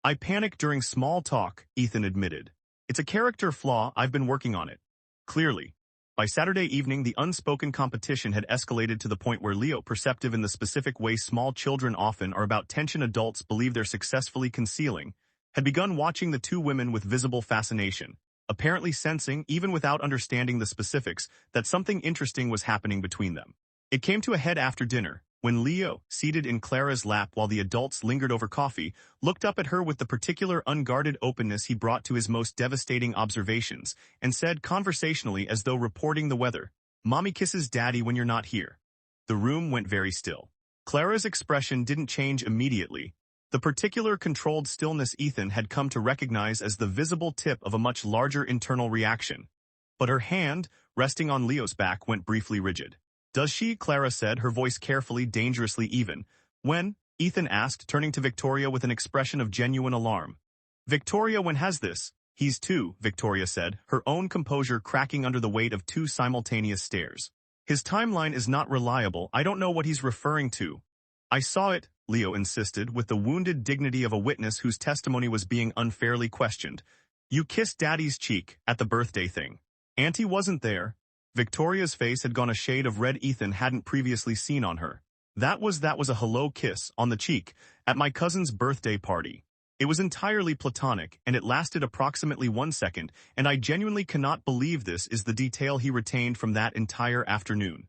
"I panic during small talk," Ethan admitted. "It's a character flaw, I've been working on it." Clearly. By Saturday evening, the unspoken competition had escalated to the point where Leo, perceptive in the specific way small children often are about tension adults believe they're successfully concealing, had begun watching the two women with visible fascination, apparently sensing, even without understanding the specifics, that something interesting was happening between them. It came to a head after dinner, when Leo, seated in Clara's lap while the adults lingered over coffee, looked up at her with the particular unguarded openness he brought to his most devastating observations, and said conversationally as though reporting the weather, "Mommy kisses Daddy when you're not here." The room went very still. Clara's expression didn't change immediately. The particular controlled stillness Ethan had come to recognize as the visible tip of a much larger internal reaction. But her hand, resting on Leo's back, went briefly rigid. "Does she?" Clara said, her voice carefully, dangerously even. "When?" Ethan asked, turning to Victoria with an expression of genuine alarm. "Victoria, when has this?" "He's two," Victoria said, her own composure cracking under the weight of two simultaneous stares. "His timeline is not reliable. I don't know what he's referring to." "I saw it," Leo insisted, with the wounded dignity of a witness whose testimony was being unfairly questioned. "You kissed Daddy's cheek, at the birthday thing. Auntie wasn't there." Victoria's face had gone a shade of red Ethan hadn't previously seen on her. That was a hello kiss, on the cheek, at my cousin's birthday party. It was entirely platonic, and it lasted approximately 1 second, and I genuinely cannot believe this is the detail he retained from that entire afternoon."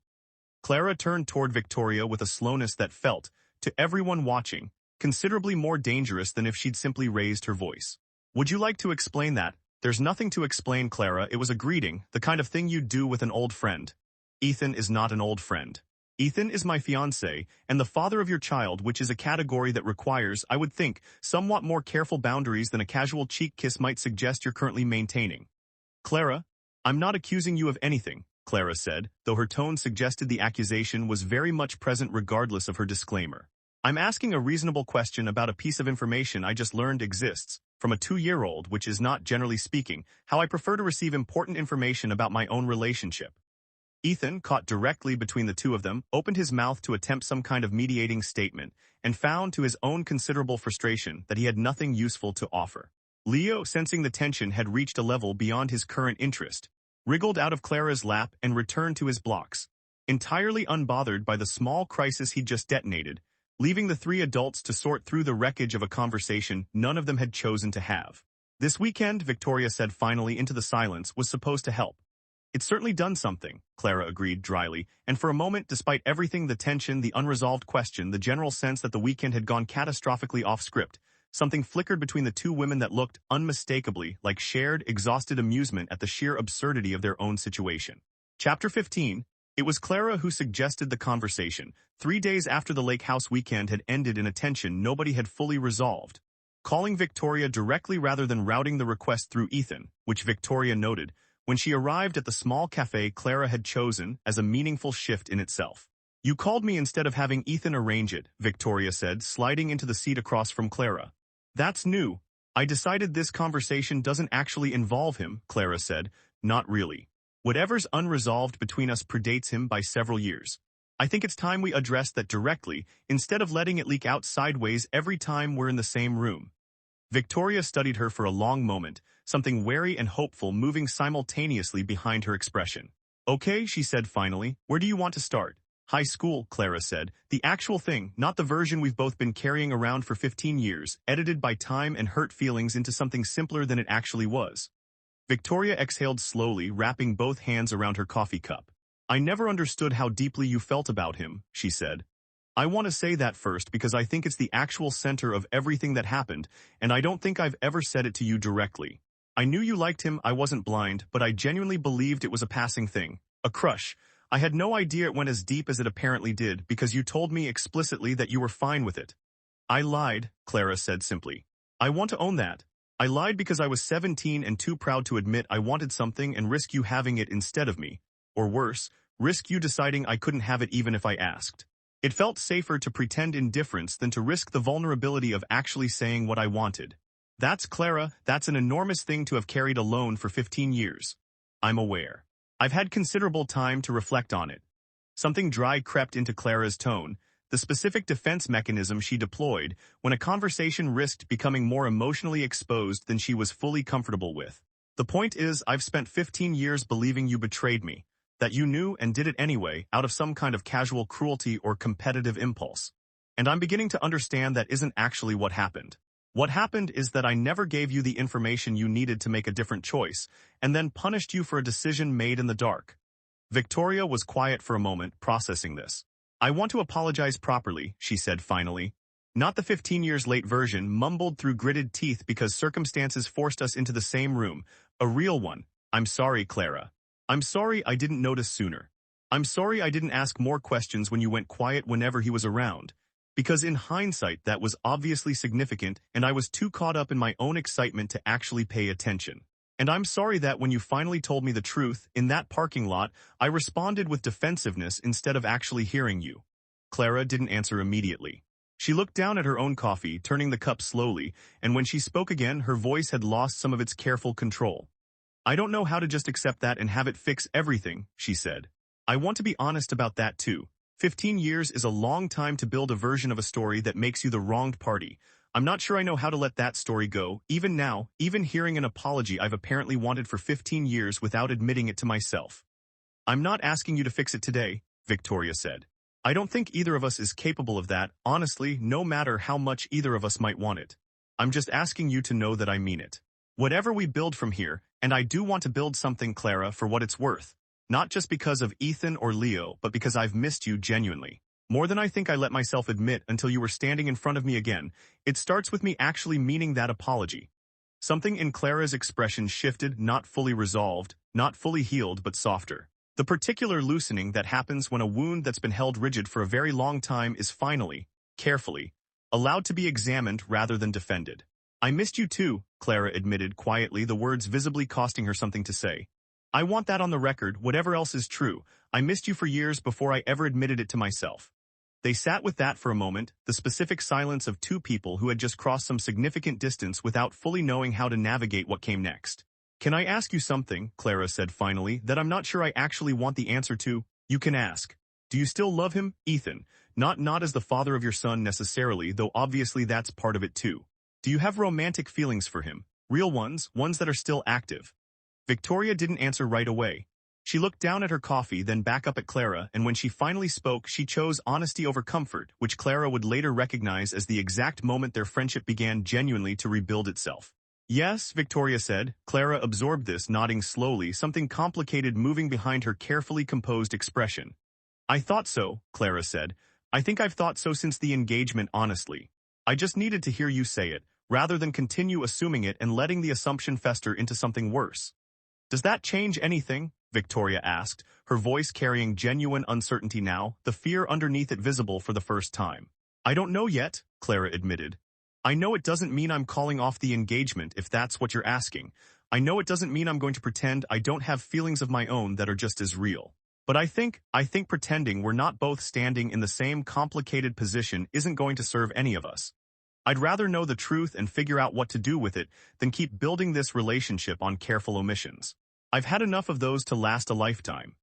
Clara turned toward Victoria with a slowness that felt, to everyone watching, considerably more dangerous than if she'd simply raised her voice. "Would you like to explain that?" "There's nothing to explain, Clara. It was a greeting, the kind of thing you'd do with an old friend." "Ethan is not an old friend. Ethan is my fiancé, and the father of your child, which is a category that requires, I would think, somewhat more careful boundaries than a casual cheek kiss might suggest you're currently maintaining." "Clara, I'm not accusing you of anything," Clara said, though her tone suggested the accusation was very much present regardless of her disclaimer. "I'm asking a reasonable question about a piece of information I just learned exists, from a 2-year-old, which is not, generally speaking, how I prefer to receive important information about my own relationship." Ethan, caught directly between the two of them, opened his mouth to attempt some kind of mediating statement, and found to his own considerable frustration that he had nothing useful to offer. Leo, sensing the tension had reached a level beyond his current interest, wriggled out of Clara's lap and returned to his blocks, entirely unbothered by the small crisis he'd just detonated, leaving the three adults to sort through the wreckage of a conversation none of them had chosen to have. "This weekend," Victoria said finally into the silence, "was supposed to help." "It's certainly done something," Clara agreed dryly, and for a moment, despite everything, the tension, the unresolved question, the general sense that the weekend had gone catastrophically off script, something flickered between the two women that looked, unmistakably, like shared, exhausted amusement at the sheer absurdity of their own situation. Chapter 15. It was Clara who suggested the conversation, 3 days after the lake house weekend had ended in a tension nobody had fully resolved. Calling Victoria directly rather than routing the request through Ethan, which Victoria noted, when she arrived at the small cafe Clara had chosen, as a meaningful shift in itself. "You called me instead of having Ethan arrange it," Victoria said, sliding into the seat across from Clara. "That's new. I decided this conversation doesn't actually involve him," Clara said. "Not really. Whatever's unresolved between us predates him by several years. I think it's time we address that directly, instead of letting it leak out sideways every time we're in the same room." Victoria studied her for a long moment, something wary and hopeful moving simultaneously behind her expression. "Okay," she said finally, "where do you want to start?" "High school," Clara said. "The actual thing, not the version we've both been carrying around for 15 years, edited by time and hurt feelings into something simpler than it actually was." Victoria exhaled slowly, wrapping both hands around her coffee cup. I never understood how deeply you felt about him, she said. I want to say that first because I think it's the actual center of everything that happened, and I don't think I've ever said it to you directly. I knew you liked him, I wasn't blind, but I genuinely believed it was a passing thing. A crush. I had no idea it went as deep as it apparently did because you told me explicitly that you were fine with it. I lied, Clara said simply. I want to own that. I lied because I was 17 and too proud to admit I wanted something and risk you having it instead of me. Or worse, risk you deciding I couldn't have it even if I asked. It felt safer to pretend indifference than to risk the vulnerability of actually saying what I wanted. That's Clara, that's an enormous thing to have carried alone for 15 years. I'm aware. I've had considerable time to reflect on it. Something dry crept into Clara's tone, the specific defense mechanism she deployed when a conversation risked becoming more emotionally exposed than she was fully comfortable with. The point is, I've spent 15 years believing you betrayed me, that you knew and did it anyway out of some kind of casual cruelty or competitive impulse. And I'm beginning to understand that isn't actually what happened. What happened is that I never gave you the information you needed to make a different choice, and then punished you for a decision made in the dark. Victoria was quiet for a moment, processing this. I want to apologize properly, she said finally. Not the 15 years late version mumbled through gritted teeth because circumstances forced us into the same room. A real one. I'm sorry, Clara. I'm sorry I didn't notice sooner. I'm sorry I didn't ask more questions when you went quiet whenever he was around. Because in hindsight that was obviously significant and I was too caught up in my own excitement to actually pay attention. And I'm sorry that when you finally told me the truth, in that parking lot, I responded with defensiveness instead of actually hearing you. Clara didn't answer immediately. She looked down at her own coffee, turning the cup slowly, and when she spoke again, her voice had lost some of its careful control. I don't know how to just accept that and have it fix everything, she said. I want to be honest about that too. 15 years is a long time to build a version of a story that makes you the wronged party. I'm not sure I know how to let that story go, even now, even hearing an apology I've apparently wanted for 15 years without admitting it to myself. I'm not asking you to fix it today, Victoria said. I don't think either of us is capable of that, honestly, no matter how much either of us might want it. I'm just asking you to know that I mean it. Whatever we build from here, and I do want to build something, Clara, for what it's worth. Not just because of Ethan or Leo, but because I've missed you genuinely. More than I think I let myself admit until you were standing in front of me again. It starts with me actually meaning that apology. Something in Clara's expression shifted, not fully resolved, not fully healed, but softer. The particular loosening that happens when a wound that's been held rigid for a very long time is finally, carefully, allowed to be examined rather than defended. I missed you too, Clara admitted quietly, the words visibly costing her something to say. I want that on the record, whatever else is true. I missed you for years before I ever admitted it to myself. They sat with that for a moment, the specific silence of two people who had just crossed some significant distance without fully knowing how to navigate what came next. Can I ask you something, Clara said finally, that I'm not sure I actually want the answer to? You can ask. Do you still love him, Ethan? Not as the father of your son necessarily, though obviously that's part of it too. Do you have romantic feelings for him? Real ones that are still active? Victoria didn't answer right away. She looked down at her coffee, then back up at Clara, and when she finally spoke, she chose honesty over comfort, which Clara would later recognize as the exact moment their friendship began genuinely to rebuild itself. Yes, Victoria said. Clara absorbed this, nodding slowly, something complicated moving behind her carefully composed expression. I thought so, Clara said. I think I've thought so since the engagement, honestly. I just needed to hear you say it, rather than continue assuming it and letting the assumption fester into something worse. Does that change anything? Victoria asked, her voice carrying genuine uncertainty now, the fear underneath it visible for the first time. I don't know yet, Clara admitted. I know it doesn't mean I'm calling off the engagement if that's what you're asking. I know it doesn't mean I'm going to pretend I don't have feelings of my own that are just as real. But I think pretending we're not both standing in the same complicated position isn't going to serve any of us. I'd rather know the truth and figure out what to do with it than keep building this relationship on careful omissions. I've had enough of those to last a lifetime.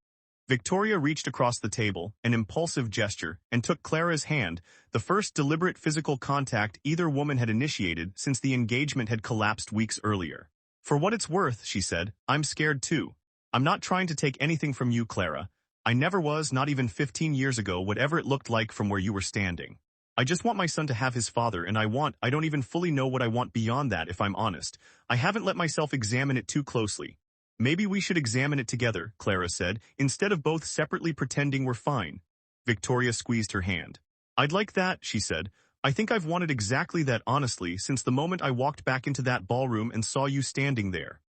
Victoria reached across the table, an impulsive gesture, and took Clara's hand, the first deliberate physical contact either woman had initiated since the engagement had collapsed weeks earlier. For what it's worth, she said, I'm scared too. I'm not trying to take anything from you, Clara. I never was, not even 15 years ago, whatever it looked like from where you were standing. I just want my son to have his father, and I don't even fully know what I want beyond that, if I'm honest. I haven't let myself examine it too closely. Maybe we should examine it together, Clara said, instead of both separately pretending we're fine. Victoria squeezed her hand. I'd like that, she said. I think I've wanted exactly that, honestly, since the moment I walked back into that ballroom and saw you standing there.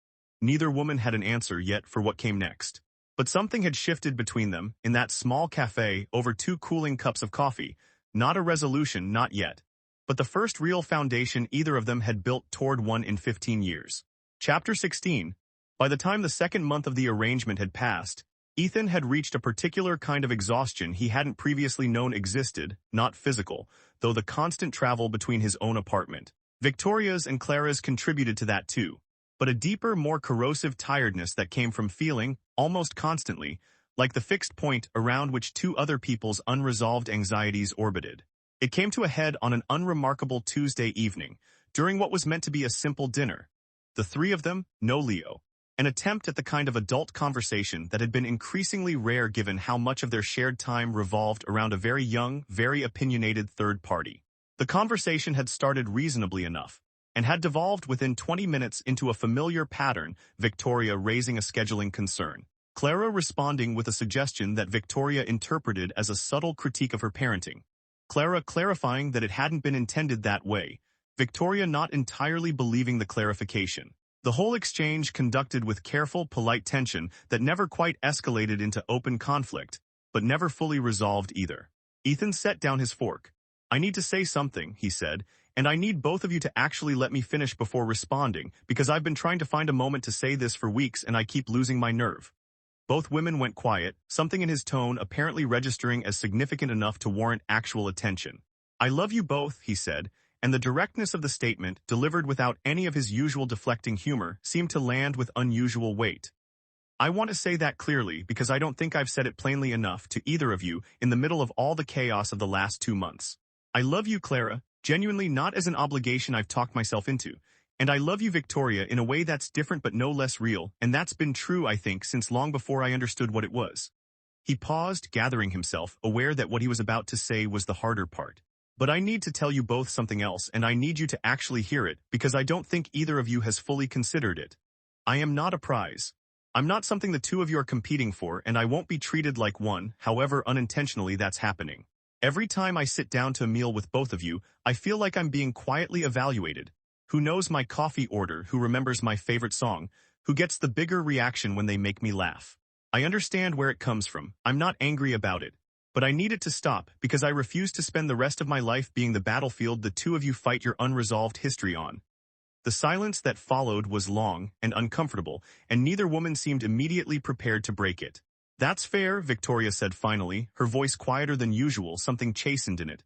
Neither woman had an answer yet for what came next. But something had shifted between them, in that small cafe, over 2 cooling cups of coffee. Not a resolution, not yet. But the first real foundation either of them had built toward one in 15 years. Chapter 16. By the time the second month of the arrangement had passed, Ethan had reached a particular kind of exhaustion he hadn't previously known existed, not physical, though the constant travel between his own apartment. Victoria's and Clara's contributed to that too, but a deeper, more corrosive tiredness that came from feeling, almost constantly, like the fixed point around which 2 other people's unresolved anxieties orbited. It came to a head on an unremarkable Tuesday evening, during what was meant to be a simple dinner. The 3 of them, no Leo. An attempt at the kind of adult conversation that had been increasingly rare given how much of their shared time revolved around a very young, very opinionated third party. The conversation had started reasonably enough, and had devolved within 20 minutes into a familiar pattern, Victoria raising a scheduling concern, Clara responding with a suggestion that Victoria interpreted as a subtle critique of her parenting, Clara clarifying that it hadn't been intended that way, Victoria not entirely believing the clarification. The whole exchange conducted with careful, polite tension that never quite escalated into open conflict, but never fully resolved either. Ethan set down his fork. I need to say something, he said, and I need both of you to actually let me finish before responding, because I've been trying to find a moment to say this for weeks and I keep losing my nerve. Both women went quiet, something in his tone apparently registering as significant enough to warrant actual attention. I love you both, he said, and the directness of the statement, delivered without any of his usual deflecting humor, seemed to land with unusual weight. I want to say that clearly because I don't think I've said it plainly enough to either of you in the middle of all the chaos of the last 2 months. I love you, Clara, genuinely, not as an obligation I've talked myself into. And I love you, Victoria, in a way that's different but no less real, and that's been true, I think, since long before I understood what it was. He paused, gathering himself, aware that what he was about to say was the harder part. But I need to tell you both something else, and I need you to actually hear it, because I don't think either of you has fully considered it. I am not a prize. I'm not something the 2 of you are competing for, and I won't be treated like one, however unintentionally that's happening. Every time I sit down to a meal with both of you, I feel like I'm being quietly evaluated. Who knows my coffee order, who remembers my favorite song, who gets the bigger reaction when they make me laugh. I understand where it comes from. I'm not angry about it. But I need it to stop, because I refuse to spend the rest of my life being the battlefield the 2 of you fight your unresolved history on. The silence that followed was long and uncomfortable, and neither woman seemed immediately prepared to break it. That's fair, Victoria said finally, her voice quieter than usual, something chastened in it.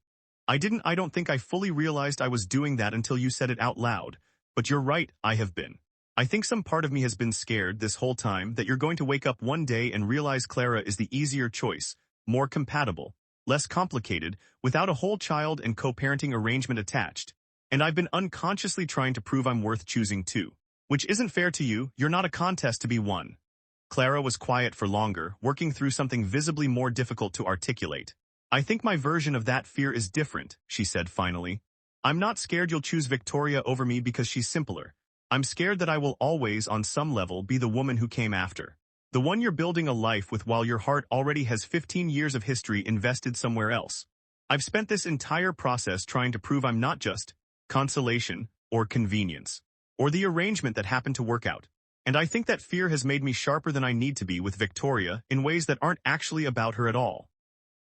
I don't think I fully realized I was doing that until you said it out loud. But you're right, I have been. I think some part of me has been scared this whole time that you're going to wake up one day and realize Clara is the easier choice, more compatible, less complicated, without a whole child and co-parenting arrangement attached. And I've been unconsciously trying to prove I'm worth choosing too. Which isn't fair to you, you're not a contest to be won. Clara was quiet for longer, working through something visibly more difficult to articulate. I think my version of that fear is different, she said finally. I'm not scared you'll choose Victoria over me because she's simpler. I'm scared that I will always, on some level, be the woman who came after. The one you're building a life with while your heart already has 15 years of history invested somewhere else. I've spent this entire process trying to prove I'm not just consolation or convenience, or the arrangement that happened to work out. And I think that fear has made me sharper than I need to be with Victoria in ways that aren't actually about her at all.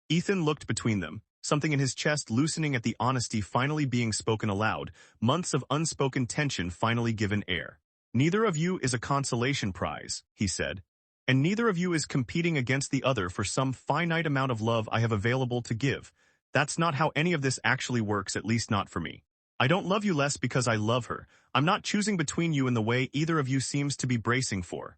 Ethan looked between them, something in his chest loosening at the honesty finally being spoken aloud, months of unspoken tension finally given air. Neither of you is a consolation prize, he said. And neither of you is competing against the other for some finite amount of love I have available to give. That's not how any of this actually works, at least not for me. I don't love you less because I love her. I'm not choosing between you in the way either of you seems to be bracing for.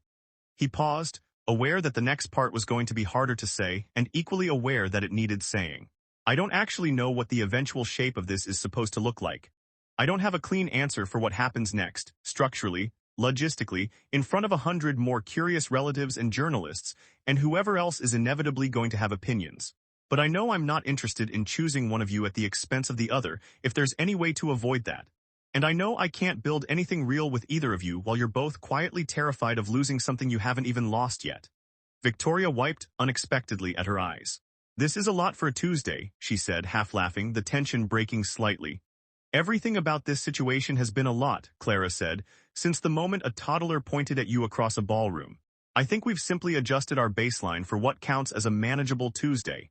He paused, aware that the next part was going to be harder to say, and equally aware that it needed saying. I don't actually know what the eventual shape of this is supposed to look like. I don't have a clean answer for what happens next, structurally, logistically, in front of 100 more curious relatives and journalists, and whoever else is inevitably going to have opinions. But I know I'm not interested in choosing one of you at the expense of the other if there's any way to avoid that. And I know I can't build anything real with either of you while you're both quietly terrified of losing something you haven't even lost yet. Victoria wiped unexpectedly at her eyes. This is a lot for a Tuesday, she said, half laughing, the tension breaking slightly. Everything about this situation has been a lot, Clara said, since the moment a toddler pointed at you across a ballroom. I think we've simply adjusted our baseline for what counts as a manageable Tuesday.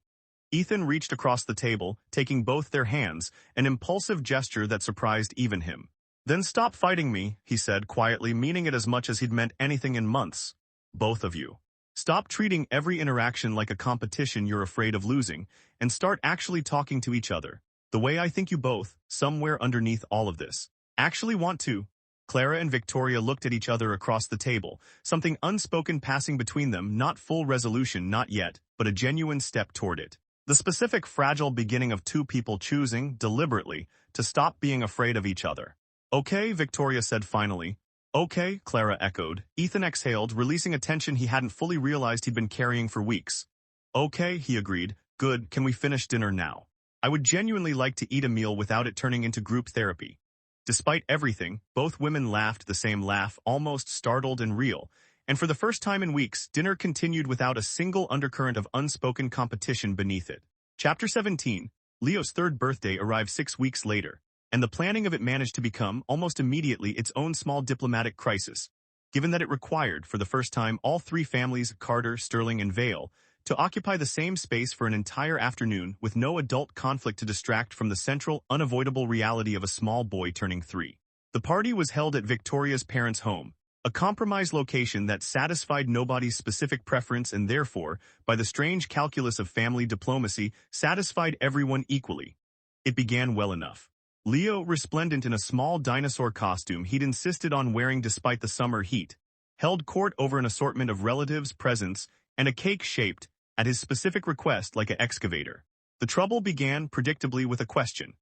Ethan reached across the table, taking both their hands, an impulsive gesture that surprised even him. Then stop fighting me, he said quietly, meaning it as much as he'd meant anything in months. Both of you. Stop treating every interaction like a competition you're afraid of losing, and start actually talking to each other. The way I think you both, somewhere underneath all of this, actually want to. Clara and Victoria looked at each other across the table, something unspoken passing between them, not full resolution, not yet, but a genuine step toward it. The specific fragile beginning of two people choosing, deliberately, to stop being afraid of each other. Okay, Victoria said finally. Okay, Clara echoed. Ethan exhaled, releasing a tension he hadn't fully realized he'd been carrying for weeks. Okay, he agreed. Good, can we finish dinner now? I would genuinely like to eat a meal without it turning into group therapy. Despite everything, both women laughed the same laugh, almost startled and real, and for the first time in weeks, dinner continued without a single undercurrent of unspoken competition beneath it. Chapter 17, Leo's third birthday arrived 6 weeks later, and the planning of it managed to become, almost immediately, its own small diplomatic crisis, given that it required, for the first time, all three families, Carter, Sterling, and Vale, to occupy the same space for an entire afternoon with no adult conflict to distract from the central, unavoidable reality of a small boy turning 3. The party was held at Victoria's parents' home, a compromise location that satisfied nobody's specific preference and therefore, by the strange calculus of family diplomacy, satisfied everyone equally. It began well enough. Leo, resplendent in a small dinosaur costume he'd insisted on wearing despite the summer heat, held court over an assortment of relatives' presents and a cake shaped, at his specific request, like an excavator. The trouble began, predictably, with a question.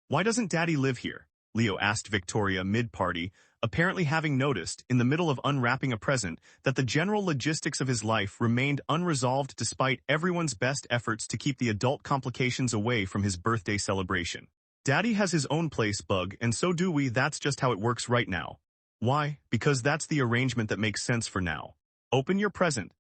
Why doesn't Daddy live here? Leo asked Victoria mid-party, apparently having noticed, in the middle of unwrapping a present, that the general logistics of his life remained unresolved despite everyone's best efforts to keep the adult complications away from his birthday celebration. Daddy has his own place, Bug, and so do we. That's just how it works right now. Why? Because that's the arrangement that makes sense for now. Open your present.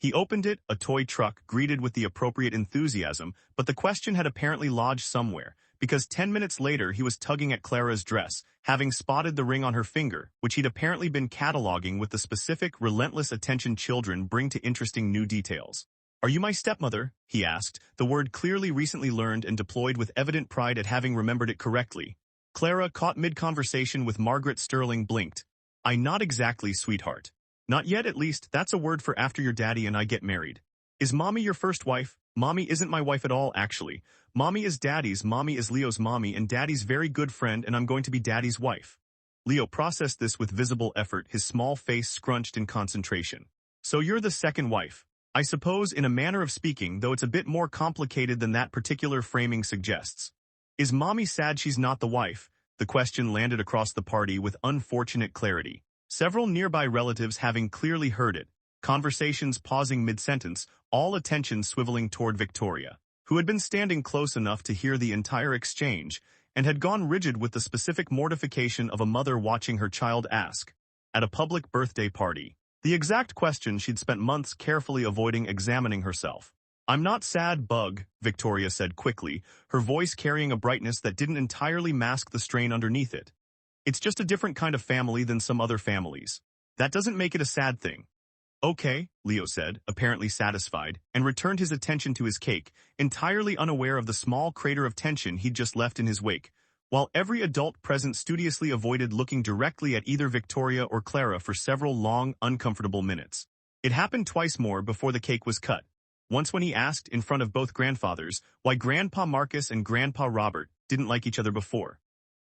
He opened it, a toy truck, greeted with the appropriate enthusiasm, but the question had apparently lodged somewhere, because 10 minutes later he was tugging at Clara's dress, having spotted the ring on her finger, which he'd apparently been cataloging with the specific, relentless attention children bring to interesting new details. Are you my stepmother? He asked, the word clearly recently learned and deployed with evident pride at having remembered it correctly. Clara, caught mid-conversation with Margaret Sterling, blinked. Not exactly, sweetheart. Not yet, at least. That's a word for after your daddy and I get married. Is Mommy your first wife? Mommy isn't my wife at all, actually. Mommy is Daddy's, Mommy is Leo's mommy, and Daddy's very good friend, and I'm going to be Daddy's wife. Leo processed this with visible effort, his small face scrunched in concentration. So you're the second wife. I suppose, in a manner of speaking, though it's a bit more complicated than that particular framing suggests. Is Mommy sad she's not the wife? The question landed across the party with unfortunate clarity. Several nearby relatives having clearly heard it, conversations pausing mid-sentence, all attention swiveling toward Victoria, who had been standing close enough to hear the entire exchange, and had gone rigid with the specific mortification of a mother watching her child ask, at a public birthday party, the exact question she'd spent months carefully avoiding examining herself. I'm not sad, Bug, Victoria said quickly, her voice carrying a brightness that didn't entirely mask the strain underneath it. It's just a different kind of family than some other families. That doesn't make it a sad thing. Okay, Leo said, apparently satisfied, and returned his attention to his cake, entirely unaware of the small crater of tension he'd just left in his wake, while every adult present studiously avoided looking directly at either Victoria or Clara for several long, uncomfortable minutes. It happened twice more before the cake was cut. Once when he asked, in front of both grandfathers, why Grandpa Marcus and Grandpa Robert didn't like each other before.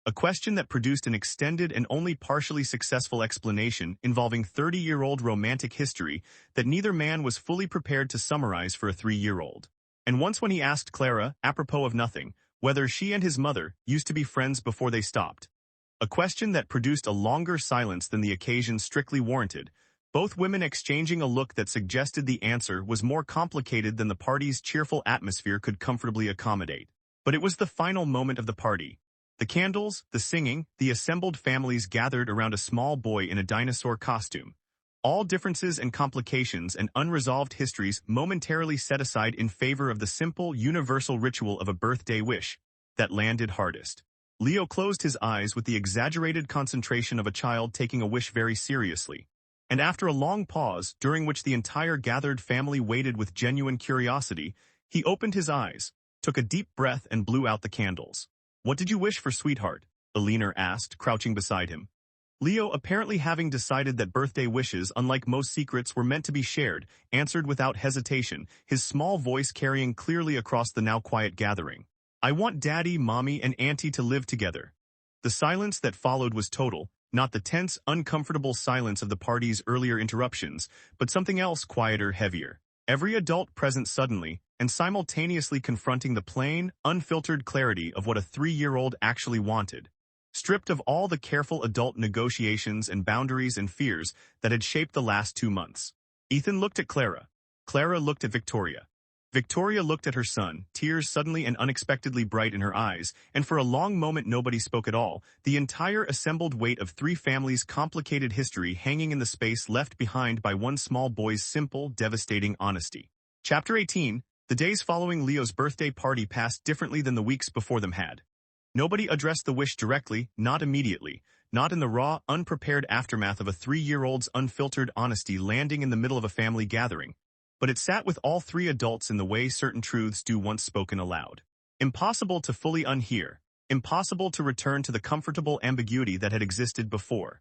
A question that produced an extended and only partially successful explanation involving 30-year-old romantic history that neither man was fully prepared to summarize for a 3-year-old. And once when he asked Clara, apropos of nothing, whether she and his mother used to be friends before they stopped. A question that produced a longer silence than the occasion strictly warranted, both women exchanging a look that suggested the answer was more complicated than the party's cheerful atmosphere could comfortably accommodate. But it was the final moment of the party. The candles, the singing, the assembled families gathered around a small boy in a dinosaur costume. All differences and complications and unresolved histories momentarily set aside in favor of the simple, universal ritual of a birthday wish that landed hardest. Leo closed his eyes with the exaggerated concentration of a child taking a wish very seriously. And after a long pause, during which the entire gathered family waited with genuine curiosity, he opened his eyes, took a deep breath and blew out the candles. "What did you wish for, sweetheart?" Eleanor asked, crouching beside him. Leo, apparently having decided that birthday wishes, unlike most secrets, were meant to be shared, answered without hesitation, his small voice carrying clearly across the now quiet gathering. "I want Daddy, Mommy, and Auntie to live together." The silence that followed was total, not the tense, uncomfortable silence of the party's earlier interruptions, but something else quieter, heavier. Every adult present suddenly, and simultaneously confronting the plain, unfiltered clarity of what a 3-year-old actually wanted. Stripped of all the careful adult negotiations and boundaries and fears that had shaped the last 2 months. Ethan looked at Clara. Clara looked at Victoria. Victoria looked at her son, tears suddenly and unexpectedly bright in her eyes, and for a long moment nobody spoke at all, the entire assembled weight of 3 families' complicated history hanging in the space left behind by one small boy's simple, devastating honesty. Chapter 18. The days following Leo's birthday party passed differently than the weeks before them had. Nobody addressed the wish directly, not immediately, not in the raw, unprepared aftermath of a 3-year-old's unfiltered honesty landing in the middle of a family gathering. But it sat with all 3 adults in the way certain truths do once spoken aloud. Impossible to fully unhear, impossible to return to the comfortable ambiguity that had existed before.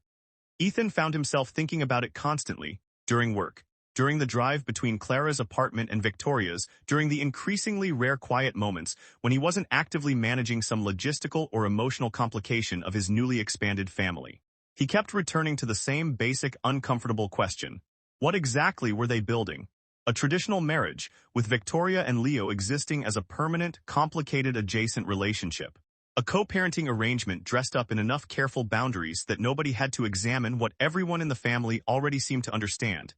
Ethan found himself thinking about it constantly, during work, during the drive between Clara's apartment and Victoria's, during the increasingly rare quiet moments when he wasn't actively managing some logistical or emotional complication of his newly expanded family. He kept returning to the same basic, uncomfortable question. What exactly were they building? A traditional marriage, with Victoria and Leo existing as a permanent, complicated adjacent relationship. A co-parenting arrangement dressed up in enough careful boundaries that nobody had to examine what everyone in the family already seemed to understand.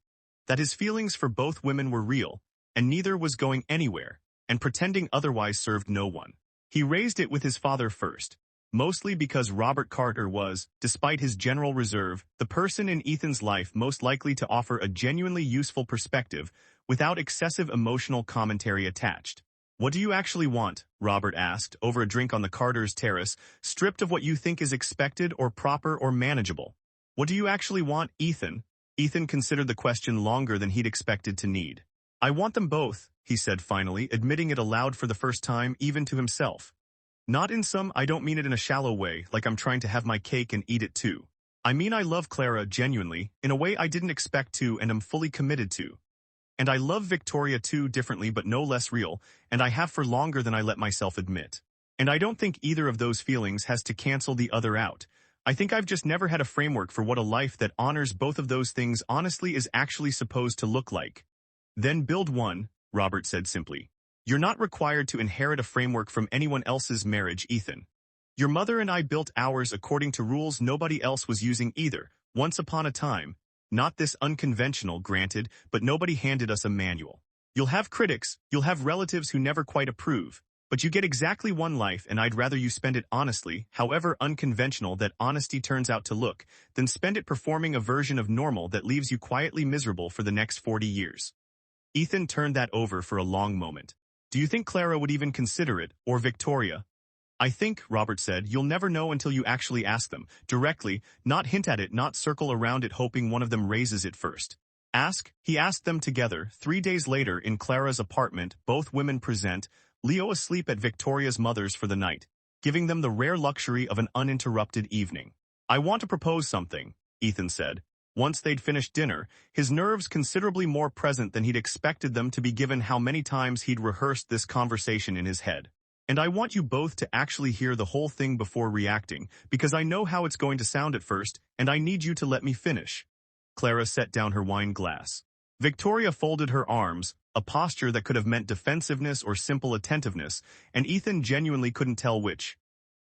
That his feelings for both women were real, and neither was going anywhere, and pretending otherwise served no one. He raised it with his father first, mostly because Robert Carter was, despite his general reserve, the person in Ethan's life most likely to offer a genuinely useful perspective without excessive emotional commentary attached. "What do you actually want?" Robert asked, over a drink on the Carter's terrace, "stripped of what you think is expected or proper or manageable. What do you actually want, Ethan?" Ethan considered the question longer than he'd expected to need. "I want them both," he said finally, admitting it aloud for the first time, even to himself. "Not in some, I don't mean it in a shallow way, like I'm trying to have my cake and eat it too. I mean I love Clara genuinely, in a way I didn't expect to and am fully committed to. And I love Victoria too, differently but no less real, and I have for longer than I let myself admit. And I don't think either of those feelings has to cancel the other out. I think I've just never had a framework for what a life that honors both of those things honestly is actually supposed to look like." "Then build one," Robert said simply. "You're not required to inherit a framework from anyone else's marriage, Ethan. Your mother and I built ours according to rules nobody else was using either, once upon a time. Not this unconventional, granted, but nobody handed us a manual. You'll have critics, you'll have relatives who never quite approve, but you get exactly one life and I'd rather you spend it honestly, however unconventional that honesty turns out to look, than spend it performing a version of normal that leaves you quietly miserable for the next 40 years. Ethan turned that over for a long moment. "Do you think Clara would even consider it, or Victoria?" "I think," Robert said, "you'll never know until you actually ask them, directly, not hint at it, not circle around it hoping one of them raises it first. Ask." He asked them together, 3 days later in Clara's apartment, both women present, Leo asleep at Victoria's mother's for the night, giving them the rare luxury of an uninterrupted evening. "I want to propose something," Ethan said. Once they'd finished dinner, his nerves considerably more present than he'd expected them to be given how many times he'd rehearsed this conversation in his head. "And I want you both to actually hear the whole thing before reacting, because I know how it's going to sound at first, and I need you to let me finish." Clara set down her wine glass. Victoria folded her arms, a posture that could have meant defensiveness or simple attentiveness, and Ethan genuinely couldn't tell which.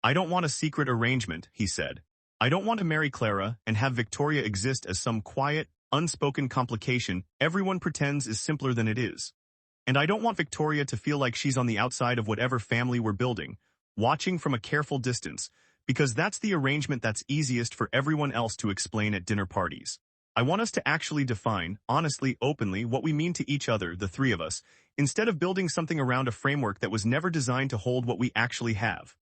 "I don't want a secret arrangement," he said. "I don't want to marry Clara and have Victoria exist as some quiet, unspoken complication everyone pretends is simpler than it is. And I don't want Victoria to feel like she's on the outside of whatever family we're building, watching from a careful distance, because that's the arrangement that's easiest for everyone else to explain at dinner parties. I want us to actually define, honestly, openly, what we mean to each other, the three of us, instead of building something around a framework that was never designed to hold what we actually have.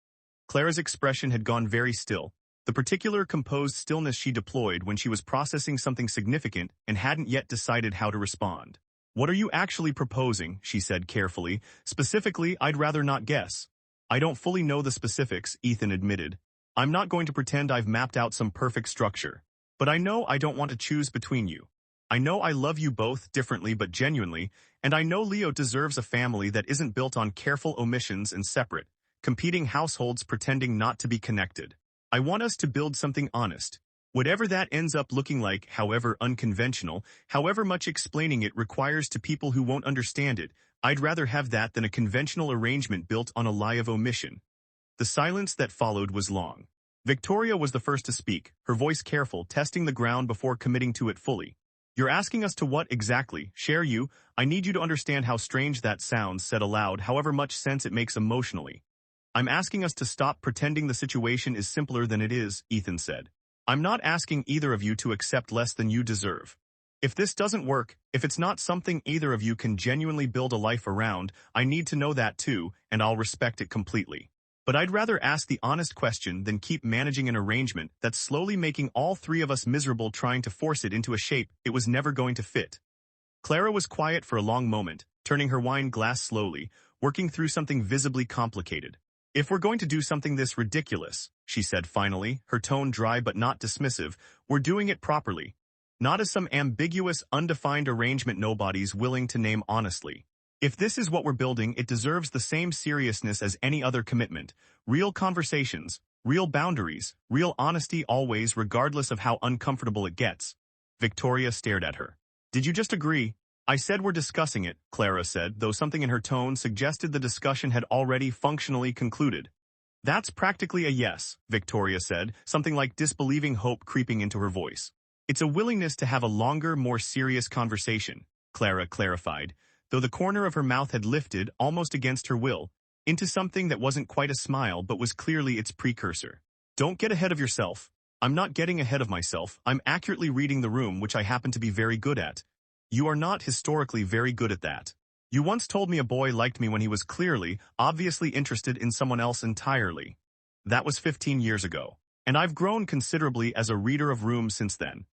Clara's expression had gone very still, the particular composed stillness she deployed when she was processing something significant and hadn't yet decided how to respond. "What are you actually proposing?" she said carefully. "Specifically, I'd rather not guess." "I don't fully know the specifics," Ethan admitted. "I'm not going to pretend I've mapped out some perfect structure. But I know I don't want to choose between you. I know I love you both differently but genuinely, and I know Leo deserves a family that isn't built on careful omissions and separate, competing households pretending not to be connected. I want us to build something honest. Whatever that ends up looking like, however unconventional, however much explaining it requires to people who won't understand it, I'd rather have that than a conventional arrangement built on a lie of omission." The silence that followed was long. Victoria was the first to speak, her voice careful, testing the ground before committing to it fully. "You're asking us to what exactly? Share you? I need you to understand how strange that sounds said aloud, however much sense it makes emotionally. I'm asking us to stop pretending the situation is simpler than it is," Ethan said. "I'm not asking either of you to accept less than you deserve. If this doesn't work, if it's not something either of you can genuinely build a life around, I need to know that too, and I'll respect it completely. But I'd rather ask the honest question than keep managing an arrangement that's slowly making all three of us miserable trying to force it into a shape it was never going to fit." Clara was quiet for a long moment, turning her wine glass slowly, working through something visibly complicated. "If we're going to do something this ridiculous," she said finally, her tone dry but not dismissive, "we're doing it properly. Not as some ambiguous, undefined arrangement nobody's willing to name honestly. If this is what we're building, it deserves the same seriousness as any other commitment. Real conversations, real boundaries, real honesty always, regardless of how uncomfortable it gets." Victoria stared at her. "Did you just agree?" "I said we're discussing it," Clara said, though something in her tone suggested the discussion had already functionally concluded. "That's practically a yes," Victoria said, something like disbelieving hope creeping into her voice. "It's a willingness to have a longer, more serious conversation," Clara clarified, though the corner of her mouth had lifted, almost against her will, into something that wasn't quite a smile but was clearly its precursor. "Don't get ahead of yourself." "I'm not getting ahead of myself. I'm accurately reading the room, which I happen to be very good at." "You are not historically very good at that. You once told me a boy liked me when he was clearly, obviously interested in someone else entirely. That was 15 years ago. And I've grown considerably as a reader of rooms since then."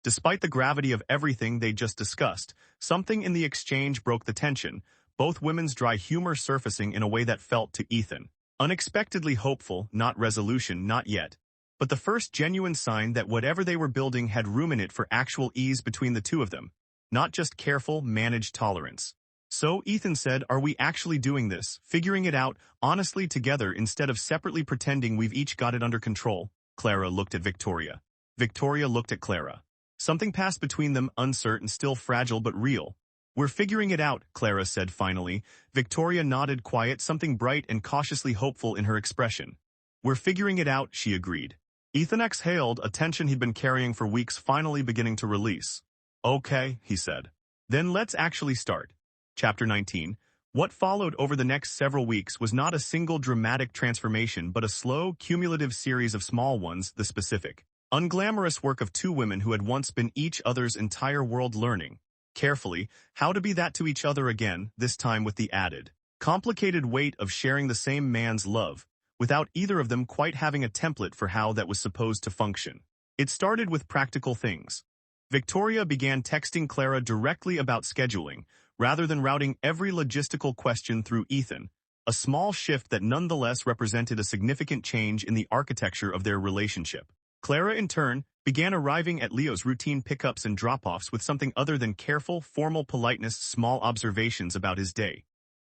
Despite the gravity of everything they just discussed, something in the exchange broke the tension, both women's dry humor surfacing in a way that felt to Ethan unexpectedly hopeful, not resolution, not yet, but the first genuine sign that whatever they were building had room in it for actual ease between the two of them, not just careful, managed tolerance. "So," Ethan said, "are we actually doing this, figuring it out, honestly together instead of separately pretending we've each got it under control?" Clara looked at Victoria. Victoria looked at Clara. Something passed between them, uncertain, still fragile but real. "We're figuring it out," Clara said finally. Victoria nodded, quiet, something bright and cautiously hopeful in her expression. "We're figuring it out," she agreed. Ethan exhaled, a tension he'd been carrying for weeks finally beginning to release. "Okay," he said. "Then let's actually start." Chapter 19. What followed over the next several weeks was not a single dramatic transformation but a slow, cumulative series of small ones, the specific, unglamorous work of two women who had once been each other's entire world, learning, carefully, how to be that to each other again, this time with the added, complicated weight of sharing the same man's love, without either of them quite having a template for how that was supposed to function. It started with practical things. Victoria began texting Clara directly about scheduling, rather than routing every logistical question through Ethan, a small shift that nonetheless represented a significant change in the architecture of their relationship. Clara, in turn, began arriving at Leo's routine pickups and drop-offs with something other than careful, formal politeness, small observations about his day,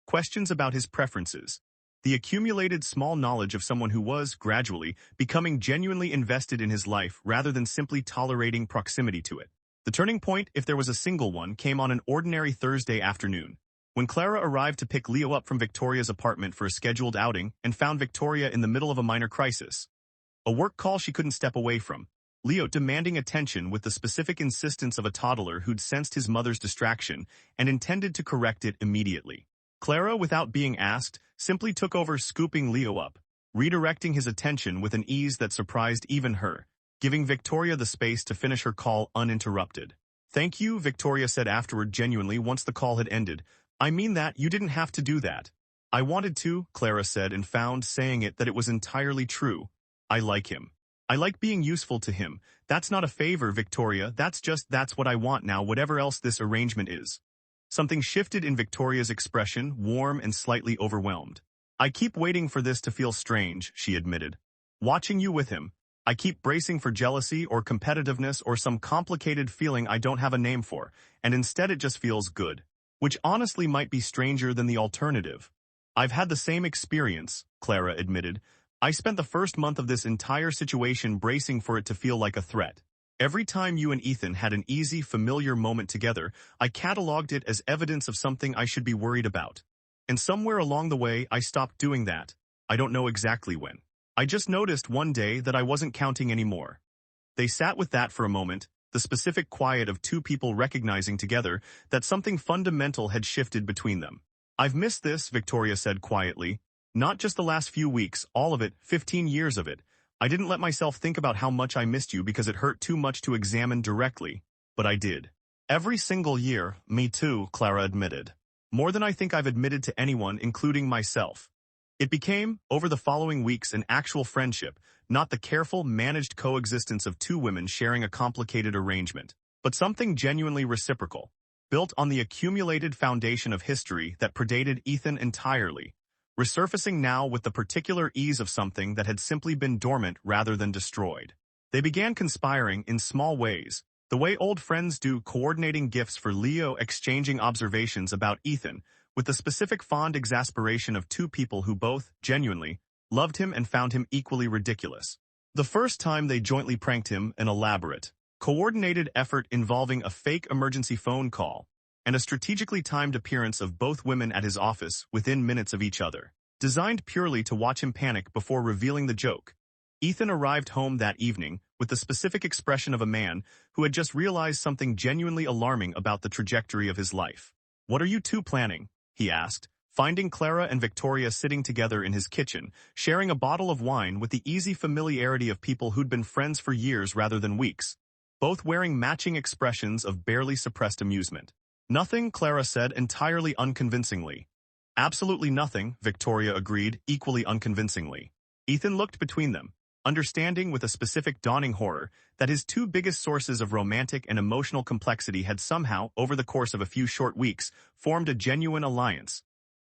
questions about his preferences, the accumulated small knowledge of someone who was, gradually, becoming genuinely invested in his life rather than simply tolerating proximity to it. The turning point, if there was a single one, came on an ordinary Thursday afternoon, when Clara arrived to pick Leo up from Victoria's apartment for a scheduled outing and found Victoria in the middle of a minor crisis. A work call she couldn't step away from. Leo demanding attention with the specific insistence of a toddler who'd sensed his mother's distraction and intended to correct it immediately. Clara, without being asked, simply took over scooping Leo up, redirecting his attention with an ease that surprised even her, giving Victoria the space to finish her call uninterrupted. "Thank you," Victoria said afterward genuinely once the call had ended. "I mean that, you didn't have to do that." "I wanted to," Clara said, and found saying it that it was entirely true. "I like him. I like being useful to him. That's not a favor, Victoria, that's what I want now, whatever else this arrangement is." Something shifted in Victoria's expression, warm and slightly overwhelmed. "I keep waiting for this to feel strange," she admitted. "Watching you with him. I keep bracing for jealousy or competitiveness or some complicated feeling I don't have a name for, and instead it just feels good. Which honestly might be stranger than the alternative." "I've had the same experience," Clara admitted. "I spent the first month of this entire situation bracing for it to feel like a threat. Every time you and Ethan had an easy, familiar moment together, I cataloged it as evidence of something I should be worried about. And somewhere along the way, I stopped doing that. I don't know exactly when. I just noticed one day that I wasn't counting anymore." They sat with that for a moment, the specific quiet of two people recognizing together that something fundamental had shifted between them. "I've missed this," Victoria said quietly. "Not just the last few weeks, all of it, 15 years of it. I didn't let myself think about how much I missed you because it hurt too much to examine directly, but I did." "Every single year, me too," Clara admitted. "More than I think I've admitted to anyone, including myself." It became, over the following weeks, an actual friendship, not the careful, managed coexistence of two women sharing a complicated arrangement, but something genuinely reciprocal, built on the accumulated foundation of history that predated Ethan entirely, resurfacing now with the particular ease of something that had simply been dormant rather than destroyed. They began conspiring in small ways, the way old friends do, coordinating gifts for Leo, exchanging observations about Ethan, with the specific fond exasperation of two people who both, genuinely, loved him and found him equally ridiculous. The first time they jointly pranked him, an elaborate, coordinated effort involving a fake emergency phone call, and a strategically timed appearance of both women at his office within minutes of each other, designed purely to watch him panic before revealing the joke. Ethan arrived home that evening with the specific expression of a man who had just realized something genuinely alarming about the trajectory of his life. "What are you two planning?" he asked, finding Clara and Victoria sitting together in his kitchen, sharing a bottle of wine with the easy familiarity of people who'd been friends for years rather than weeks, both wearing matching expressions of barely suppressed amusement. "Nothing," Clara said entirely unconvincingly. "Absolutely nothing," Victoria agreed, equally unconvincingly. Ethan looked between them, understanding with a specific dawning horror that his two biggest sources of romantic and emotional complexity had somehow, over the course of a few short weeks, formed a genuine alliance.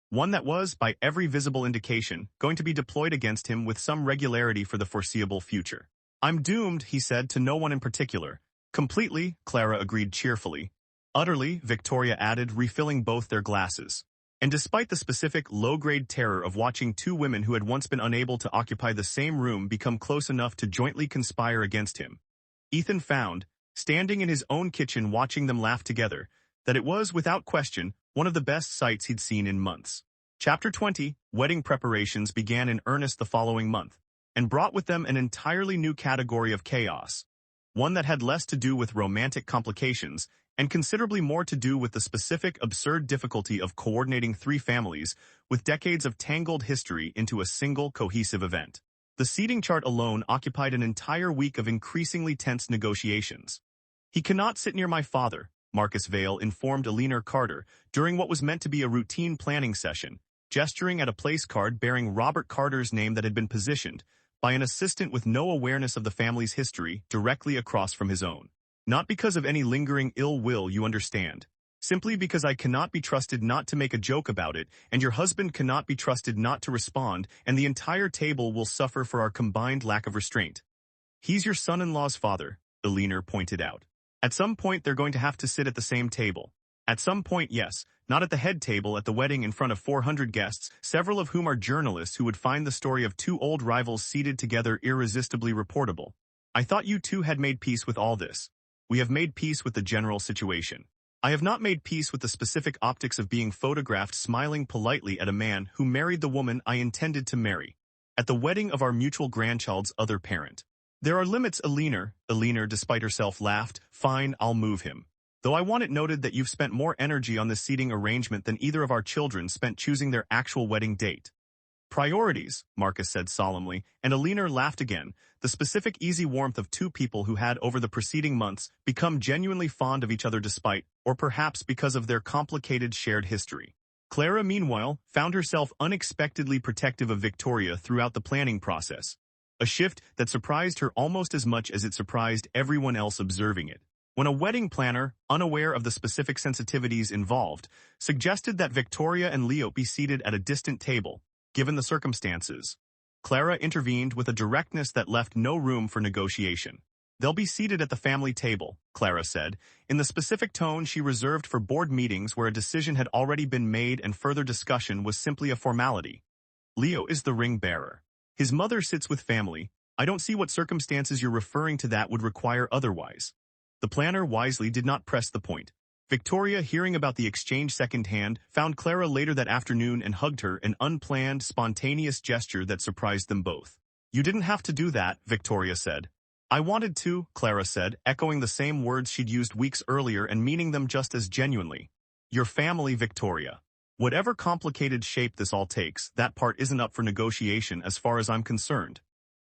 One that was, by every visible indication, going to be deployed against him with some regularity for the foreseeable future. "I'm doomed," he said, to no one in particular. "Completely," Clara agreed cheerfully. "Utterly," Victoria added, refilling both their glasses. And despite the specific, low-grade terror of watching two women who had once been unable to occupy the same room become close enough to jointly conspire against him, Ethan found, standing in his own kitchen watching them laugh together, that it was, without question, one of the best sights he'd seen in months. Chapter 20, wedding preparations began in earnest the following month, and brought with them an entirely new category of chaos. One that had less to do with romantic complications, and considerably more to do with the specific, absurd difficulty of coordinating three families with decades of tangled history into a single, cohesive event. The seating chart alone occupied an entire week of increasingly tense negotiations. "He cannot sit near my father," Marcus Vale informed Eleanor Carter during what was meant to be a routine planning session, gesturing at a place card bearing Robert Carter's name that had been positioned by an assistant with no awareness of the family's history directly across from his own. "Not because of any lingering ill will, you understand. Simply because I cannot be trusted not to make a joke about it, and your husband cannot be trusted not to respond, and the entire table will suffer for our combined lack of restraint." "He's your son-in-law's father," Eleanor pointed out. "At some point they're going to have to sit at the same table. At some point, yes, not at the head table at the wedding in front of 400 guests, several of whom are journalists who would find the story of two old rivals seated together irresistibly reportable. I thought you two had made peace with all this. We have made peace with the general situation. I have not made peace with the specific optics of being photographed smiling politely at a man who married the woman I intended to marry, at the wedding of our mutual grandchild's other parent. There are limits, Eleanor, despite herself, laughed. Fine, I'll move him. Though I want it noted that you've spent more energy on this seating arrangement than either of our children spent choosing their actual wedding date. Priorities, Marcus said solemnly, and Eleanor laughed again, the specific easy warmth of two people who had, over the preceding months, become genuinely fond of each other despite, or perhaps because of their complicated shared history. Clara, meanwhile, found herself unexpectedly protective of Victoria throughout the planning process, a shift that surprised her almost as much as it surprised everyone else observing it. When a wedding planner, unaware of the specific sensitivities involved, suggested that Victoria and Leo be seated at a distant table, given the circumstances, Clara intervened with a directness that left no room for negotiation. They'll be seated at the family table, Clara said, in the specific tone she reserved for board meetings where a decision had already been made and further discussion was simply a formality. Leo is the ring bearer. His mother sits with family. I don't see what circumstances you're referring to that would require otherwise. The planner wisely did not press the point. Victoria, hearing about the exchange secondhand, found Clara later that afternoon and hugged her, an unplanned, spontaneous gesture that surprised them both. You didn't have to do that, Victoria said. I wanted to, Clara said, echoing the same words she'd used weeks earlier and meaning them just as genuinely. Your family, Victoria. Whatever complicated shape this all takes, that part isn't up for negotiation as far as I'm concerned.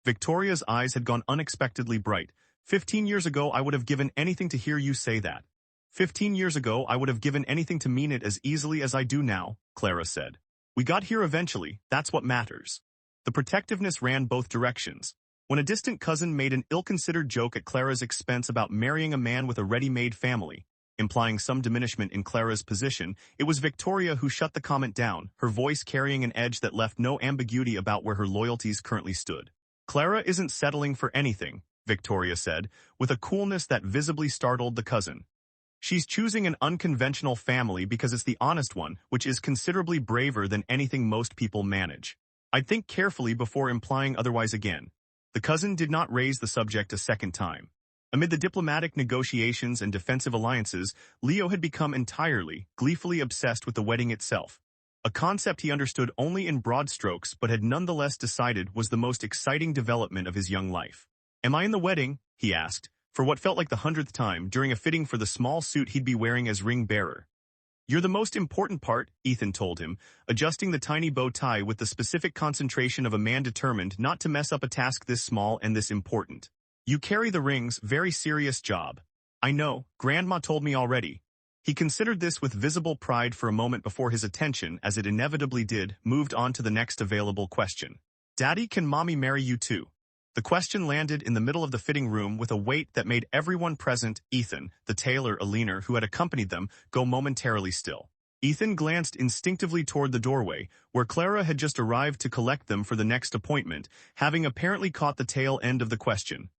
Victoria's eyes had gone unexpectedly bright. 15 years ago I would have given anything to hear you say that. 15 years ago I would have given anything to mean it as easily as I do now, Clara said. We got here eventually, that's what matters. The protectiveness ran both directions. When a distant cousin made an ill-considered joke at Clara's expense about marrying a man with a ready-made family, implying some diminishment in Clara's position, it was Victoria who shut the comment down, her voice carrying an edge that left no ambiguity about where her loyalties currently stood. Clara isn't settling for anything, Victoria said, with a coolness that visibly startled the cousin. She's choosing an unconventional family because it's the honest one, which is considerably braver than anything most people manage. I'd think carefully before implying otherwise again. The cousin did not raise the subject a second time. Amid the diplomatic negotiations and defensive alliances, Leo had become entirely, gleefully obsessed with the wedding itself. A concept he understood only in broad strokes but had nonetheless decided was the most exciting development of his young life. Am I in the wedding? He asked, for what felt like the 100th time during a fitting for the small suit he'd be wearing as ring bearer. You're the most important part, Ethan told him, adjusting the tiny bow tie with the specific concentration of a man determined not to mess up a task this small and this important. You carry the rings, very serious job. I know, Grandma told me already. He considered this with visible pride for a moment before his attention, as it inevitably did, moved on to the next available question. Daddy, can Mommy marry you too? The question landed in the middle of the fitting room with a weight that made everyone present, Ethan, the tailor, Eleanor, who had accompanied them, go momentarily still. Ethan glanced instinctively toward the doorway, where Clara had just arrived to collect them for the next appointment, having apparently caught the tail end of the question.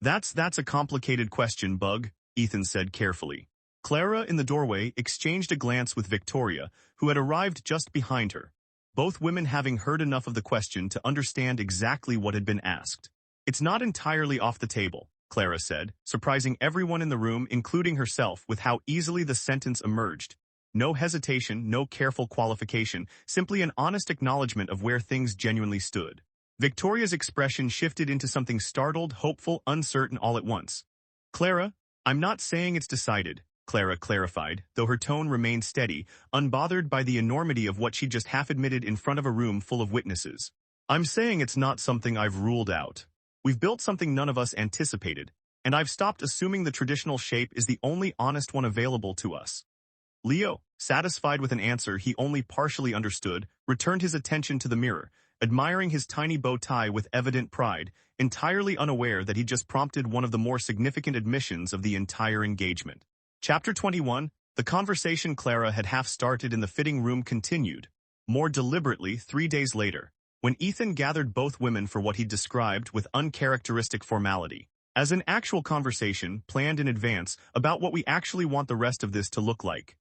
That's a complicated question, Bug, Ethan said carefully. Clara, in the doorway, exchanged a glance with Victoria, who had arrived just behind her, both women having heard enough of the question to understand exactly what had been asked. It's not entirely off the table, Clara said, surprising everyone in the room, including herself, with how easily the sentence emerged. No hesitation, no careful qualification, simply an honest acknowledgement of where things genuinely stood. Victoria's expression shifted into something startled, hopeful, uncertain all at once. Clara, I'm not saying it's decided, Clara clarified, though her tone remained steady, unbothered by the enormity of what she'd just half-admitted in front of a room full of witnesses. I'm saying it's not something I've ruled out. We've built something none of us anticipated, and I've stopped assuming the traditional shape is the only honest one available to us. Leo, satisfied with an answer he only partially understood, returned his attention to the mirror, admiring his tiny bow tie with evident pride, entirely unaware that he just prompted one of the more significant admissions of the entire engagement. Chapter 21, the conversation Clara had half started in the fitting room continued, more deliberately 3 days later, when Ethan gathered both women for what he described with uncharacteristic formality, as an actual conversation planned in advance about what we actually want the rest of this to look like.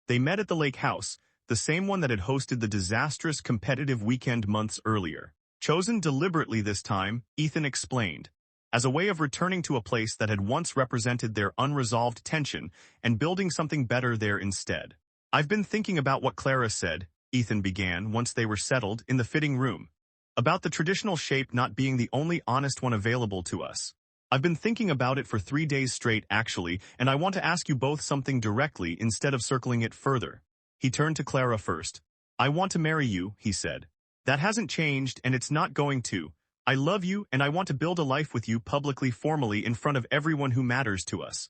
They met at the lake house, the same one that had hosted the disastrous competitive weekend months earlier. Chosen deliberately this time, Ethan explained, as a way of returning to a place that had once represented their unresolved tension and building something better there instead. I've been thinking about what Clara said, Ethan began once they were settled in the fitting room. About the traditional shape not being the only honest one available to us. I've been thinking about it for 3 days straight, actually, and I want to ask you both something directly instead of circling it further. He turned to Clara first. I want to marry you, he said. That hasn't changed, and it's not going to. I love you, and I want to build a life with you publicly, formally, in front of everyone who matters to us.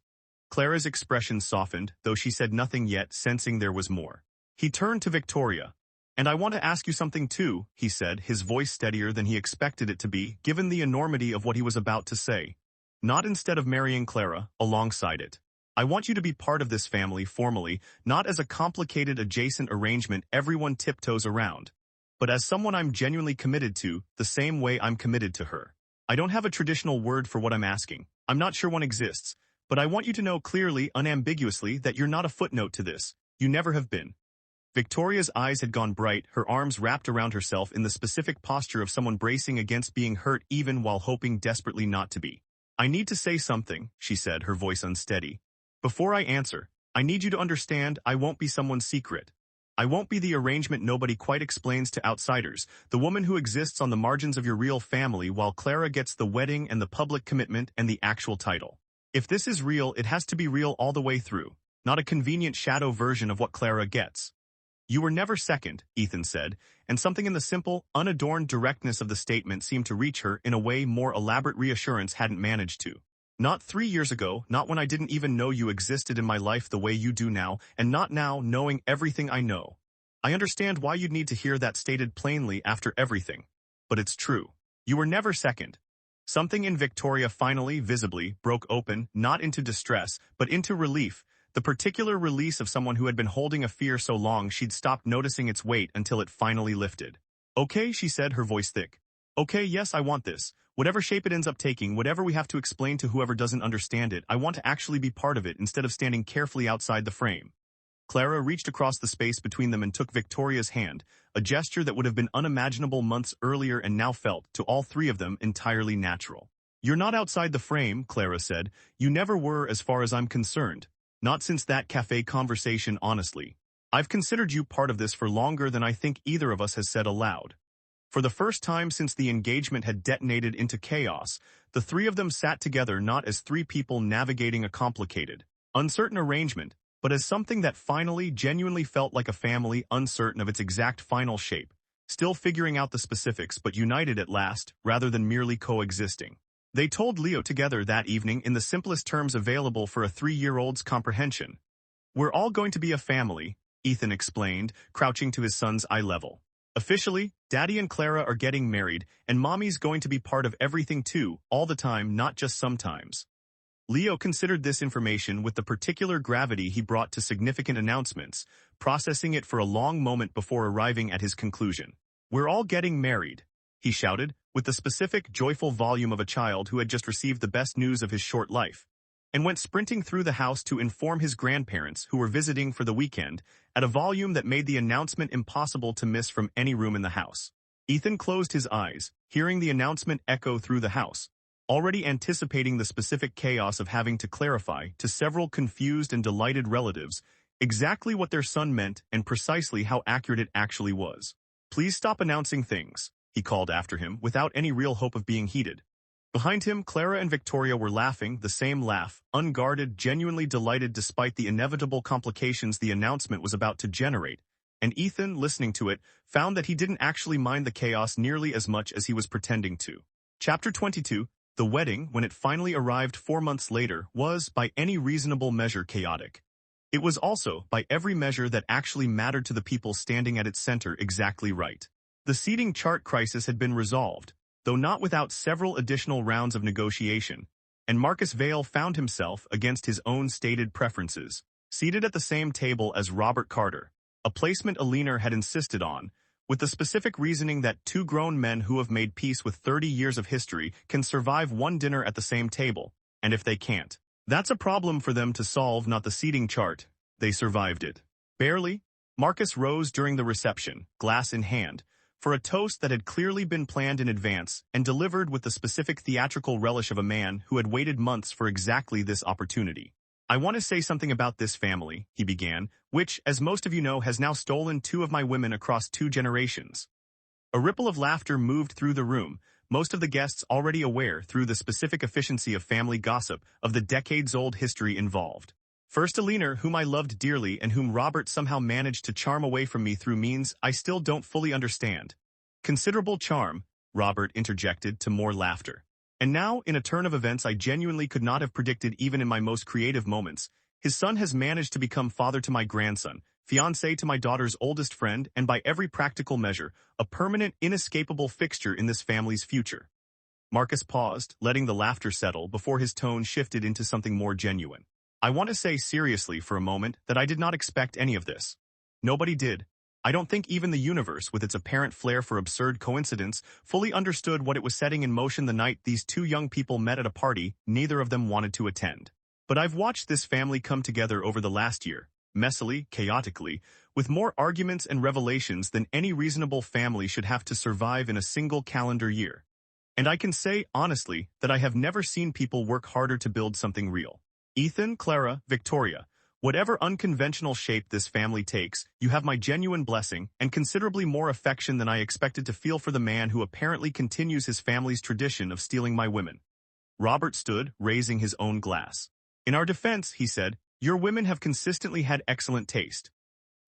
Clara's expression softened, though she said nothing yet, sensing there was more. He turned to Victoria. And I want to ask you something too, he said, his voice steadier than he expected it to be, given the enormity of what he was about to say. Not instead of marrying Clara, alongside it. I want you to be part of this family formally, not as a complicated adjacent arrangement everyone tiptoes around, but as someone I'm genuinely committed to, the same way I'm committed to her. I don't have a traditional word for what I'm asking. I'm not sure one exists, but I want you to know clearly, unambiguously, that you're not a footnote to this. You never have been. Victoria's eyes had gone bright, her arms wrapped around herself in the specific posture of someone bracing against being hurt even while hoping desperately not to be. I need to say something, she said, her voice unsteady. Before I answer, I need you to understand I won't be someone's secret. I won't be the arrangement nobody quite explains to outsiders, the woman who exists on the margins of your real family while Clara gets the wedding and the public commitment and the actual title. If this is real, it has to be real all the way through, not a convenient shadow version of what Clara gets. You were never second, Ethan said, and something in the simple, unadorned directness of the statement seemed to reach her in a way more elaborate reassurance hadn't managed to. Not 3 years ago, not when I didn't even know you existed in my life the way you do now, and not now, knowing everything I know. I understand why you'd need to hear that stated plainly after everything. But it's true. You were never second. Something in Victoria finally, visibly, broke open, not into distress, but into relief, the particular release of someone who had been holding a fear so long she'd stopped noticing its weight until it finally lifted. Okay, she said, her voice thick. Okay, yes, I want this. Whatever shape it ends up taking, whatever we have to explain to whoever doesn't understand it, I want to actually be part of it instead of standing carefully outside the frame. Clara reached across the space between them and took Victoria's hand, a gesture that would have been unimaginable months earlier and now felt, to all three of them, entirely natural. You're not outside the frame, Clara said. You never were as far as I'm concerned. Not since that cafe conversation, honestly. I've considered you part of this for longer than I think either of us has said aloud. For the first time since the engagement had detonated into chaos, the three of them sat together not as three people navigating a complicated, uncertain arrangement, but as something that finally, genuinely felt like a family, uncertain of its exact final shape, still figuring out the specifics but united at last, rather than merely coexisting. They told Leo together that evening in the simplest terms available for a 3-year-old's comprehension. We're all going to be a family, Ethan explained, crouching to his son's eye level. Officially, Daddy and Clara are getting married, and Mommy's going to be part of everything too, all the time, not just sometimes. Leo considered this information with the particular gravity he brought to significant announcements, processing it for a long moment before arriving at his conclusion. We're all getting married, he shouted, with the specific, joyful volume of a child who had just received the best news of his short life, and went sprinting through the house to inform his grandparents, who were visiting for the weekend, at a volume that made the announcement impossible to miss from any room in the house. Ethan closed his eyes, hearing the announcement echo through the house, already anticipating the specific chaos of having to clarify to several confused and delighted relatives exactly what their son meant and precisely how accurate it actually was. Please stop announcing things, he called after him, without any real hope of being heeded. Behind him, Clara and Victoria were laughing, the same laugh, unguarded, genuinely delighted despite the inevitable complications the announcement was about to generate, and Ethan, listening to it, found that he didn't actually mind the chaos nearly as much as he was pretending to. Chapter 22, the wedding, when it finally arrived 4 months later, was, by any reasonable measure, chaotic. It was also, by every measure that actually mattered to the people standing at its center, exactly right. The seating chart crisis had been resolved, though not without several additional rounds of negotiation, and Marcus Vale found himself, against his own stated preferences, seated at the same table as Robert Carter, a placement Alina had insisted on, with the specific reasoning that two grown men who have made peace with 30 years of history can survive one dinner at the same table, and if they can't, that's a problem for them to solve, not the seating chart. They survived it. Barely. Marcus rose during the reception, glass in hand, for a toast that had clearly been planned in advance and delivered with the specific theatrical relish of a man who had waited months for exactly this opportunity. I want to say something about this family, he began, which, as most of you know, has now stolen 2 of my women across 2 generations. A ripple of laughter moved through the room, most of the guests already aware through the specific efficiency of family gossip of the decades-old history involved. First Alina, whom I loved dearly and whom Robert somehow managed to charm away from me through means I still don't fully understand. Considerable charm, Robert interjected to more laughter. And now, in a turn of events I genuinely could not have predicted even in my most creative moments, his son has managed to become father to my grandson, fiancé to my daughter's oldest friend, and by every practical measure, a permanent, inescapable fixture in this family's future. Marcus paused, letting the laughter settle before his tone shifted into something more genuine. I want to say seriously for a moment that I did not expect any of this. Nobody did. I don't think even the universe, with its apparent flair for absurd coincidence, fully understood what it was setting in motion the night these two young people met at a party neither of them wanted to attend. But I've watched this family come together over the last year, messily, chaotically, with more arguments and revelations than any reasonable family should have to survive in a single calendar year. And I can say, honestly, that I have never seen people work harder to build something real. Ethan, Clara, Victoria, whatever unconventional shape this family takes, you have my genuine blessing and considerably more affection than I expected to feel for the man who apparently continues his family's tradition of stealing my women. Robert stood, raising his own glass. In our defense, he said, your women have consistently had excellent taste.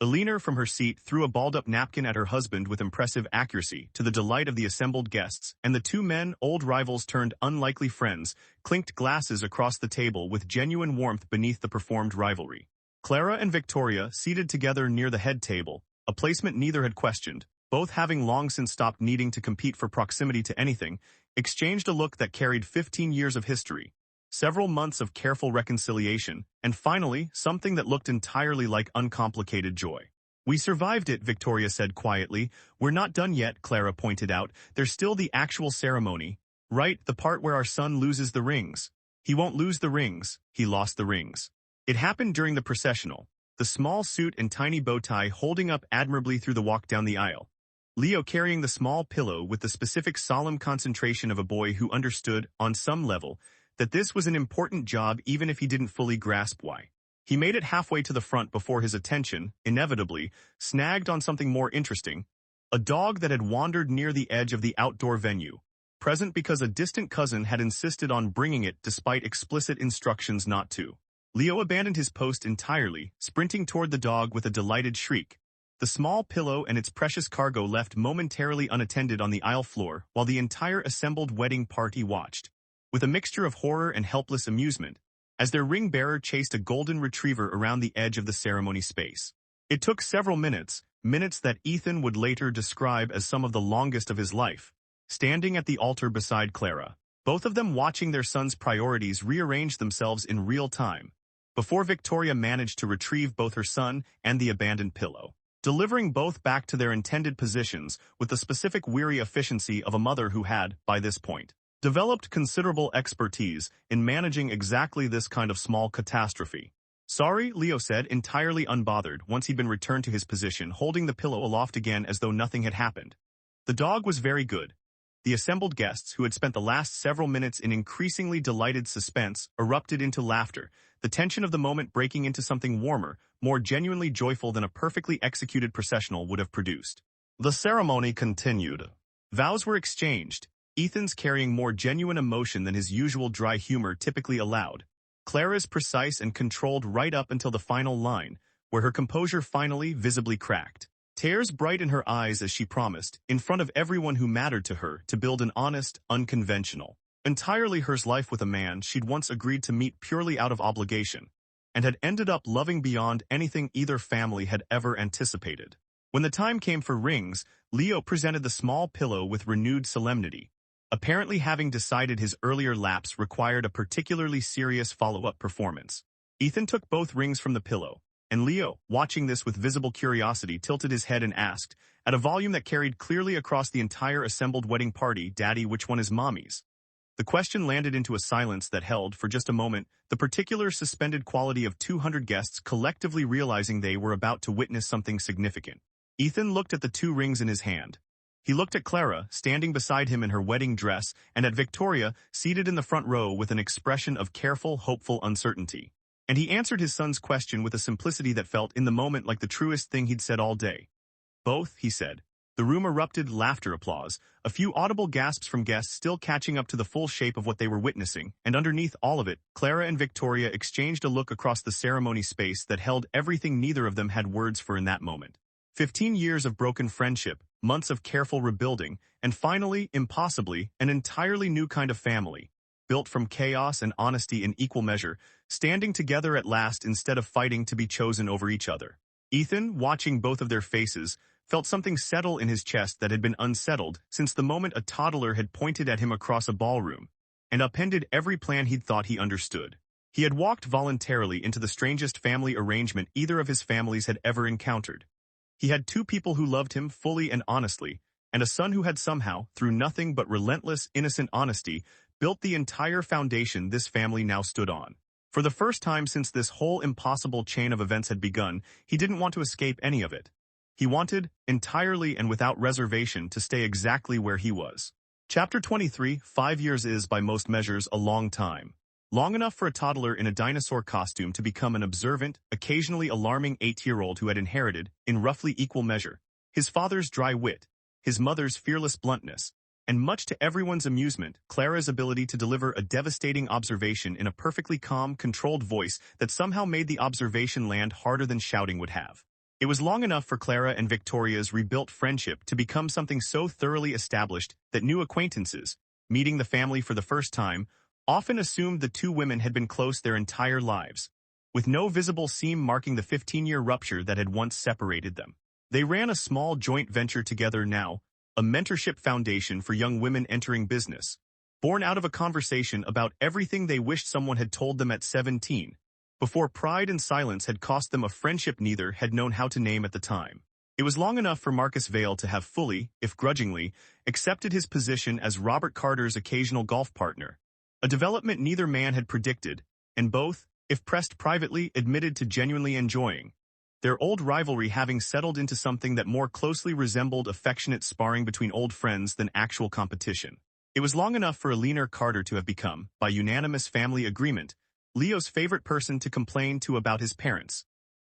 Alina from her seat threw a balled-up napkin at her husband with impressive accuracy, to the delight of the assembled guests, and the two men, old rivals turned unlikely friends, clinked glasses across the table with genuine warmth beneath the performed rivalry. Clara and Victoria, seated together near the head table, a placement neither had questioned, both having long since stopped needing to compete for proximity to anything, exchanged a look that carried 15 years of history, several months of careful reconciliation, and finally, something that looked entirely like uncomplicated joy. We survived it, Victoria said quietly. We're not done yet, Clara pointed out. There's still the actual ceremony. Right, the part where our son loses the rings. He won't lose the rings, he lost the rings. It happened during the processional, the small suit and tiny bow tie holding up admirably through the walk down the aisle. Leo carrying the small pillow with the specific solemn concentration of a boy who understood, on some level, that this was an important job even if he didn't fully grasp why. He made it halfway to the front before his attention, inevitably, snagged on something more interesting, a dog that had wandered near the edge of the outdoor venue, present because a distant cousin had insisted on bringing it despite explicit instructions not to. Leo abandoned his post entirely, sprinting toward the dog with a delighted shriek. The small pillow and its precious cargo left momentarily unattended on the aisle floor while the entire assembled wedding party watched, with a mixture of horror and helpless amusement, as their ring-bearer chased a golden retriever around the edge of the ceremony space. It took several minutes, minutes that Ethan would later describe as some of the longest of his life, standing at the altar beside Clara, both of them watching their son's priorities rearrange themselves in real time, before Victoria managed to retrieve both her son and the abandoned pillow, delivering both back to their intended positions with the specific weary efficiency of a mother who had, by this point, developed considerable expertise in managing exactly this kind of small catastrophe. Sorry, Leo said, entirely unbothered once he'd been returned to his position, holding the pillow aloft again as though nothing had happened. The dog was very good. The assembled guests, who had spent the last several minutes in increasingly delighted suspense, erupted into laughter, the tension of the moment breaking into something warmer, more genuinely joyful than a perfectly executed processional would have produced. The ceremony continued. Vows were exchanged, Ethan's carrying more genuine emotion than his usual dry humor typically allowed. Clara's precise and controlled right up until the final line, where her composure finally visibly cracked. Tears bright in her eyes as she promised, in front of everyone who mattered to her, to build an honest, unconventional, entirely hers life with a man she'd once agreed to meet purely out of obligation, and had ended up loving beyond anything either family had ever anticipated. When the time came for rings, Leo presented the small pillow with renewed solemnity, apparently having decided his earlier lapse required a particularly serious follow-up performance. Ethan took both rings from the pillow, and Leo, watching this with visible curiosity, tilted his head and asked, at a volume that carried clearly across the entire assembled wedding party, "Daddy, which one is Mommy's?" The question landed into a silence that held, for just a moment, the particular suspended quality of 200 guests collectively realizing they were about to witness something significant. Ethan looked at the two rings in his hand. He looked at Clara, standing beside him in her wedding dress, and at Victoria, seated in the front row with an expression of careful, hopeful uncertainty. And he answered his son's question with a simplicity that felt in the moment like the truest thing he'd said all day. "Both," he said. The room erupted laughter applause, a few audible gasps from guests still catching up to the full shape of what they were witnessing, and underneath all of it, Clara and Victoria exchanged a look across the ceremony space that held everything neither of them had words for in that moment. 15 years of broken friendship, months of careful rebuilding, and finally, impossibly, an entirely new kind of family, built from chaos and honesty in equal measure, standing together at last instead of fighting to be chosen over each other. Ethan, watching both of their faces, felt something settle in his chest that had been unsettled since the moment a toddler had pointed at him across a ballroom, and upended every plan he'd thought he understood. He had walked voluntarily into the strangest family arrangement either of his families had ever encountered. He had two people who loved him fully and honestly, and a son who had somehow, through nothing but relentless, innocent honesty, built the entire foundation this family now stood on. For the first time since this whole impossible chain of events had begun, he didn't want to escape any of it. He wanted, entirely and without reservation, to stay exactly where he was. Chapter 23, 5 years is, by most measures, a long time. Long enough for a toddler in a dinosaur costume to become an observant, occasionally alarming 8-year-old who had inherited, in roughly equal measure, his father's dry wit, his mother's fearless bluntness, and much to everyone's amusement, Clara's ability to deliver a devastating observation in a perfectly calm, controlled voice that somehow made the observation land harder than shouting would have. It was long enough for Clara and Victoria's rebuilt friendship to become something so thoroughly established that new acquaintances, meeting the family for the first time, often assumed the two women had been close their entire lives, with no visible seam marking the 15-year rupture that had once separated them. They ran a small joint venture together now, a mentorship foundation for young women entering business, born out of a conversation about everything they wished someone had told them at 17, before pride and silence had cost them a friendship neither had known how to name at the time. It was long enough for Marcus Vale to have fully, if grudgingly, accepted his position as Robert Carter's occasional golf partner, a development neither man had predicted, and both, if pressed privately, admitted to genuinely enjoying, their old rivalry having settled into something that more closely resembled affectionate sparring between old friends than actual competition. It was long enough for Eleanor Carter to have become, by unanimous family agreement, Leo's favorite person to complain to about his parents,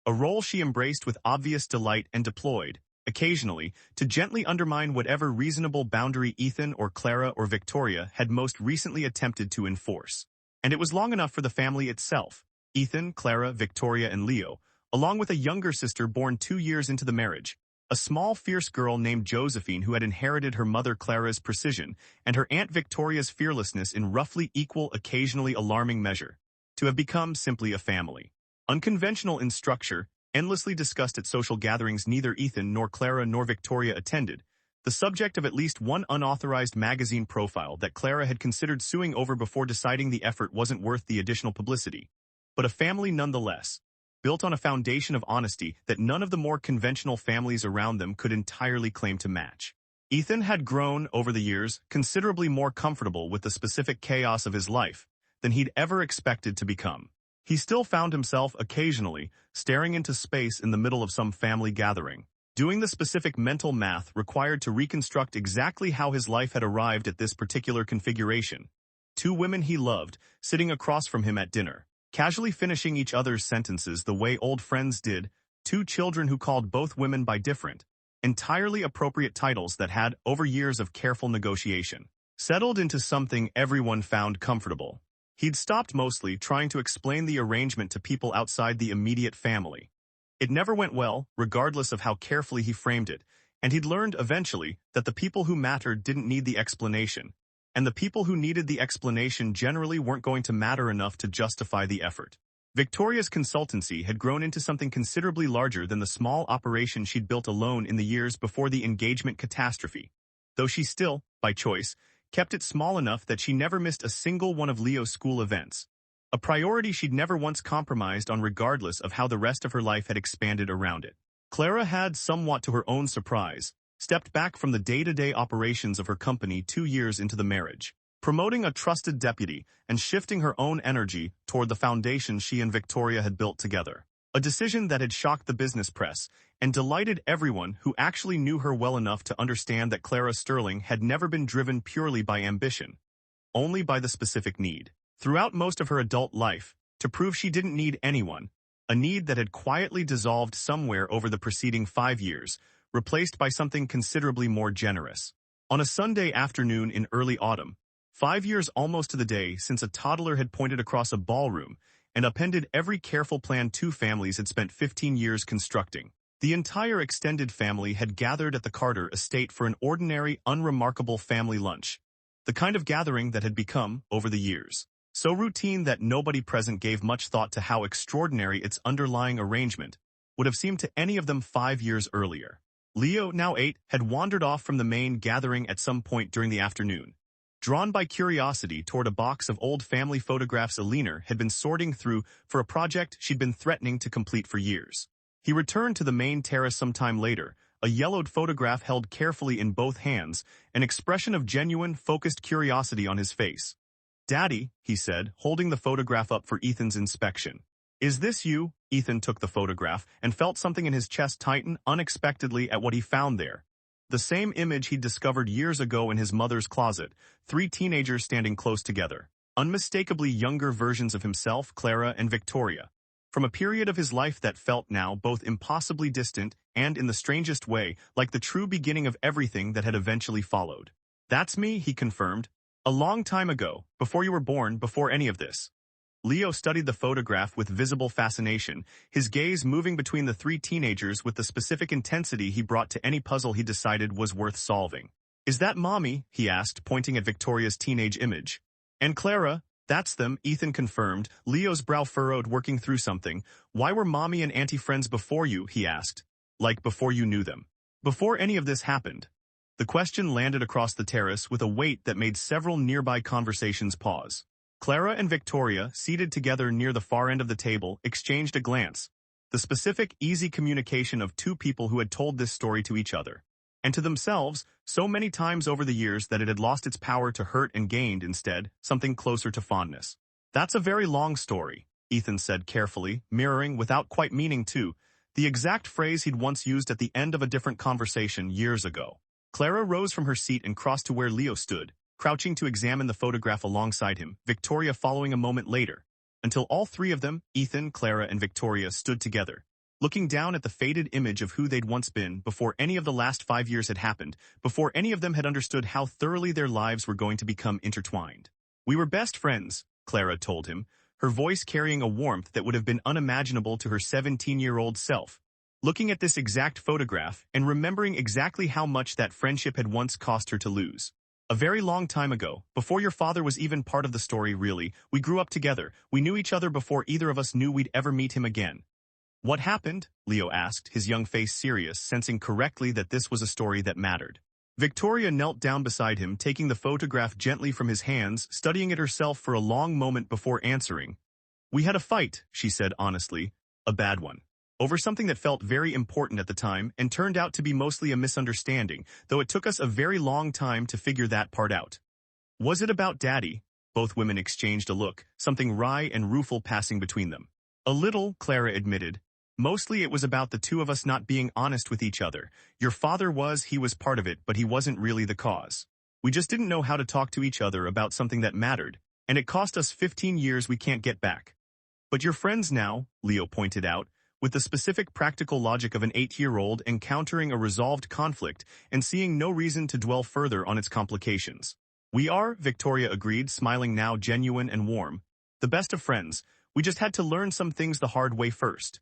a role she embraced with obvious delight and deployed, occasionally, to gently undermine whatever reasonable boundary Ethan or Clara or Victoria had most recently attempted to enforce. And it was long enough for the family itself, Ethan, Clara, Victoria, and Leo, along with a younger sister born 2 years into the marriage, a small fierce girl named Josephine who had inherited her mother Clara's precision and her Aunt Victoria's fearlessness in roughly equal, occasionally alarming measure, to have become simply a family. Unconventional in structure, endlessly discussed at social gatherings neither Ethan nor Clara nor Victoria attended, the subject of at least one unauthorized magazine profile that Clara had considered suing over before deciding the effort wasn't worth the additional publicity. But a family nonetheless, built on a foundation of honesty that none of the more conventional families around them could entirely claim to match. Ethan had grown, over the years, considerably more comfortable with the specific chaos of his life than he'd ever expected to become. He still found himself occasionally staring into space in the middle of some family gathering, doing the specific mental math required to reconstruct exactly how his life had arrived at this particular configuration. Two women he loved, sitting across from him at dinner, casually finishing each other's sentences the way old friends did, two children who called both women by different, entirely appropriate titles that had, over years of careful negotiation, settled into something everyone found comfortable. He'd stopped mostly trying to explain the arrangement to people outside the immediate family. It never went well, regardless of how carefully he framed it, and he'd learned eventually that the people who mattered didn't need the explanation, and the people who needed the explanation generally weren't going to matter enough to justify the effort. Victoria's consultancy had grown into something considerably larger than the small operation she'd built alone in the years before the engagement catastrophe, though she still, by choice, kept it small enough that she never missed a single one of Leo's school events, a priority she'd never once compromised on regardless of how the rest of her life had expanded around it. Clara had, somewhat to her own surprise, stepped back from the day-to-day operations of her company 2 years into the marriage, promoting a trusted deputy and shifting her own energy toward the foundation she and Victoria had built together. A decision that had shocked the business press and delighted everyone who actually knew her well enough to understand that Clara Sterling had never been driven purely by ambition, only by the specific need, throughout most of her adult life, to prove she didn't need anyone, a need that had quietly dissolved somewhere over the preceding 5 years, replaced by something considerably more generous. On a Sunday afternoon in early autumn, 5 years almost to the day since a toddler had pointed across a ballroom and upended every careful plan two families had spent 15 years constructing, the entire extended family had gathered at the Carter estate for an ordinary, unremarkable family lunch. The kind of gathering that had become, over the years, so routine that nobody present gave much thought to how extraordinary its underlying arrangement would have seemed to any of them 5 years earlier. Leo, now 8, had wandered off from the main gathering at some point during the afternoon, drawn by curiosity toward a box of old family photographs Alina had been sorting through for a project she'd been threatening to complete for years. He returned to the main terrace sometime later, a yellowed photograph held carefully in both hands, an expression of genuine, focused curiosity on his face. "Daddy," he said, holding the photograph up for Ethan's inspection. "Is this you?" Ethan took the photograph and felt something in his chest tighten unexpectedly at what he found there. The same image he'd discovered years ago in his mother's closet, 3 teenagers standing close together, unmistakably younger versions of himself, Clara and Victoria, from a period of his life that felt now both impossibly distant and, in the strangest way, like the true beginning of everything that had eventually followed. "That's me," he confirmed. "A long time ago, before you were born, before any of this." Leo studied the photograph with visible fascination, his gaze moving between the 3 teenagers with the specific intensity he brought to any puzzle he decided was worth solving. "Is that Mommy?" he asked, pointing at Victoria's teenage image. "And Clara?" "That's them," Ethan confirmed, Leo's brow furrowed, working through something. "Why were Mommy and Auntie friends before you?" he asked. "Like before you knew them. Before any of this happened." The question landed across the terrace with a weight that made several nearby conversations pause. Clara and Victoria, seated together near the far end of the table, exchanged a glance. The specific, easy communication of 2 people who had told this story to each other, and to themselves, so many times over the years that it had lost its power to hurt and gained, instead, something closer to fondness. "That's a very long story," Ethan said carefully, mirroring, without quite meaning to, the exact phrase he'd once used at the end of a different conversation years ago. Clara rose from her seat and crossed to where Leo stood, crouching to examine the photograph alongside him, Victoria following a moment later, until all 3 of them, Ethan, Clara, and Victoria, stood together, looking down at the faded image of who they'd once been before any of the last 5 years had happened, before any of them had understood how thoroughly their lives were going to become intertwined. "We were best friends," Clara told him, her voice carrying a warmth that would have been unimaginable to her 17-year-old self, looking at this exact photograph and remembering exactly how much that friendship had once cost her to lose. "A very long time ago, before your father was even part of the story really, we grew up together. We knew each other before either of us knew we'd ever meet him again." "What happened?" Leo asked, his young face serious, sensing correctly that this was a story that mattered. Victoria knelt down beside him, taking the photograph gently from his hands, studying it herself for a long moment before answering. "We had a fight," she said honestly, "a bad one. Over something that felt very important at the time and turned out to be mostly a misunderstanding, though it took us a very long time to figure that part out." "Was it about Daddy?" Both women exchanged a look, something wry and rueful passing between them. "A little," Clara admitted. "Mostly it was about the 2 of us not being honest with each other. Your father he was part of it, but he wasn't really the cause. We just didn't know how to talk to each other about something that mattered, and it cost us 15 years we can't get back." "But you're friends now," Leo pointed out, with the specific practical logic of an 8-year-old encountering a resolved conflict and seeing no reason to dwell further on its complications. "We are," Victoria agreed, smiling now genuine and warm. "The best of friends. We just had to learn some things the hard way first."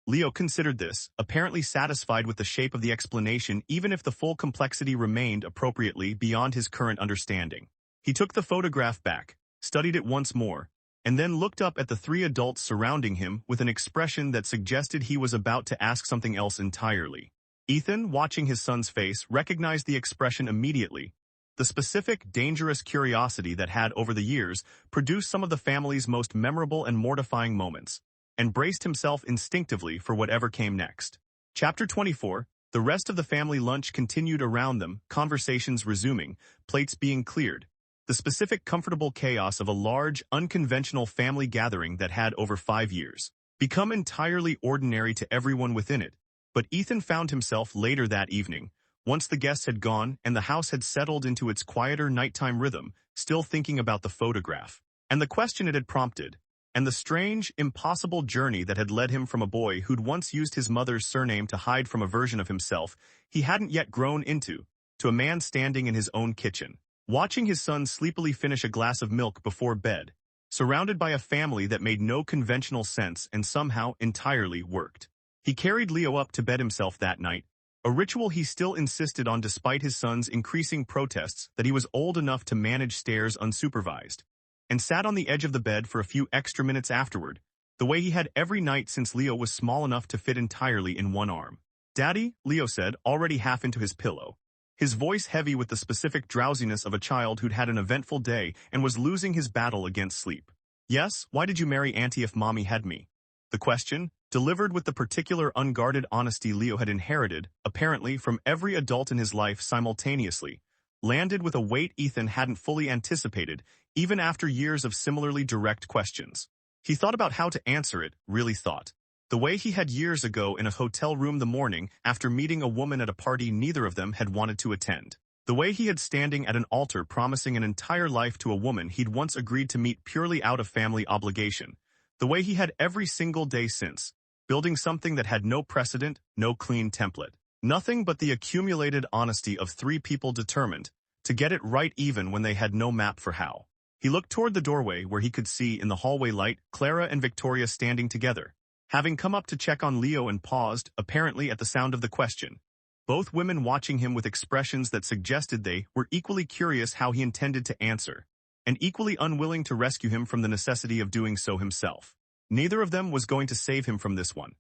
Leo considered this, apparently satisfied with the shape of the explanation even if the full complexity remained appropriately beyond his current understanding. He took the photograph back, studied it once more, and then looked up at the 3 adults surrounding him with an expression that suggested he was about to ask something else entirely. Ethan, watching his son's face, recognized the expression immediately. The specific, dangerous curiosity that had, over the years, produced some of the family's most memorable and mortifying moments, and braced himself instinctively for whatever came next. Chapter 24, the rest of the family lunch continued around them, conversations resuming, plates being cleared. The specific comfortable chaos of a large, unconventional family gathering that had, over 5 years, become entirely ordinary to everyone within it. But Ethan found himself later that evening, once the guests had gone and the house had settled into its quieter nighttime rhythm, still thinking about the photograph and the question it had prompted, and the strange, impossible journey that had led him from a boy who'd once used his mother's surname to hide from a version of himself he hadn't yet grown into, to a man standing in his own kitchen, watching his son sleepily finish a glass of milk before bed, surrounded by a family that made no conventional sense and somehow entirely worked. He carried Leo up to bed himself that night, a ritual he still insisted on despite his son's increasing protests that he was old enough to manage stairs unsupervised, and sat on the edge of the bed for a few extra minutes afterward, the way he had every night since Leo was small enough to fit entirely in one arm. "Daddy," Leo said, already half into his pillow, his voice heavy with the specific drowsiness of a child who'd had an eventful day and was losing his battle against sleep. "Yes, why did you marry Auntie if Mommy had me?" The question, delivered with the particular unguarded honesty Leo had inherited, apparently from every adult in his life simultaneously, landed with a weight Ethan hadn't fully anticipated, even after years of similarly direct questions. He thought about how to answer it, really thought. The way he had years ago in a hotel room the morning after meeting a woman at a party neither of them had wanted to attend. The way he had standing at an altar promising an entire life to a woman he'd once agreed to meet purely out of family obligation. The way he had every single day since, building something that had no precedent, no clean template. Nothing but the accumulated honesty of three people determined to get it right even when they had no map for how. He looked toward the doorway where he could see in the hallway light Clara and Victoria standing together, having come up to check on Leo and paused, apparently at the sound of the question. Both women watching him with expressions that suggested they were equally curious how he intended to answer, and equally unwilling to rescue him from the necessity of doing so himself. Neither of them was going to save him from this one.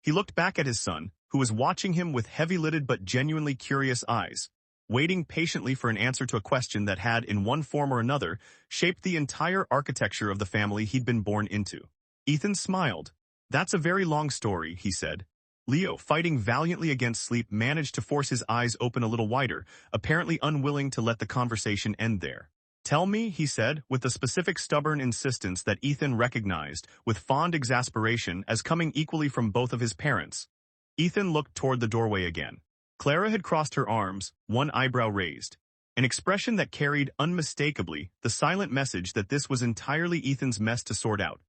He looked back at his son, who was watching him with heavy-lidded but genuinely curious eyes, waiting patiently for an answer to a question that had, in one form or another, shaped the entire architecture of the family he'd been born into. Ethan smiled. "That's a very long story," he said. Leo, fighting valiantly against sleep, managed to force his eyes open a little wider, apparently unwilling to let the conversation end there. "Tell me," he said, with the specific stubborn insistence that Ethan recognized, with fond exasperation, as coming equally from both of his parents. Ethan looked toward the doorway again. Clara had crossed her arms, one eyebrow raised, an expression that carried unmistakably the silent message that this was entirely Ethan's mess to sort out.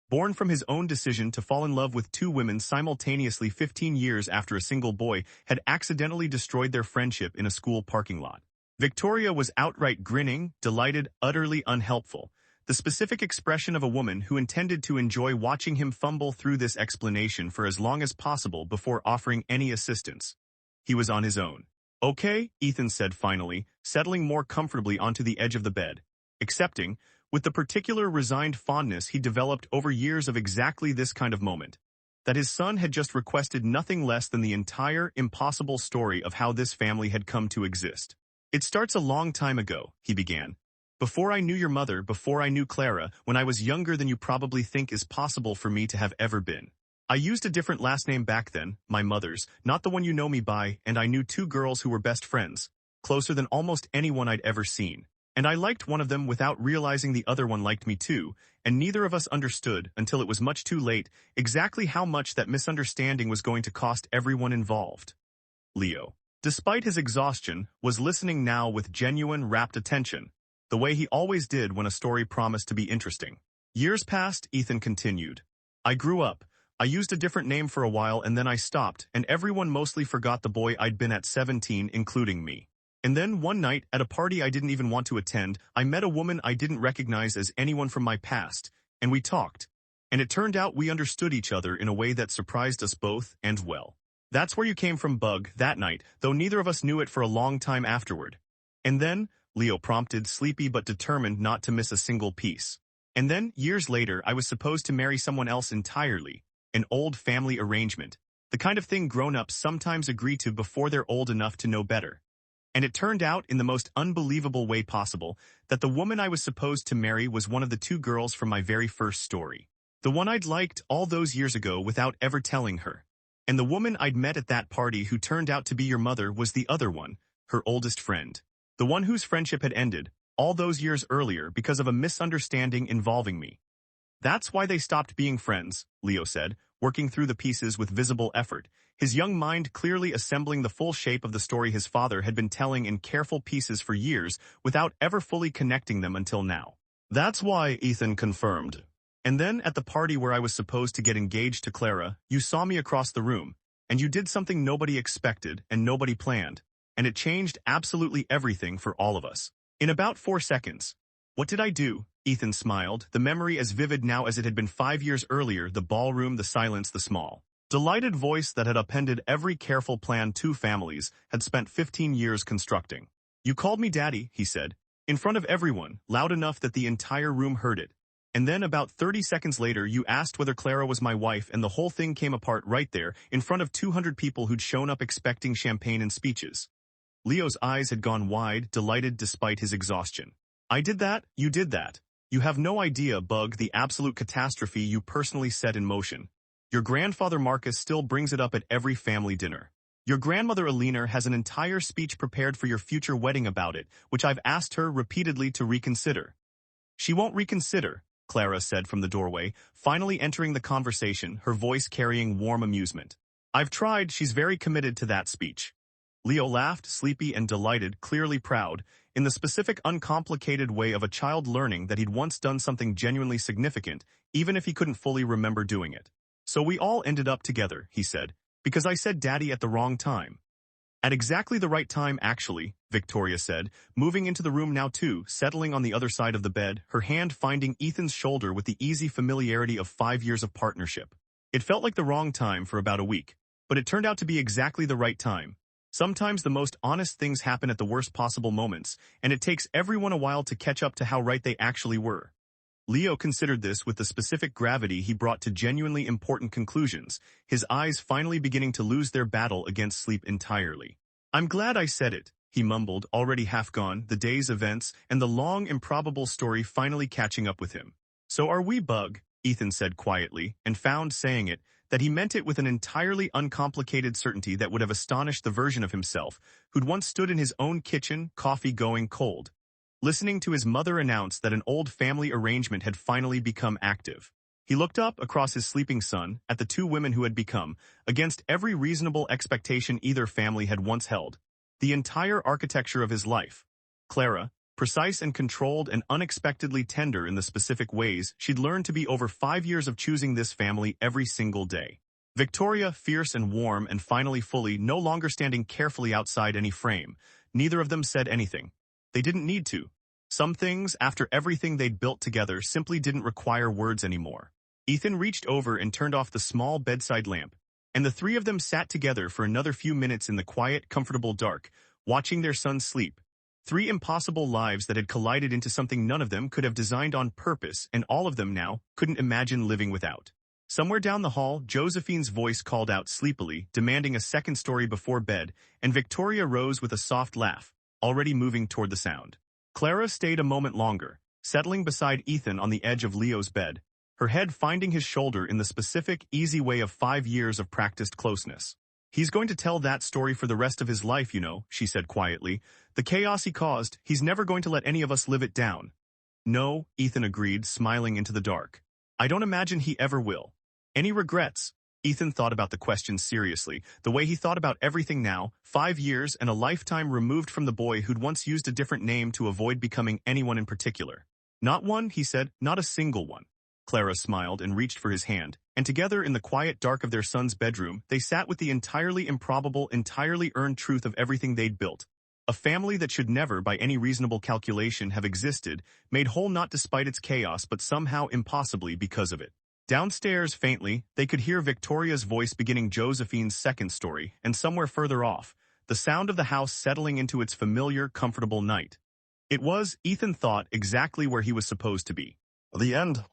Born from his own decision to fall in love with two women simultaneously 15 years after a single boy had accidentally destroyed their friendship in a school parking lot. Victoria was outright grinning, delighted, utterly unhelpful, the specific expression of a woman who intended to enjoy watching him fumble through this explanation for as long as possible before offering any assistance. He was on his own. "Okay," Ethan said finally, settling more comfortably onto the edge of the bed, accepting, with the particular resigned fondness he developed over years of exactly this kind of moment, that his son had just requested nothing less than the entire, impossible story of how this family had come to exist. "It starts a long time ago," he began. "Before I knew your mother, before I knew Clara, when I was younger than you probably think is possible for me to have ever been. I used a different last name back then, my mother's, not the one you know me by, and I knew two girls who were best friends, closer than almost anyone I'd ever seen. And I liked one of them without realizing the other one liked me too, and neither of us understood, until it was much too late, exactly how much that misunderstanding was going to cost everyone involved." Leo, despite his exhaustion, was listening now with genuine, rapt attention, the way he always did when a story promised to be interesting. "Years passed," Ethan continued. "I grew up. I used a different name for a while and then I stopped, and everyone mostly forgot the boy I'd been at 17, including me. And then one night, at a party I didn't even want to attend, I met a woman I didn't recognize as anyone from my past, and we talked. And it turned out we understood each other in a way that surprised us both, and well. That's where you came from, Bug, that night, though neither of us knew it for a long time afterward. And then," Leo prompted, sleepy but determined not to miss a single piece. "And then, years later, I was supposed to marry someone else entirely. An old family arrangement. The kind of thing grown-ups sometimes agree to before they're old enough to know better. And it turned out, in the most unbelievable way possible, that the woman I was supposed to marry was one of the two girls from my very first story. The one I'd liked all those years ago without ever telling her. And the woman I'd met at that party who turned out to be your mother was the other one, her oldest friend. The one whose friendship had ended, all those years earlier, because of a misunderstanding involving me. That's why they stopped being friends," Leo said, working through the pieces with visible effort, his young mind clearly assembling the full shape of the story his father had been telling in careful pieces for years without ever fully connecting them until now. "That's why," Ethan confirmed. And then at the party where I was supposed to get engaged to Clara, you saw me across the room, and you did something nobody expected and nobody planned, and it changed absolutely everything for all of us. In about 4 seconds. What did I do? Ethan smiled, the memory as vivid now as it had been 5 years earlier, the ballroom, the silence, the small, delighted voice that had upended every careful plan two families had spent 15 years constructing. You called me Daddy, he said, in front of everyone, loud enough that the entire room heard it. And then about 30 seconds later you asked whether Clara was my wife, and the whole thing came apart right there, in front of 200 people who'd shown up expecting champagne and speeches. Leo's eyes had gone wide, delighted despite his exhaustion. I did that, you did that. You have no idea, Bug, the absolute catastrophe you personally set in motion. Your grandfather Marcus still brings it up at every family dinner. Your grandmother Alina has an entire speech prepared for your future wedding about it, which I've asked her repeatedly to reconsider. She won't reconsider, Clara said from the doorway, finally entering the conversation, her voice carrying warm amusement. I've tried, she's very committed to that speech. Leo laughed, sleepy and delighted, clearly proud, in the specific uncomplicated way of a child learning that he'd once done something genuinely significant, even if he couldn't fully remember doing it. So we all ended up together, he said, because I said Daddy at the wrong time. At exactly the right time, actually, Victoria said, moving into the room now too, settling on the other side of the bed, her hand finding Ethan's shoulder with the easy familiarity of 5 years of partnership. It felt like the wrong time for about a week, but it turned out to be exactly the right time. Sometimes the most honest things happen at the worst possible moments, and it takes everyone a while to catch up to how right they actually were. Leo considered this with the specific gravity he brought to genuinely important conclusions, his eyes finally beginning to lose their battle against sleep entirely. I'm glad I said it, he mumbled, already half gone, the day's events and the long improbable story finally catching up with him. So are we, Bug, Ethan said quietly, and found saying it, that he meant it with an entirely uncomplicated certainty that would have astonished the version of himself who'd once stood in his own kitchen, coffee going cold, listening to his mother announce that an old family arrangement had finally become active. He looked up across his sleeping son at the two women who had become, against every reasonable expectation either family had once held, the entire architecture of his life. Clara, precise and controlled and unexpectedly tender in the specific ways she'd learned to be over 5 years of choosing this family every single day. Victoria, fierce and warm and finally fully, no longer standing carefully outside any frame. Neither of them said anything. They didn't need to. Some things, after everything they'd built together, simply didn't require words anymore. Ethan reached over and turned off the small bedside lamp, and the three of them sat together for another few minutes in the quiet, comfortable dark, watching their son sleep. 3 impossible lives that had collided into something none of them could have designed on purpose, and all of them now couldn't imagine living without. Somewhere down the hall, Josephine's voice called out sleepily, demanding a second story before bed, and Victoria rose with a soft laugh, already moving toward the sound. Clara stayed a moment longer, settling beside Ethan on the edge of Leo's bed, her head finding his shoulder in the specific, easy way of 5 years of practiced closeness. He's going to tell that story for the rest of his life, you know, she said quietly. The chaos he caused, he's never going to let any of us live it down. No, Ethan agreed, smiling into the dark. I don't imagine he ever will. Any regrets? Ethan thought about the question seriously, the way he thought about everything now, 5 years and a lifetime removed from the boy who'd once used a different name to avoid becoming anyone in particular. Not one, he said, not a single one. Clara smiled and reached for his hand, and together in the quiet dark of their son's bedroom, they sat with the entirely improbable, entirely earned truth of everything they'd built. A family that should never, by any reasonable calculation, have existed, made whole not despite its chaos but somehow impossibly because of it. Downstairs, faintly, they could hear Victoria's voice beginning Josephine's second story, and somewhere further off, the sound of the house settling into its familiar, comfortable night. It was, Ethan thought, exactly where he was supposed to be. The end.